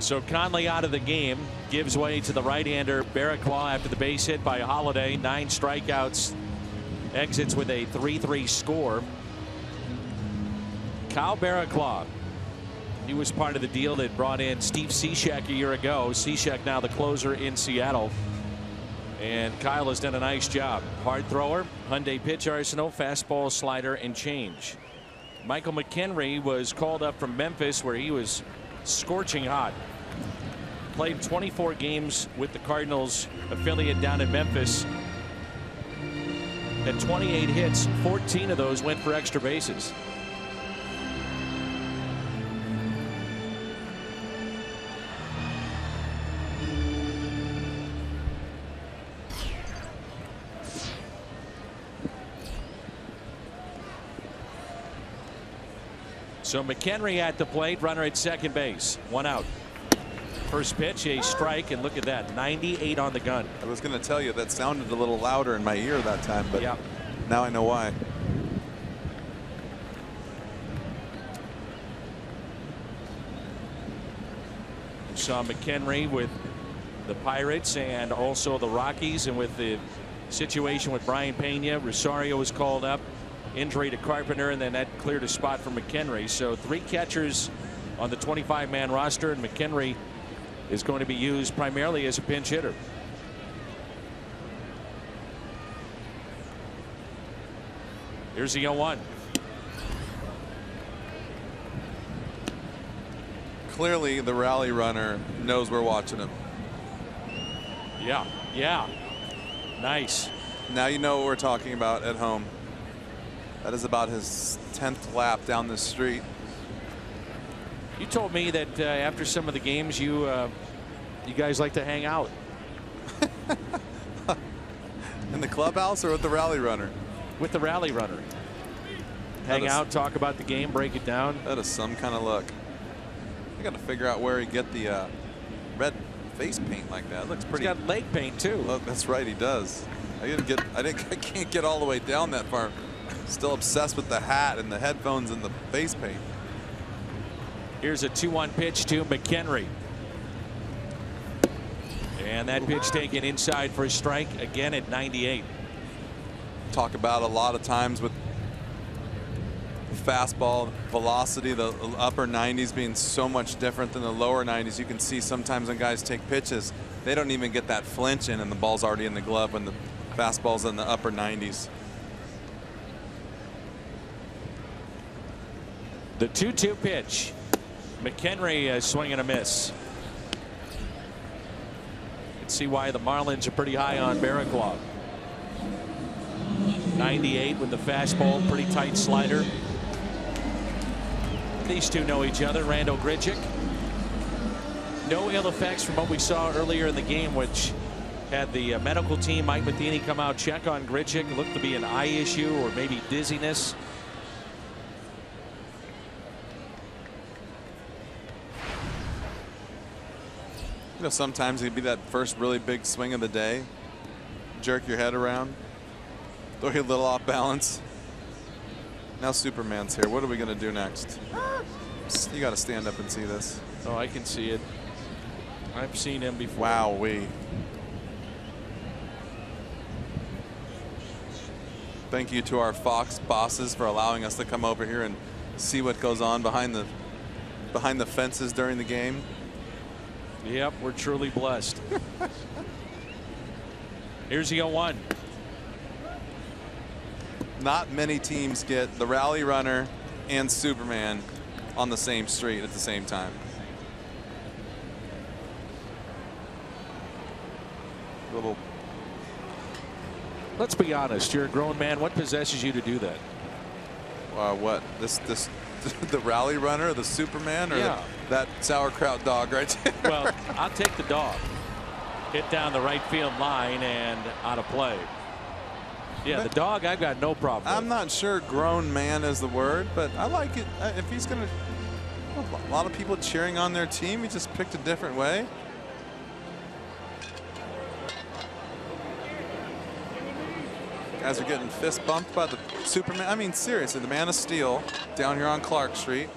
So Conley out of the game, gives way to the right-hander Barraclough after the base hit by Holiday. 9 strikeouts, exits with a 3-3 score. Kyle Barraclough, he was part of the deal that brought in Steve Cishek a year ago. Cishek now the closer in Seattle. And Kyle has done a nice job. Hard thrower, Hyundai pitch arsenal, fastball, slider, and change. Michael McHenry was called up from Memphis, where he was scorching hot. Played 24 games with the Cardinals affiliate down in Memphis. Had 28 hits, 14 of those went for extra bases. So McHenry at the plate, runner at second base, 1 out. First pitch, a strike, and look at that, 98 on the gun. I was going to tell you that sounded a little louder in my ear that time, but now I know why. Saw McHenry with the Pirates and also the Rockies, and with the situation with Brian Pena, Rosario was called up, injury to Carpenter, and then that cleared a spot for McHenry. So 3 catchers on the 25-man roster, and McHenry is going to be used primarily as a pinch hitter. Here's the 0-1. Clearly, the rally runner knows we're watching him. Yeah. Nice. Now you know what we're talking about at home. That is about his 10th lap down this street. You told me that after some of the games, you guys like to hang out. In the clubhouse or with the rally runner? With the rally runner. Hang out, talk about the game, break it down. That is some kind of look. I got to figure out where he get the red face paint like that. It looks pretty. He's got leg paint too. Oh, that's right, he does. I can't get all the way down that far. Still obsessed with the hat and the headphones and the face paint. Here's a 2-1 pitch to McHenry. And that pitch taken inside for a strike again at 98. Talk about a lot of times with the fastball velocity, the upper 90s being so much different than the lower 90s. You can see sometimes when guys take pitches, they don't even get that flinch in and the ball's already in the glove when the fastball's in the upper 90s. The 2-2 pitch. McHenry swing and a miss. Let's see why the Marlins are pretty high on Barraclough. 98 with the fastball, pretty tight slider. These two know each other. Randall Grichuk. No ill effects from what we saw earlier in the game, which had the medical team, Mike Matheny, come out, check on Grichuk. It looked to be an eye issue or maybe dizziness. You know, sometimes it'd be that first really big swing of the day. Jerk your head around. Throw you a little off balance. Now Superman's here. What are we going to do next? You got to stand up and see this. Oh, I can see it. I've seen him before. Wowee. Thank you to our Fox bosses for allowing us to come over here and see what goes on behind the fences during the game. Yep, we're truly blessed. Here's the 0-1. Not many teams get the rally runner and Superman on the same street at the same time. Let's be honest. You're a grown man. What possesses you to do that? What? This the rally runner, the Superman, or that sauerkraut dog right there? Well, I'll take the dog. Hit down the right field line and out of play. Yeah, the dog I've got no problem with. I'm not sure grown man is the word, but I like it. If he's going to, a lot of people cheering on their team, he just picked a different way. Guys are getting fist bumped by the Superman. I mean, seriously, the Man of Steel down here on Clark Street.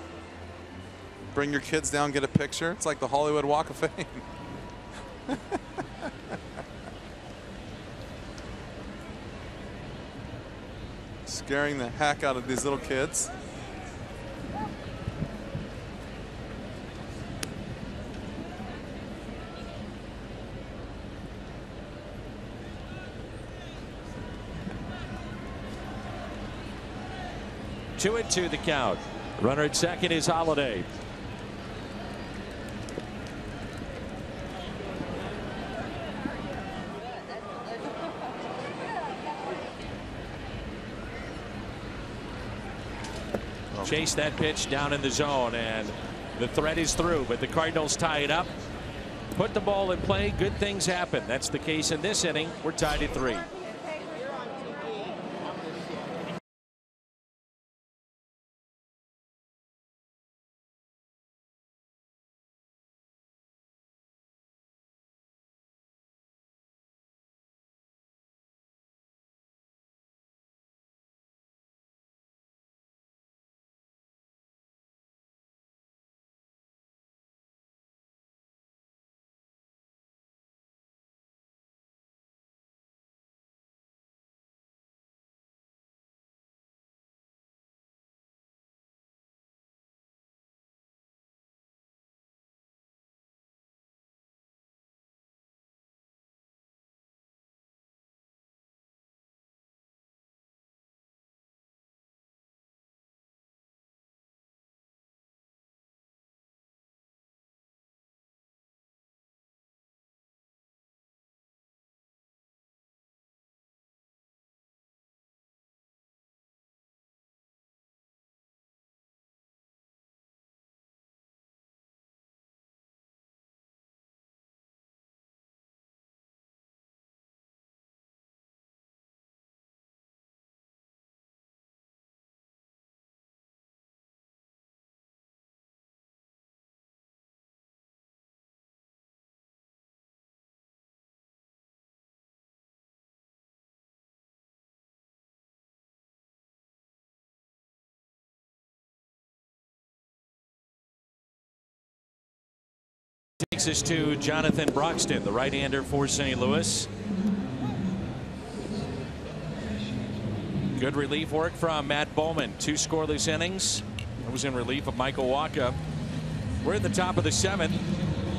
Bring your kids down, get a picture. It's like the Hollywood Walk of Fame. Scaring the heck out of these little kids. Two and two the count. Runner at second is Holiday. Chase that pitch down in the zone, and the threat is through, but the Cardinals tie it up. Put the ball in play. Good things happen. That's the case in this inning. We're tied at 3. takes us to Jonathan Broxton, the right-hander for St. Louis. Good relief work from Matt Bowman. 2 scoreless innings. That was in relief of Michael Wacha. We're at the top of the 7th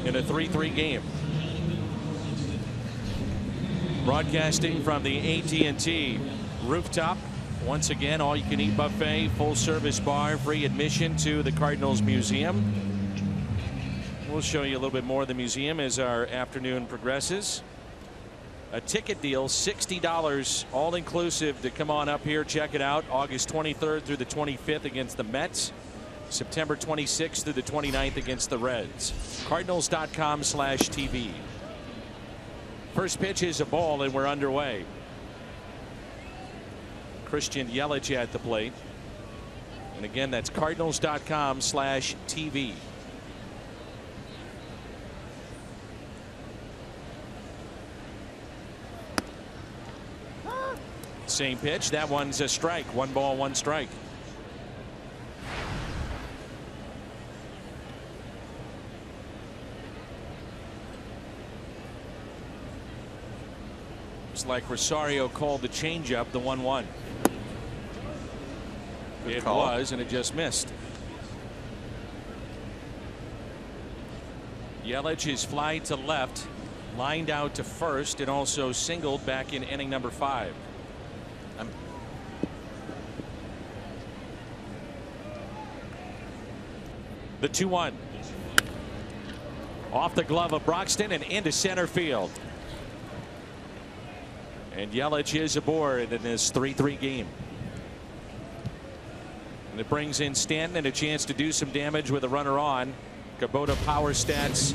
in a 3-3 game. Broadcasting from the AT rooftop. Once again, all-you-can-eat buffet, full-service bar, free admission to the Cardinals Museum. We'll show you a little bit more of the museum as our afternoon progresses. A ticket deal, $60 all-inclusive to come on up here. Check it out. August 23rd through the 25th against the Mets. September 26th through the 29th against the Reds. Cardinals.com/TV. First pitch is a ball, and we're underway. Christian Yelich at the plate. And again, that's Cardinals.com/TV. Same pitch. That one's a strike. 1 ball, 1 strike. Looks like Rosario called the changeup, the 1-1. It was, and it just missed. Yelich's fly to left, lined out to first, and also singled back in inning number 5. The 2-1. Off the glove of Broxton and into center field. And Yelich is aboard in this 3-3 game. And it brings in Stanton and a chance to do some damage with a runner on. Kubota power stats.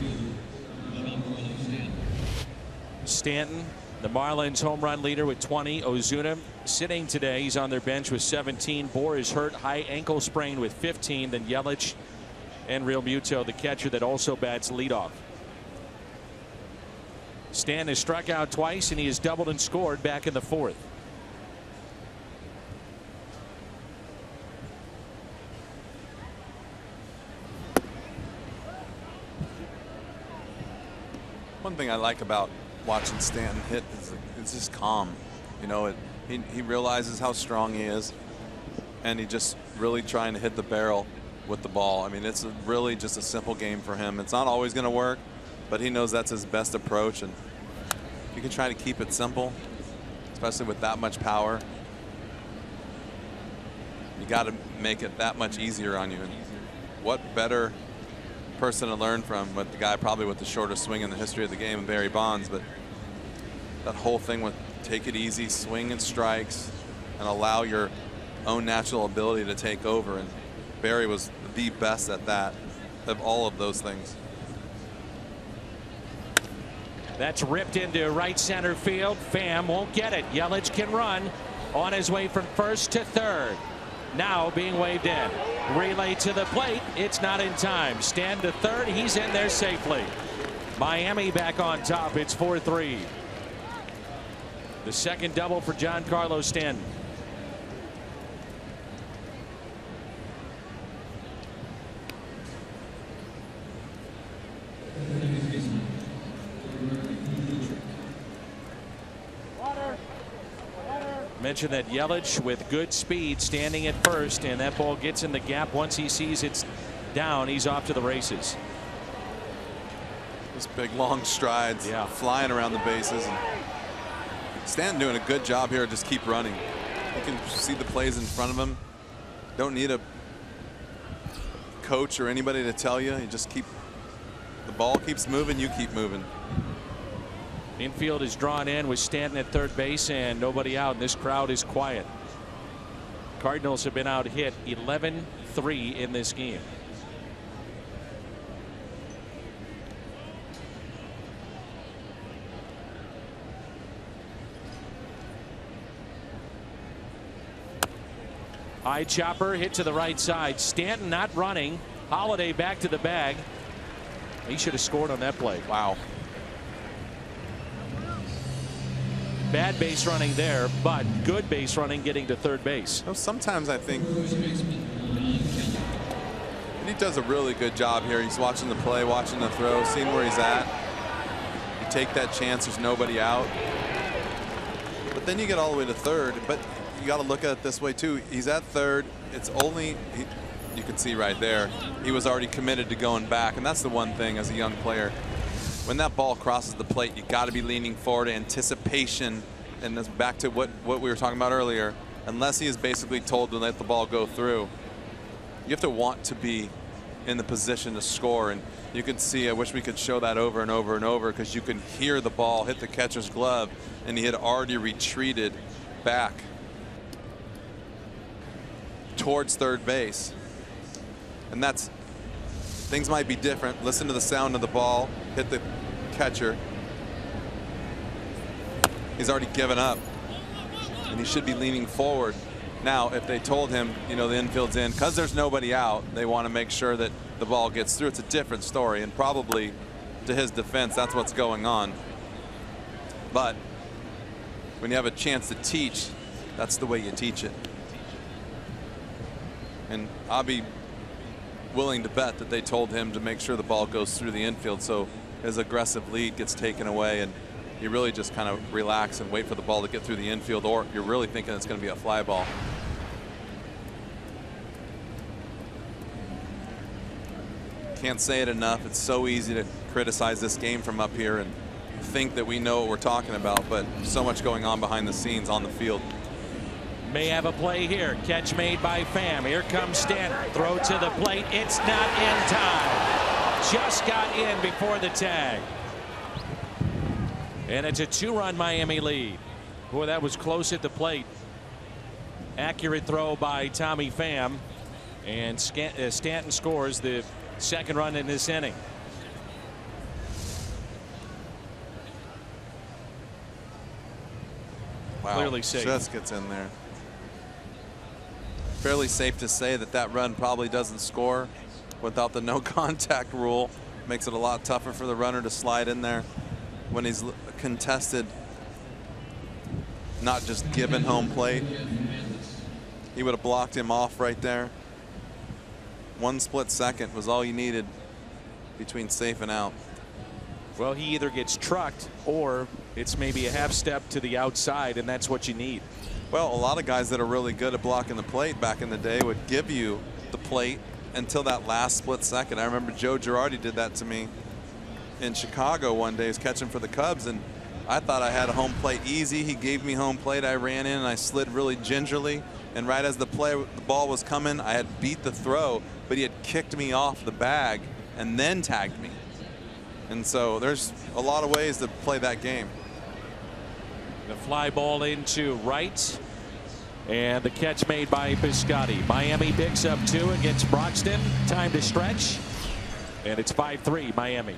Stanton, the Marlins home run leader with 20. Ozuna sitting today. He's on their bench with 17. Bohr is hurt, high ankle sprain with 15. Then Yelich and Real Muto, the catcher that also bats leadoff. Stanton has struck out twice, and he has doubled and scored back in the 4th. One thing I like about watching Stanton hit is it's just calm. You know, he realizes how strong he is, and he just really trying to hit the barrel with the ball. I mean, it's really just a simple game for him. It's not always going to work, but he knows that's his best approach, and you can try to keep it simple, especially with that much power. You got to make it that much easier on you. And what better person to learn from with the guy probably with the shortest swing in the history of the game, Barry Bonds. But that whole thing with take it easy, swing and strikes, and allow your own natural ability to take over. And Barry was the best at that, of all of those things. That's ripped into right center field. Pham won't get it. Yelich can run on his way from first to third. Now being waved in. Relay to the plate. It's not in time. Stand to third. He's in there safely. Miami back on top. It's 4-3. The second double for Giancarlo Stanton. Mentioned that Yelich with good speed standing at first, and that ball gets in the gap. Once he sees it's down, he's off to the races. Those big long strides, flying around the bases. And Stanton doing a good job here. Just keep running. You can see the plays in front of him. Don't need a coach or anybody to tell you. You just keep, the ball keeps moving, you keep moving. Infield is drawn in with Stanton at third base and nobody out, and this crowd is quiet. Cardinals have been out hit 11-3 in this game. High chopper hit to the right side. Stanton not running. Holiday back to the bag. He should have scored on that play. Wow. Bad base running there, but good base running getting to third base. Sometimes I think you need does a really good job here. He's watching the play, watching the throw, seeing where he's at. You take that chance, there's nobody out. But then you get all the way to third. But you got to look at it this way too. He's at third. It's only, you can see right there, he was already committed to going back. And that's the one thing as a young player. When that ball crosses the plate, you got to be leaning forward. Anticipation, and that's back to what we were talking about earlier. Unless he is basically told to let the ball go through, you have to want to be in the position to score. And you can see, I wish we could show that over and over and over, because you can hear the ball hit the catcher's glove, and he had already retreated back towards third base. And that's, things might be different. Listen to the sound of the ball hit the catcher. He's already given up, and he should be leaning forward. Now, if they told him, you know, the infield's in, because there's nobody out, they want to make sure that the ball gets through. It's a different story, and probably to his defense, that's what's going on. But when you have a chance to teach, that's the way you teach it. And I'll be willing to bet that they told him to make sure the ball goes through the infield, so his aggressive lead gets taken away, and you really just kind of relax and wait for the ball to get through the infield, or you're really thinking it's going to be a fly ball. Can't say it enough. It's so easy to criticize this game from up here and think that we know what we're talking about, but so much going on behind the scenes on the field. May have a play here. Catch made by Pham. Here comes Stanton. Throw to the plate. It's not in time. Just got in before the tag. And it's a 2-run Miami lead. Boy, that was close at the plate. Accurate throw by Tommy Pham. And Stanton scores the second run in this inning. Wow. Clearly safe. Just gets in there. Fairly safe to say that that run probably doesn't score without the no contact rule. Makes it a lot tougher for the runner to slide in there when he's contested, not just given home plate. He would have blocked him off right there. One split second was all you needed between safe and out. Well, he either gets trucked or it's maybe a half step to the outside, and that's what you need. Well, a lot of guys that are really good at blocking the plate back in the day would give you the plate until that last split second. I remember Joe Girardi did that to me in Chicago one day. He was catching for the Cubs, and I thought I had a home plate easy. He gave me home plate. I ran in and I slid really gingerly, and right as the ball was coming, I had beat the throw, but he had kicked me off the bag and then tagged me. And so there's a lot of ways to play that game. The fly ball into right, and the catch made by Piscotty. Miami picks up 2 against Broxton. Time to stretch, and it's 5-3 Miami.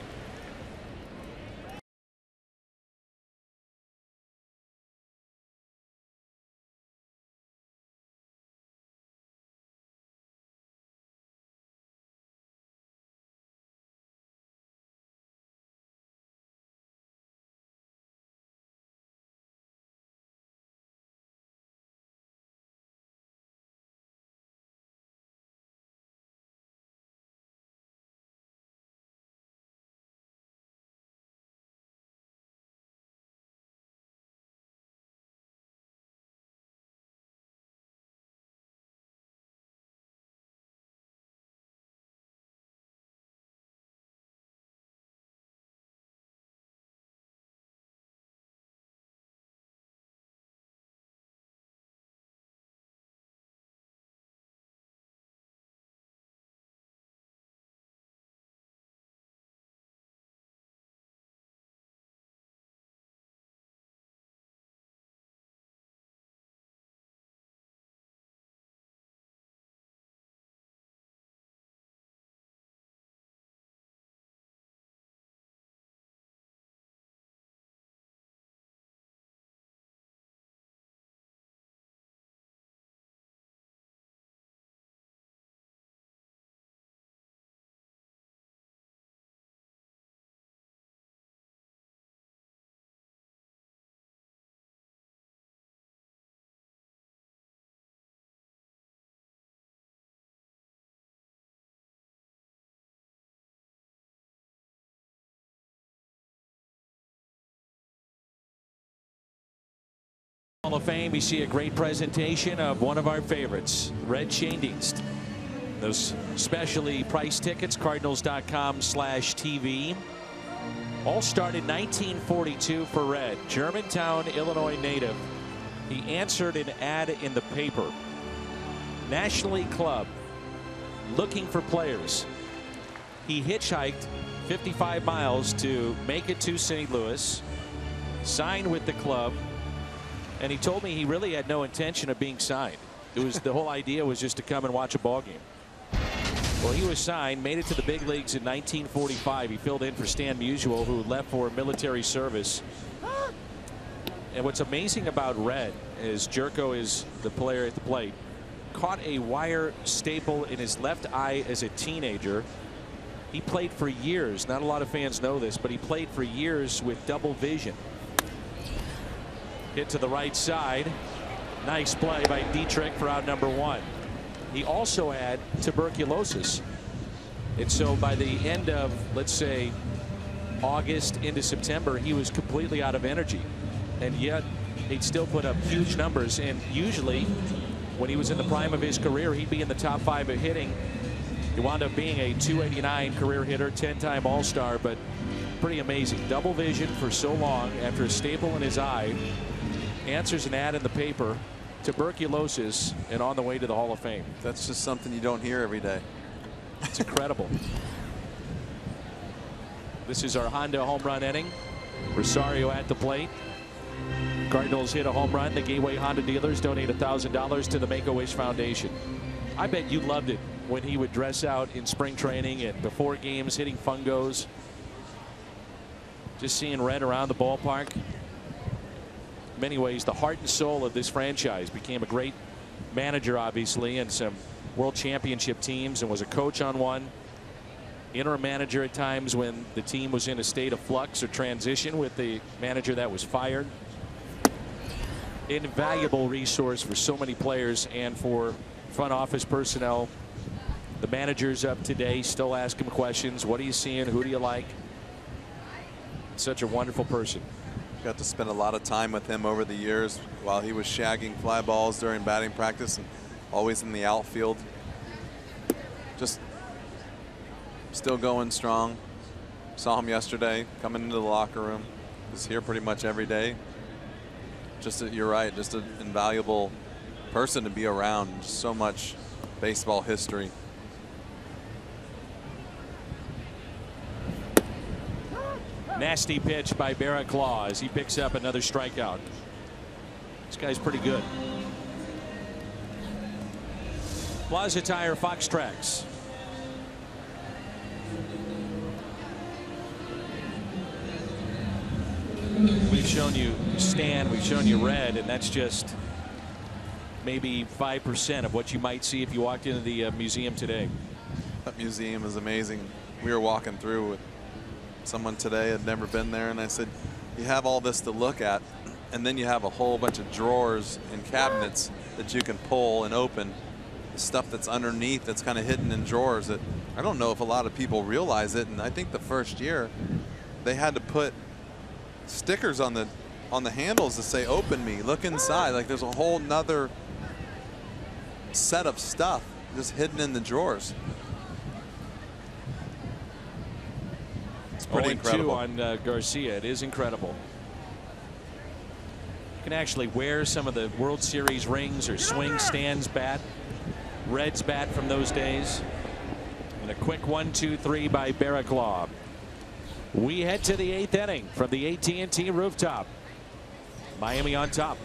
of Fame, you see a great presentation of one of our favorites, Red Schoendienst. Those specially priced tickets, cardinals.com/TV. All started 1942 for Red. Germantown, Illinois native. He answered an ad in the paper. National League club looking for players. He hitchhiked 55 miles to make it to St. Louis, signed with the club, and he told me he really had no intention of being signed. It was the whole idea was just to come and watch a ball game. Well, he was signed, made it to the big leagues in 1945. He filled in for Stan Musial, who left for military service. And what's amazing about Red is Jerko is the player at the plate. Caught a wire staple in his left eye as a teenager. He played for years. Not a lot of fans know this, but he played for years with double vision. Hit to the right side. Nice play by Dietrich for out number 1. He also had tuberculosis. And so by the end of, let's say, August into September, he was completely out of energy. And yet he'd still put up huge numbers. And usually when he was in the prime of his career, he'd be in the top 5 of hitting. He wound up being a .289 career hitter, 10-time All-Star, but pretty amazing. Double vision for so long after a staple in his eye. Answers an ad in the paper. Tuberculosis, and on the way to the Hall of Fame. That's just something you don't hear every day. It's incredible. This is our Honda home run inning. Rosario at the plate. Cardinals hit a home run. The Gateway Honda dealers donate $1,000 to the Make-A-Wish Foundation. I bet you loved it when he would dress out in spring training and before games hitting fungos. Just seeing Red around the ballpark. In many ways the heart and soul of this franchise. Became a great manager, obviously, and some world championship teams, and was a coach on one. Interim manager at times when the team was in a state of flux or transition with the manager that was fired. Invaluable resource for so many players and for front office personnel. The managers up today still ask him questions. What are you seeing? Who do you like? Such a wonderful person. Got to spend a lot of time with him over the years while he was shagging fly balls during batting practice and always in the outfield. Just still going strong. Saw him yesterday coming into the locker room. Was here pretty much every day. Just you're right, just an invaluable person to be around. Just so much baseball history. Nasty pitch by Barrett Claw as he picks up another strikeout. This guy's pretty good. Plaza Tire, Fox Tracks. We've shown you Stan, we've shown you Red, and that's just maybe 5% of what you might see if you walked into the museum today. That museum is amazing. We were walking through with someone today, had never been there, and I said, you have all this to look at, and then you have a whole bunch of drawers and cabinets that you can pull and open. The stuff that's underneath that's kind of hidden in drawers that I don't know if a lot of people realize it. And I think the first year they had to put stickers on the handles to say open me, look inside. Like there's a whole nother set of stuff just hidden in the drawers. It's pretty incredible. 0-2 on Garcia. It is incredible. You can actually wear some of the World Series rings or swing Stan's bat, Red's bat from those days. And a quick 1-2-3 by Barrett Claw. We head to the 8th inning from the AT&T rooftop. Miami on top.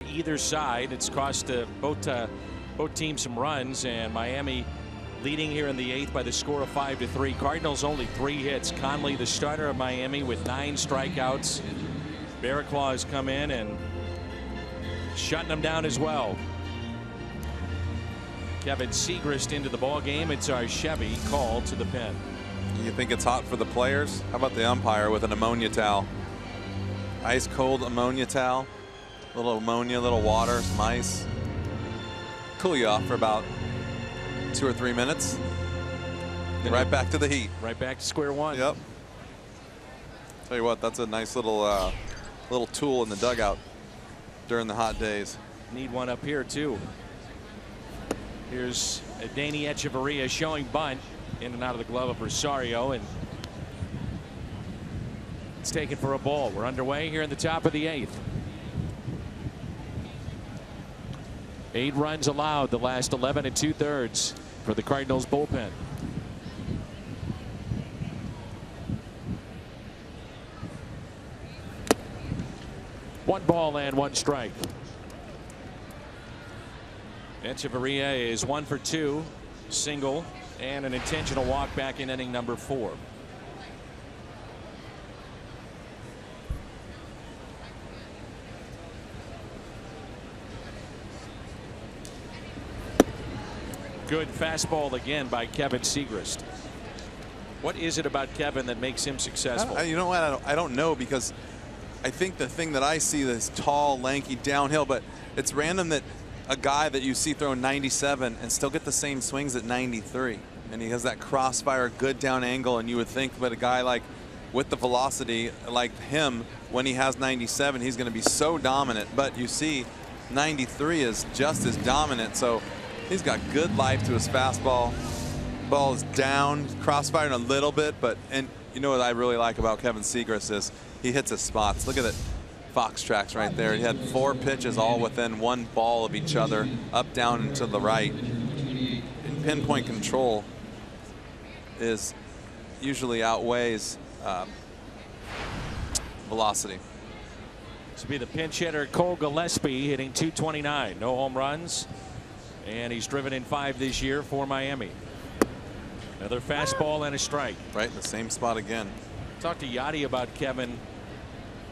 either side. It's cost both teams some runs, and Miami leading here in the 8th by the score of 5-3. Cardinals only 3 hits. Conley, the starter of Miami, with 9 strikeouts. Barraclough has come in and shutting them down as well. Kevin Segrist into the ball game. It's our Chevy called to the pen. You think it's hot for the players? How about the umpire with an ammonia towel? Ice cold ammonia towel. Little ammonia, little water, some ice. Cool you off for about 2 or 3 minutes. Then right back to the heat. Right back to square one. Yep. Tell you what, that's a nice little little tool in the dugout during the hot days. Need one up here too. Here's Danny Echeverria showing bunt in and out of the glove of Rosario, and it's taken for a ball. We're underway here in the top of the 8th. 8 runs allowed the last 11 2/3 for the Cardinals bullpen. One ball and 1 strike. Echeverria is 1 for 2, single, and an intentional walk back in inning number 4. Good fastball again by Kevin Segrist. What is it about Kevin that makes him successful? You know what? I don't know, because I think the thing that I see is tall, lanky, downhill, but it's random that a guy that you see throwing 97 and still get the same swings at 93. And he has that crossfire, good down angle, and you would think that a guy like with the velocity like him, when he has 97, he's going to be so dominant. But you see 93 is just as dominant, so he's got good life to his fastball. Ball is down, crossfiring a little bit, and you know what I really like about Kevin Segrist is he hits his spots. Look at it. Fox tracks right there. He had 4 pitches all within 1 ball of each other, up, down, and to the right. And pinpoint control is usually outweighs velocity. This will be the pinch hitter Cole Gillespie, hitting .229. No home runs, and he's driven in 5 this year for Miami. Another fastball and a strike. Right in the same spot again. Talked to Yachty about Kevin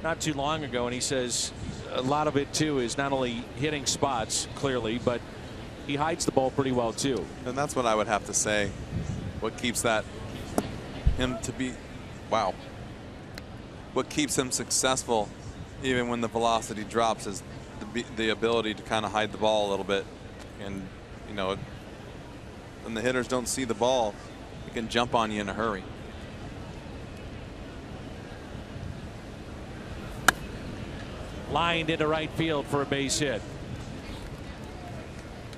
not too long ago, and he says a lot of it too is not only hitting spots clearly, but he hides the ball pretty well too. And that's what I would have to say. What keeps him to be, wow. What keeps him successful even when the velocity drops is the ability to kind of hide the ball a little bit. And you know, when the hitters don't see the ball, he can jump on you in a hurry. Lined into right field for a base hit.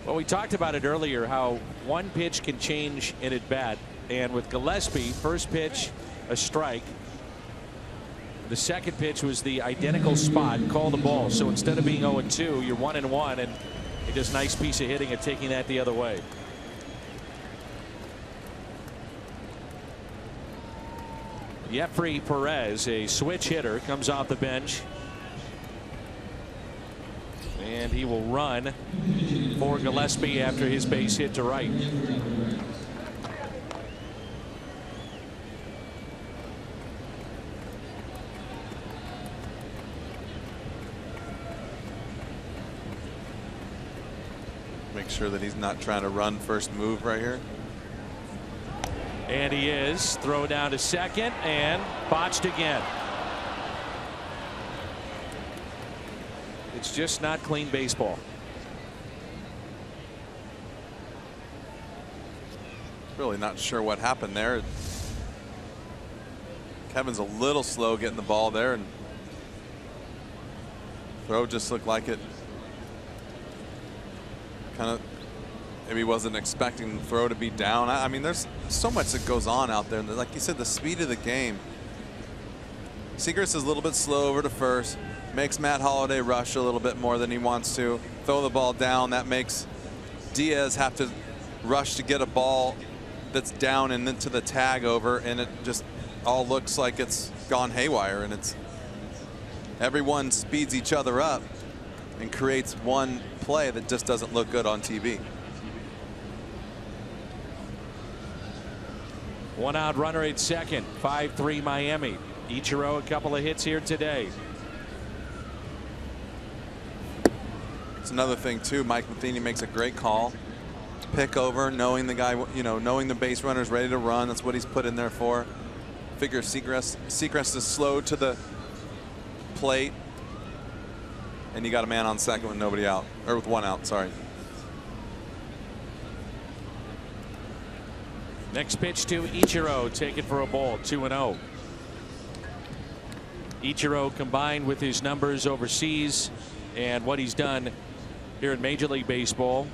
Well, we talked about it earlier, how one pitch can change an at bat, and with Gillespie, first pitch a strike, the second pitch was the identical spot, call the ball. So instead of being 0-2, you're 1-1, and he does a nice piece of hitting and taking that the other way. Jeffrey Perez, a switch hitter, comes off the bench. And he will run for Gillespie after his base hit to right. Make sure that he's not trying to run first move right here. And he is. Throw down to second and botched again. It's just not clean baseball. Really not sure what happened there. Kevin's a little slow getting the ball there, and throw just looked like it kind of maybe wasn't expecting the throw to be down. I mean, there's so much that goes on out there. Like you said, the speed of the game. Segrist is a little bit slow over to first. Makes Matt Holliday rush a little bit more than he wants to. Throw the ball down. That makes Diaz have to rush to get a ball that's down and into the tag over, and it just all looks like it's gone haywire, and it's everyone speeds each other up. and creates one play that just doesn't look good on TV. One out runner at second. 5-3 Miami. Ichiro, a couple of hits here today. It's another thing too. Mike Matheny makes a great call. Pick over, knowing the guy, knowing the base runner's ready to run. That's what he's put in there for. Figure Seacrest is slow to the plate, and you got a man on second with nobody out, or with one out. Sorry. Next pitch to Ichiro, taken for a ball. 2-0. Ichiro, combined with his numbers overseas and what he's done here in Major League Baseball,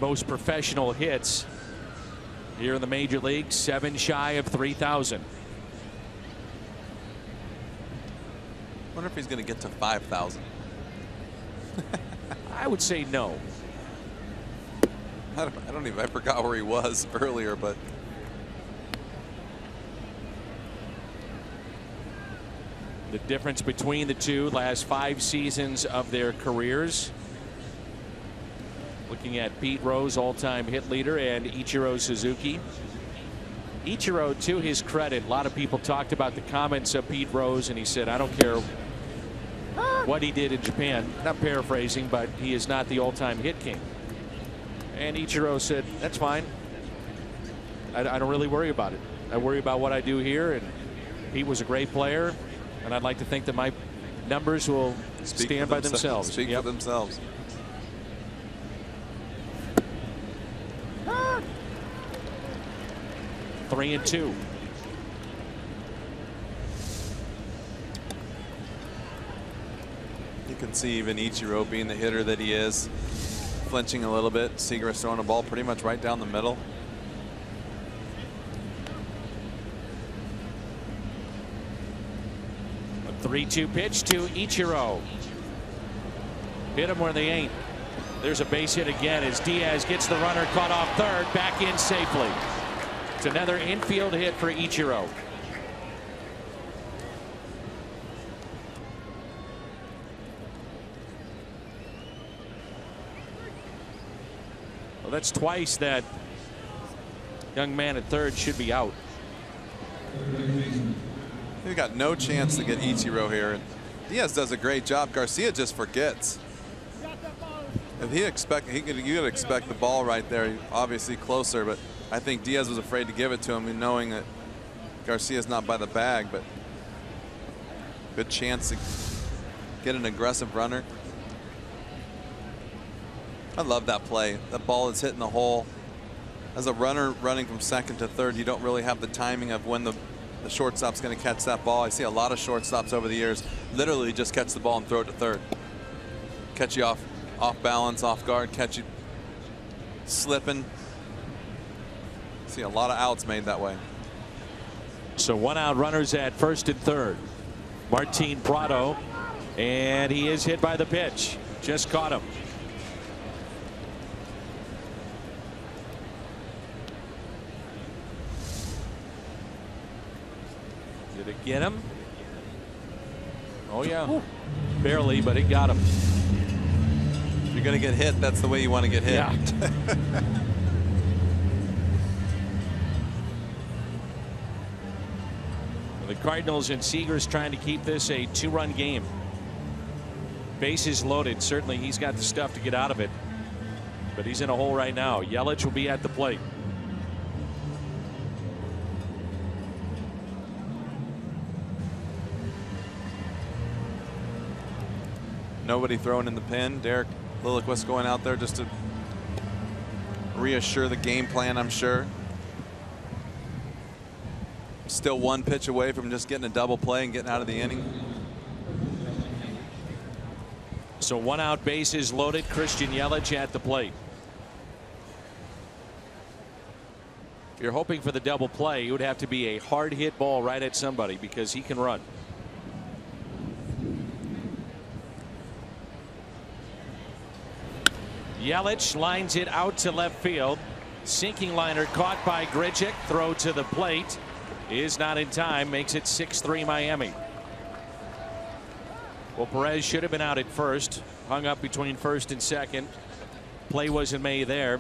most professional hits here in the major leagues, 7 shy of 3,000. Wonder if he's going to get to 5,000. I would say no. I forgot where he was earlier, but the difference between the two, last 5 seasons of their careers. Looking at Pete Rose, all-time hit leader, and Ichiro Suzuki. Ichiro, to his credit, a lot of people talked about the comments of Pete Rose, and he said, I don't care what he did in Japan. Not paraphrasing, but he is not the all-time hit king. And Ichiro said, that's fine. I don't really worry about it. I worry about what I do here, and Pete was a great player, and I'd like to think that my numbers will stand by themselves. Speak for themselves. Three and 2. You can see even Ichiro, being the hitter that he is, flinching a little bit. Seagrass throwing a ball pretty much right down the middle. A 3-2 pitch to Ichiro. Hit him where they ain't. There's a base hit again as Diaz gets the runner, caught off third, back in safely. It's another infield hit for Ichiro. Well, that's twice that young man at third should be out. You've got no chance to get Ichiro here. And Diaz does a great job. Garcia just forgets. If you could expect the ball right there, obviously closer, but I think Diaz was afraid to give it to him, knowing that Garcia's not by the bag, but good chance to get an aggressive runner. I love that play. That ball is hitting the hole. As a runner running from second to third, you don't really have the timing of when the shortstop's going to catch that ball. I see a lot of shortstops over the years literally just catch the ball and throw it to third. Catch you off balance, off guard, catch you slipping. See a lot of outs made that way. So 1 out runners at first and third. Martin Prado, and he is hit by the pitch. Just caught him. Did it get him? Oh yeah. Ooh. Barely, but it got him. If you're going to get hit, that's the way you want to get hit. Yeah. The Cardinals and Seager's trying to keep this a 2-run game. Bases loaded. Certainly he's got the stuff to get out of it, but he's in a hole right now. Yelich will be at the plate. Nobody throwing in the pin. Derek Lilliquist going out there just to reassure the game plan, I'm sure. Still 1 pitch away from just getting a double play and getting out of the inning. So 1 out, bases loaded. Christian Yelich at the plate. If you're hoping for the double play, it would have to be a hard hit ball right at somebody, because he can run. Yelich lines it out to left field. Sinking liner caught by Grichuk. Throw to the plate is not in time. Makes it 6-3 Miami. Well, Perez should have been out at first. hung up between first and second. Play wasn't made there.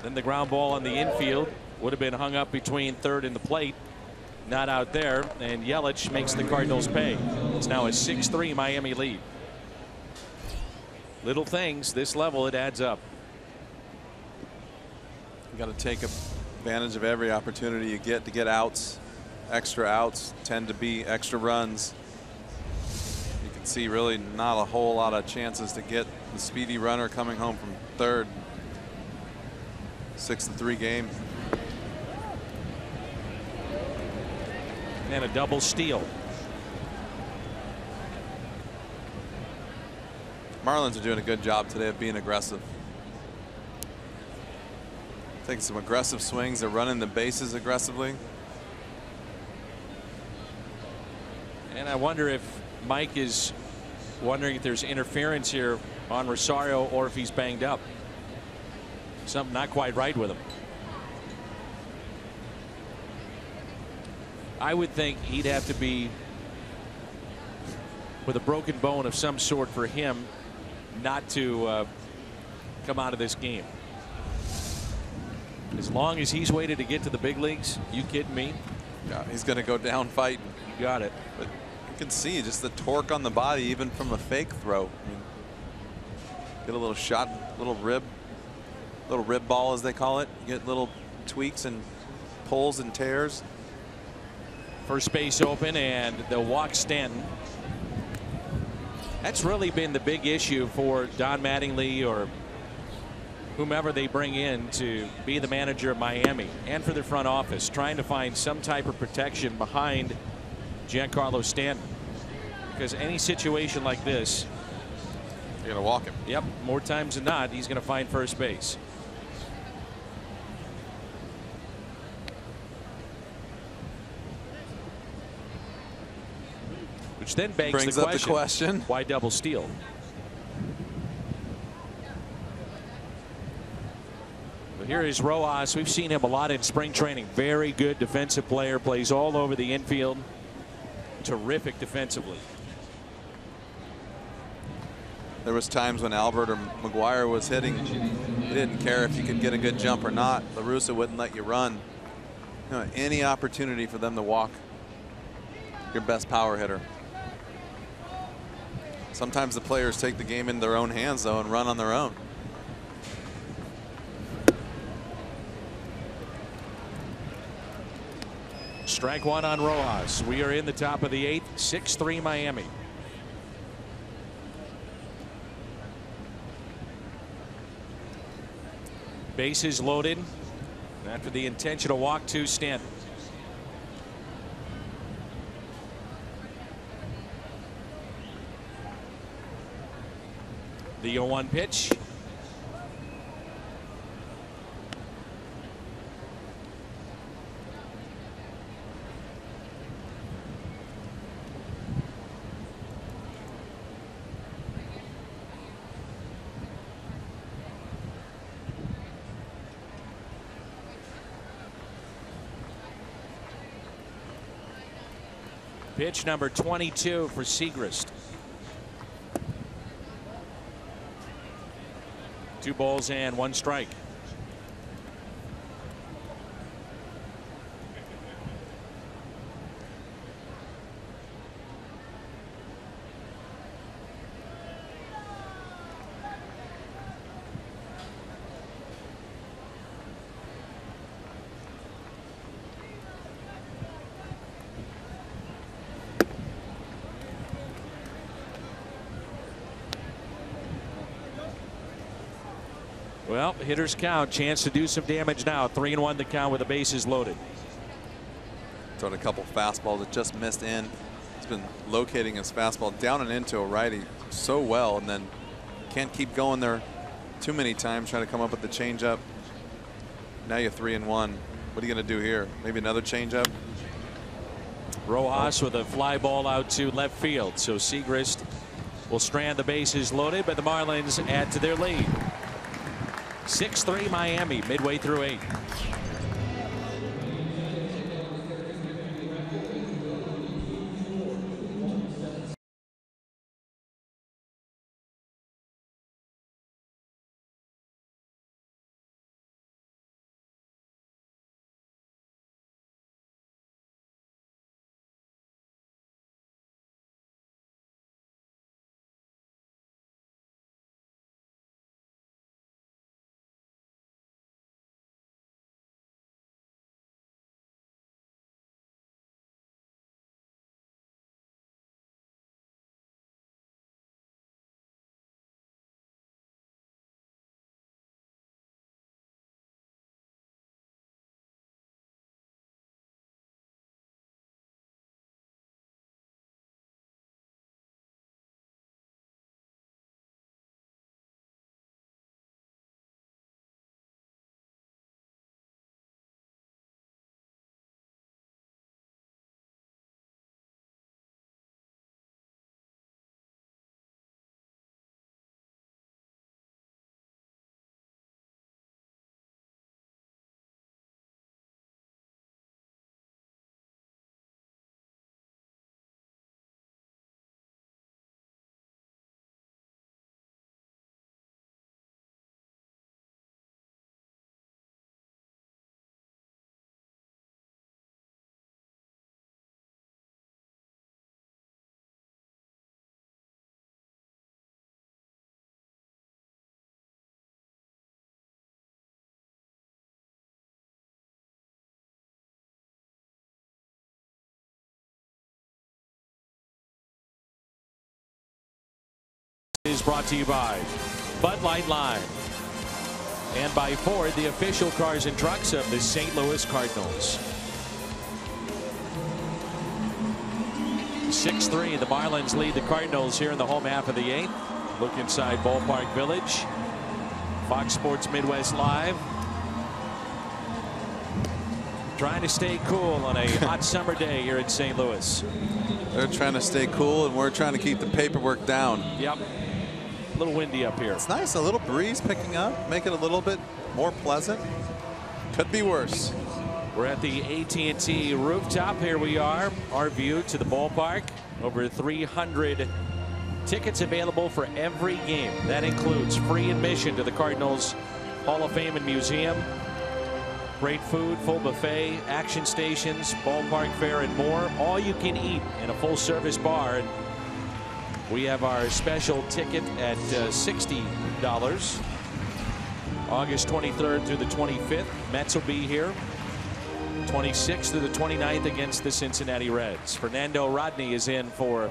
Then the ground ball on the infield would have been hung up between third and the plate. Not out there, and Yelich makes the Cardinals pay. It's now a 6-3 Miami lead. Little things, this level, it adds up. You got to take advantage of every opportunity you get to get outs. Extra outs tend to be extra runs. You can see really not a whole lot of chances to get the speedy runner coming home from third. 6-3 game. And a double steal. Marlins are doing a good job today of being aggressive. Taking some aggressive swings. They're running the bases aggressively. And I wonder if Mike is wondering if there's interference here on Rosario or if he's banged up. Something not quite right with him. I would think he'd have to be with a broken bone of some sort for him not to come out of this game. As long as he's waited to get to the big leagues, you kidding me? Yeah, he's going to go down fighting. You got it. But you can see just the torque on the body, even from a fake throw. I mean, get a little shot, little rib ball, as they call it. You get little tweaks and pulls and tears. First base open, and they'll walk Stanton. That's really been the big issue for Don Mattingly or whomever they bring in to be the manager of Miami, and for their front office, trying to find some type of protection behind Giancarlo Stanton. Because any situation like this, you're going to walk him. Yep, more times than not, he's going to find first base. Which then brings up the question, why double steal? But here is Rojas. We've seen him a lot in spring training. Very good defensive player, plays all over the infield. Terrific defensively. There was times when Albert or McGuire was hitting, he didn't care if you could get a good jump or not. La Russa wouldn't let you run. You know, any opportunity for them to walk your best power hitter. Sometimes the players take the game in their own hands, though, and run on their own. Strike one on Rojas. We are in the top of the 8th. 6-3 Miami. Bases loaded after the intentional walk to Stanton. The 0-1 pitch. Pitch number 22 for Segrist. 2 balls and 1 strike. Well, hitters count. Chance to do some damage now. 3-1 the count with the bases loaded. Thrown a couple fastballs that just missed in. He's been locating his fastball down and into a righty so well, and then can't keep going there too many times trying to come up with the changeup. Now you're 3-1. What are you going to do here? Maybe another changeup? Rojas with a fly ball out to left field. So Segrist will strand the bases loaded, but the Marlins add to their lead. 6-3 Miami midway through 8. Is brought to you by Bud Light Lime and by Ford, the official cars and trucks of the St. Louis Cardinals. 6-3, the Marlins lead the Cardinals here in the home half of the 8th. Look inside Ballpark Village. Fox Sports Midwest Live. Trying to stay cool on a hot summer day here in St. Louis. They're trying to stay cool, and we're trying to keep the paperwork down. Yep. A little windy up here. It's nice, a little breeze picking up, make it a little bit more pleasant. Could be worse. We're at the AT rooftop. Here we are. Our view to the ballpark. Over 300 tickets available for every game. That includes free admission to the Cardinals Hall of Fame and Museum. Great food, full buffet, action stations, ballpark fare, and more. All you can eat in a full-service bar. And we have our special ticket at $60. August 23rd through the 25th. Mets will be here. 26th through the 29th against the Cincinnati Reds. Fernando Rodney is in for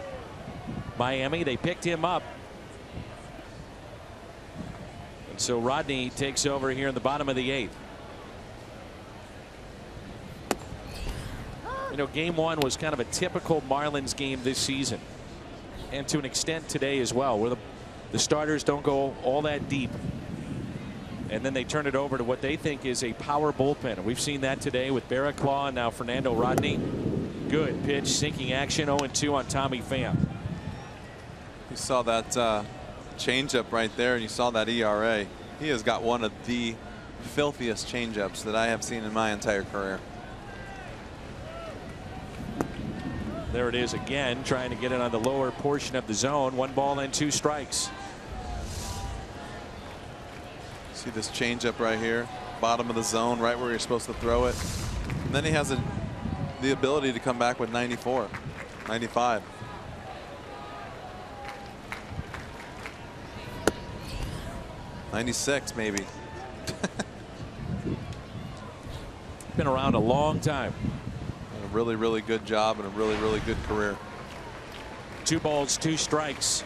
Miami. They picked him up. And so Rodney takes over here in the bottom of the 8th. You know, game 1 was kind of a typical Marlins game this season. And to an extent today as well, where the starters don't go all that deep. And then they turn it over to what they think is a power bullpen. And we've seen that today with Barraclough and now Fernando Rodney. Good pitch, sinking action, 0-2 on Tommy Pham. You saw that changeup right there, and you saw that ERA. He has got one of the filthiest changeups that I have seen in my entire career. There it is again, trying to get it on the lower portion of the zone. 1 ball and 2 strikes. See this changeup right here, bottom of the zone, right where you're supposed to throw it. And then he has the ability to come back with 94, 95. '96 maybe. Been around a long time. A really, really good job and a really, really good career. 2 balls, 2 strikes.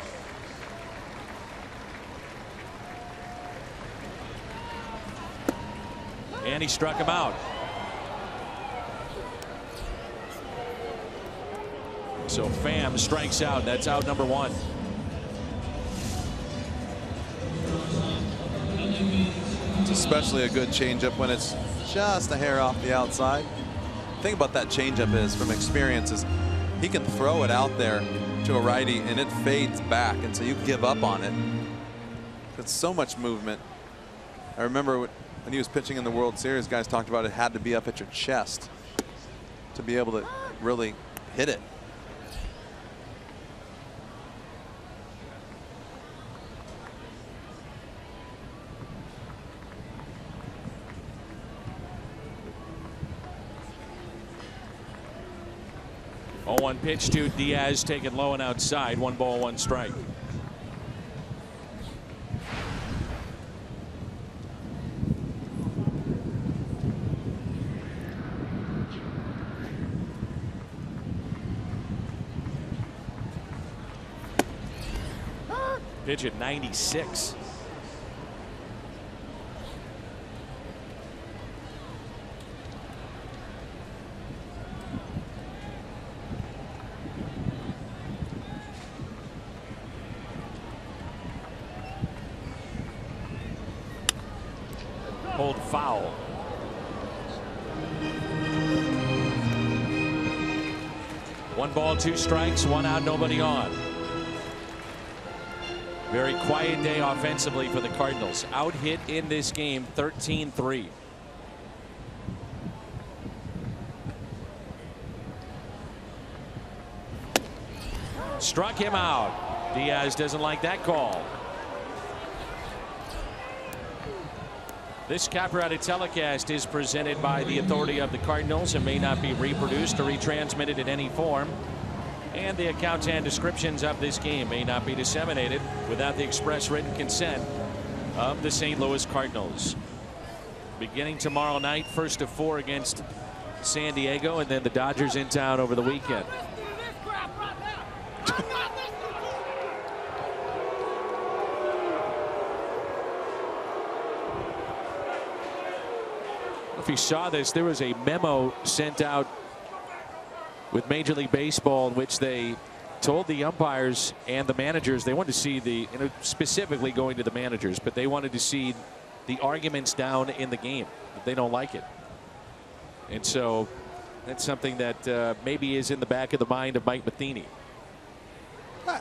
And he struck him out. So Pham strikes out. That's out number 1. It's especially a good changeup when it's just a hair off the outside. The thing about that changeup is, from experience, is he can throw it out there to a righty and it fades back, and so you give up on it. It's so much movement. I remember when he was pitching in the World Series, guys talked about it had to be up at your chest to be able to really hit it. Oh, 1 pitch to Diaz, taken low and outside. 1 ball, 1 strike. Pitch at 96. Hold foul. One ball, 2 strikes, 1 out, nobody on. Very quiet day offensively for the Cardinals. Out hit in this game 13-3. Struck him out. Diaz doesn't like that call. This copyrighted telecast is presented by the authority of the Cardinals and may not be reproduced or retransmitted in any form. And the accounts and descriptions of this game may not be disseminated without the express written consent of the St. Louis Cardinals. Beginning tomorrow night, 1st of 4 against San Diego, and then the Dodgers in town over the weekend. if you saw this, there was a memo sent out with Major League Baseball in which they told the umpires and the managers they wanted to see the, specifically going to the managers, but they wanted to see the arguments down in the game. They don't like it. And so that's something that maybe is in the back of the mind of Mike Matheny.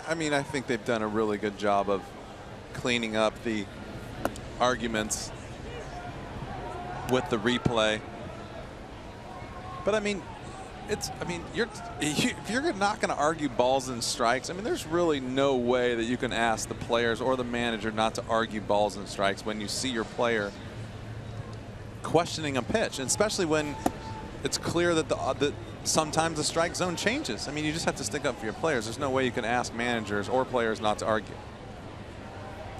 I mean, I think they've done a really good job of cleaning up the arguments with the replay. But I mean, if you're not going to argue balls and strikes, I mean, there's really no way that you can ask the players or the manager not to argue balls and strikes when you see your player questioning a pitch, and especially when it's clear that sometimes the strike zone changes. I mean, you just have to stick up for your players. There's no way you can ask managers or players not to argue.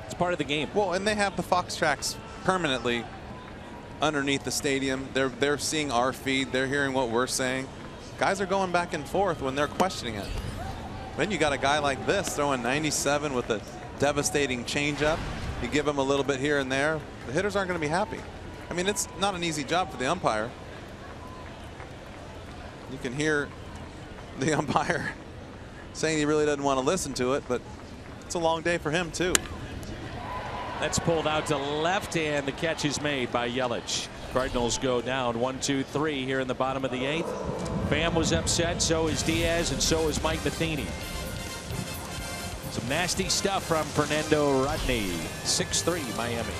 It's part of the game. Well, and they have the Fox tracks permanently underneath the stadium. They're seeing our feed. They're hearing what we're saying. Guys are going back and forth when they're questioning it. Then you got a guy like this throwing 97 with a devastating changeup. You give him a little bit here and there. The hitters aren't going to be happy. I mean, it's not an easy job for the umpire. You can hear the umpire saying he really doesn't want to listen to it, but it's a long day for him too. That's pulled out to left, and the catch is made by Yelich. Cardinals go down 1-2-3 here in the bottom of the 8th. Pham was upset, so is Diaz, and so is Mike Matheny. Some nasty stuff from Fernando Rodney. 6-3 Miami.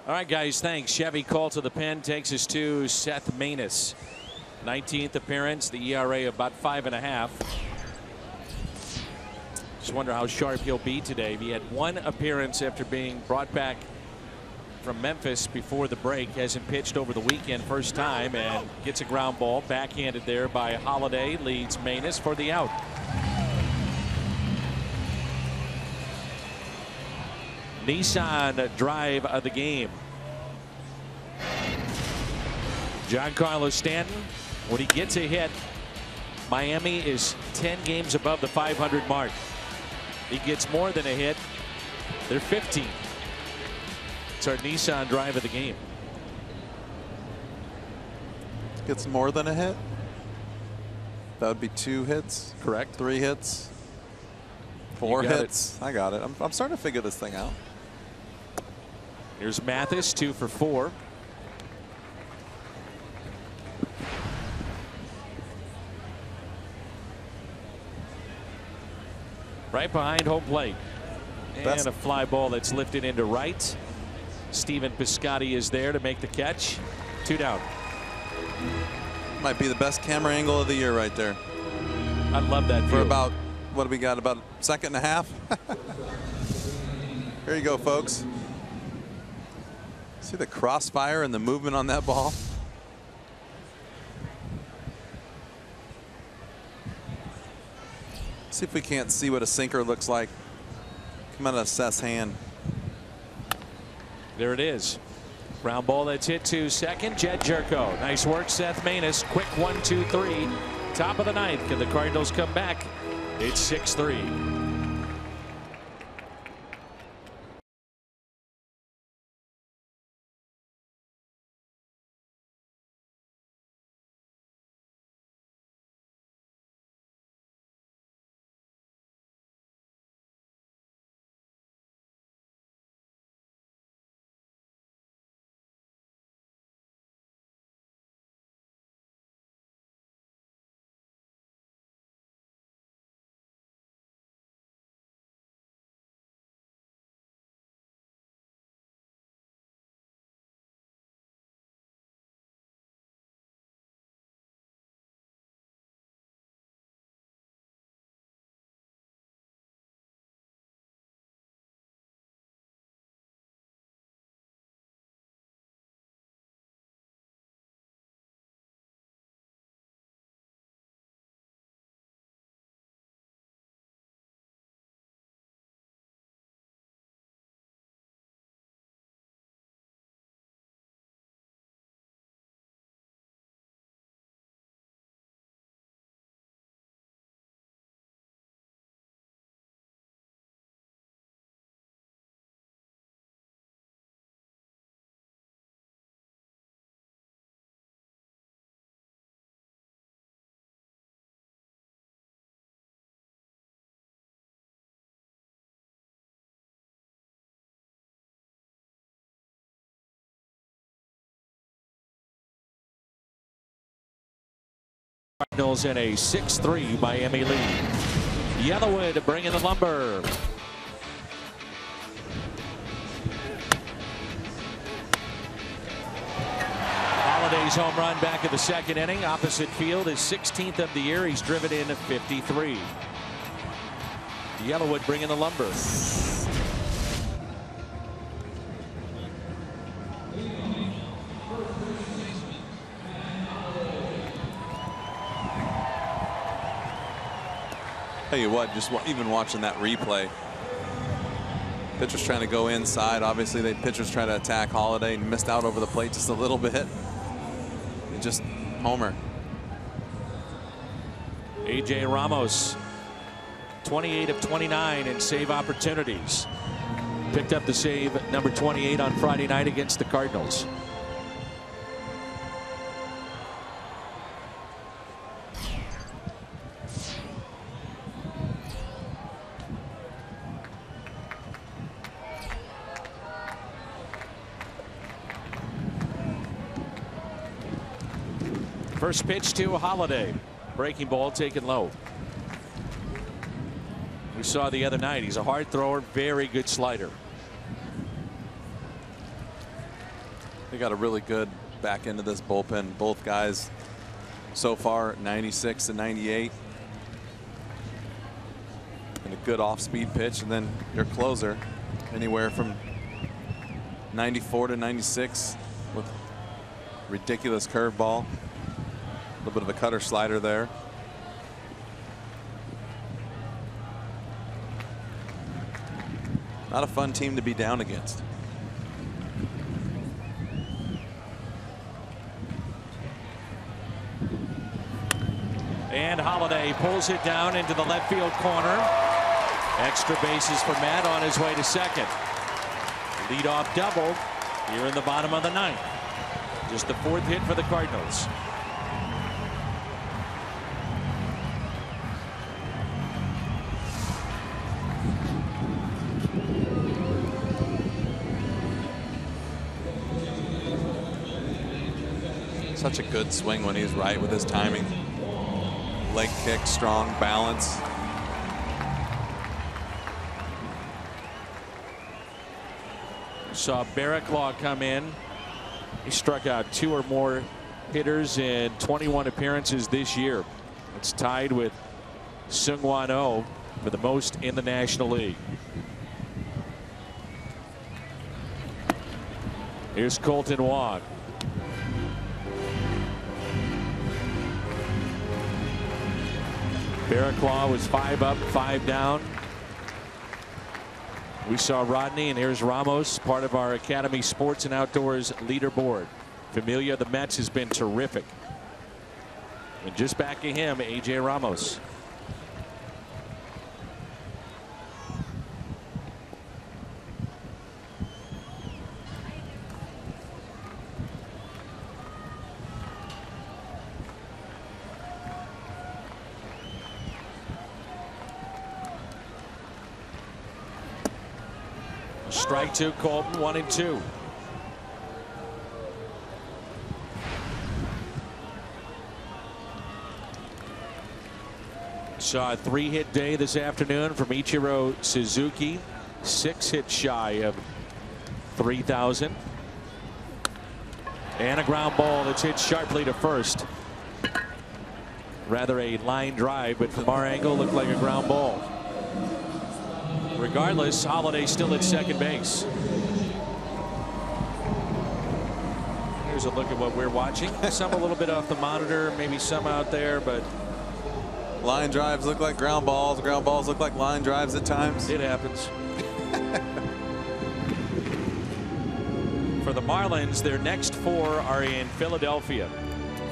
All right, guys, thanks. Chevy call to the pen takes us to Seth Maness. 19th appearance, the ERA about 5.5. Just wonder how sharp he'll be today. He had one appearance after being brought back from Memphis before the break. Hasn't pitched over the weekend, first time, and gets a ground ball backhanded there by Holiday. Leads Maness for the out. Nissan drive of the game. Giancarlo Stanton, when he gets a hit, Miami is 10 games above the 500 mark. He gets more than a hit, they're 15. It's our Nissan drive of the game. Gets more than a hit? That would be 2 hits? Correct. 3 hits? 4 hits? I got it. I'm starting to figure this thing out. Here's Mathis, 2 for 4. Right behind home plate. And a fly ball that's lifted into right. Stephen Piscotty is there to make the catch. 2 down. Might be the best camera angle of the year right there. I love that view. For about, what do we got, about a second and a half? Here you go, folks. See the crossfire and the movement on that ball? See if we can't see what a sinker looks like. Come out of Seth's hand. There it is. Ground ball that's hit to second. Jed Jerko. Nice work, Seth Maness. Quick 1-2-3. Top of the ninth. Can the Cardinals come back? It's 6-3. Cardinals in a 6-3 Miami lead. Yellowwood bringing the lumber. Holiday's home run back in the second inning. Opposite field, his 16th of the year. He's driven in 53. Yellowwood bringing the lumber. Tell you what, just even watching that replay, pitcher's trying to go inside. Obviously, the pitcher's trying to attack Holiday and missed out over the plate just a little bit. And just homer. A.J. Ramos, 28 of 29 in save opportunities. Picked up the save number 28 on Friday night against the Cardinals. First pitch to Holiday. Breaking ball taken low. We saw the other night. He's a hard thrower, very good slider. They got a really good back end of this bullpen. Both guys so far 96 and 98. And a good off-speed pitch, and then your closer anywhere from 94 to 96 with ridiculous curveball. A little bit of a cutter slider there. Not a fun team to be down against. And Holiday pulls it down into the left field corner. Extra bases for Matt on his way to second. Leadoff double here in the bottom of the ninth. Just the fourth hit for the Cardinals. Such a good swing when he's right with his timing. Leg kick, strong balance. Saw Barraclaw come in. He struck out 2 or more hitters in 21 appearances this year. It's tied with Seung-Hwan Oh for the most in the National League. Here's Colton Wong. Barraclough was 5 up, 5 down. We saw Rodney, and here's Ramos, part of our Academy Sports and Outdoors leaderboard. Familia of the Mets has been terrific. And just back of him, A.J. Ramos. Strike 2, Colton, 1-2. Saw a 3-hit day this afternoon from Ichiro Suzuki. 6 hits shy of 3,000. And a ground ball that's hit sharply to first. Rather a line drive, but from our angle looked like a ground ball. Regardless, Holiday still at second base. Here's a look at what we're watching. Some a little bit off the monitor, maybe some out there, but line drives look like ground balls. Ground balls look like line drives at times. It happens. For the Marlins, their next 4 are in Philadelphia,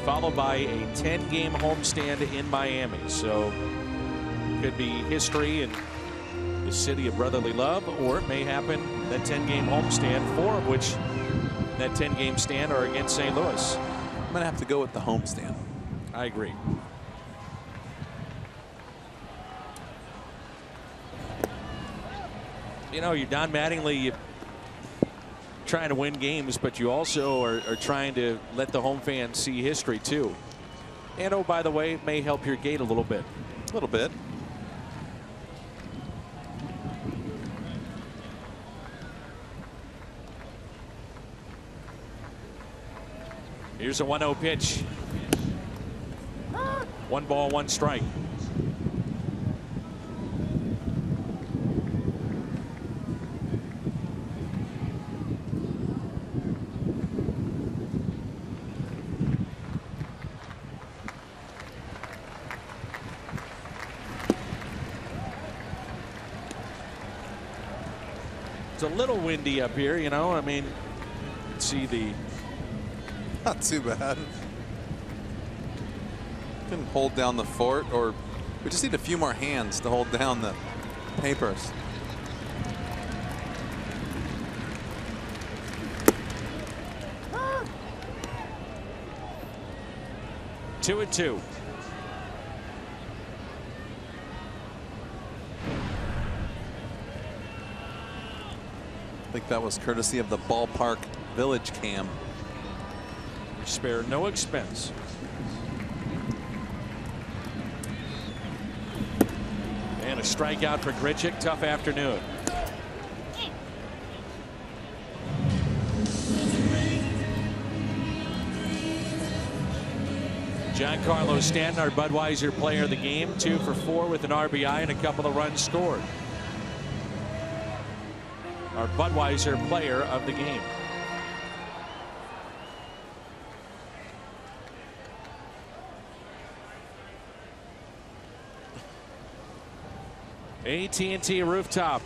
followed by a 10-game homestand in Miami. So could be history and the city of brotherly love, or it may happen that 10-game homestand, 4 of which that 10-game stand are against St. Louis. I'm gonna have to go with the homestand. I agree. You know, you're Don Mattingly, you're trying to win games, but you also are trying to let the home fans see history too. And oh, by the way, it may help your gait a little bit. A little bit. Here's a 1-0 pitch. 1 ball, 1 strike. It's a little windy up here, you know. I mean, see the. Not too bad. Can hold down the fort, or we just need a few more hands to hold down the papers. Two and 2. I think that was courtesy of the Ballpark Village cam. Spare no expense. And a strikeout for Grichuk. Tough afternoon. Giancarlo Stanton, our Budweiser player of the game, 2 for 4 with an RBI and a couple of runs scored. Our Budweiser player of the game. AT&T rooftop,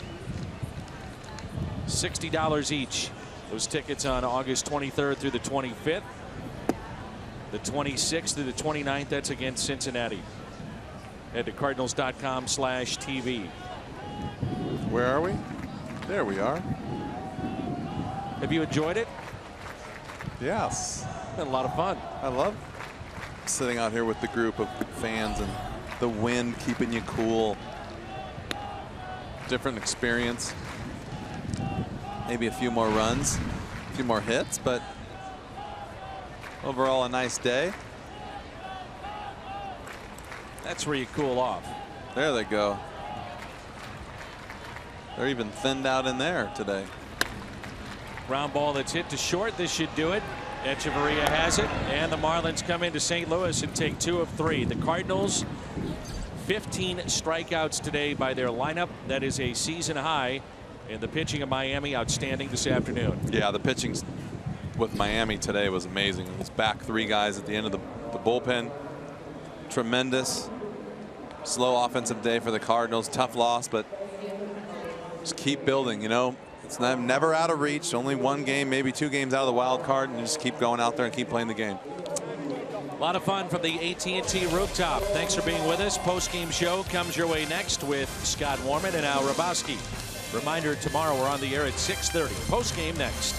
$60 each. Those tickets on August 23rd through the 25th. The 26th through the 29th, that's against Cincinnati. Head to cardinals.com/TV. Where are we? There we are. Have you enjoyed it? Yes. Been a lot of fun. I love sitting out here with the group of fans and the wind keeping you cool. Different experience. Maybe a few more runs, a few more hits, but overall a nice day. That's where you cool off. There they go. They're even thinned out in there today. Ground ball that's hit to short. This should do it. Echeverria has it, and the Marlins come into St. Louis and take 2 of 3. The Cardinals, 15 strikeouts today by their lineup. That is a season high. And the pitching of Miami outstanding this afternoon. Yeah, the pitching with Miami today was amazing. It was back 3 guys at the end of the bullpen. Tremendous. Slow offensive day for the Cardinals. Tough loss, but just keep building. You know, it's never out of reach. Only 1 game, maybe 2 games out of the wild card, and just keep going out there and keep playing the game. A lot of fun from the AT rooftop. Thanks for being with us. Post-game show comes your way next with Scott Warman and Al Rabowski. Reminder, tomorrow we're on the air at 6:30. Post-game next.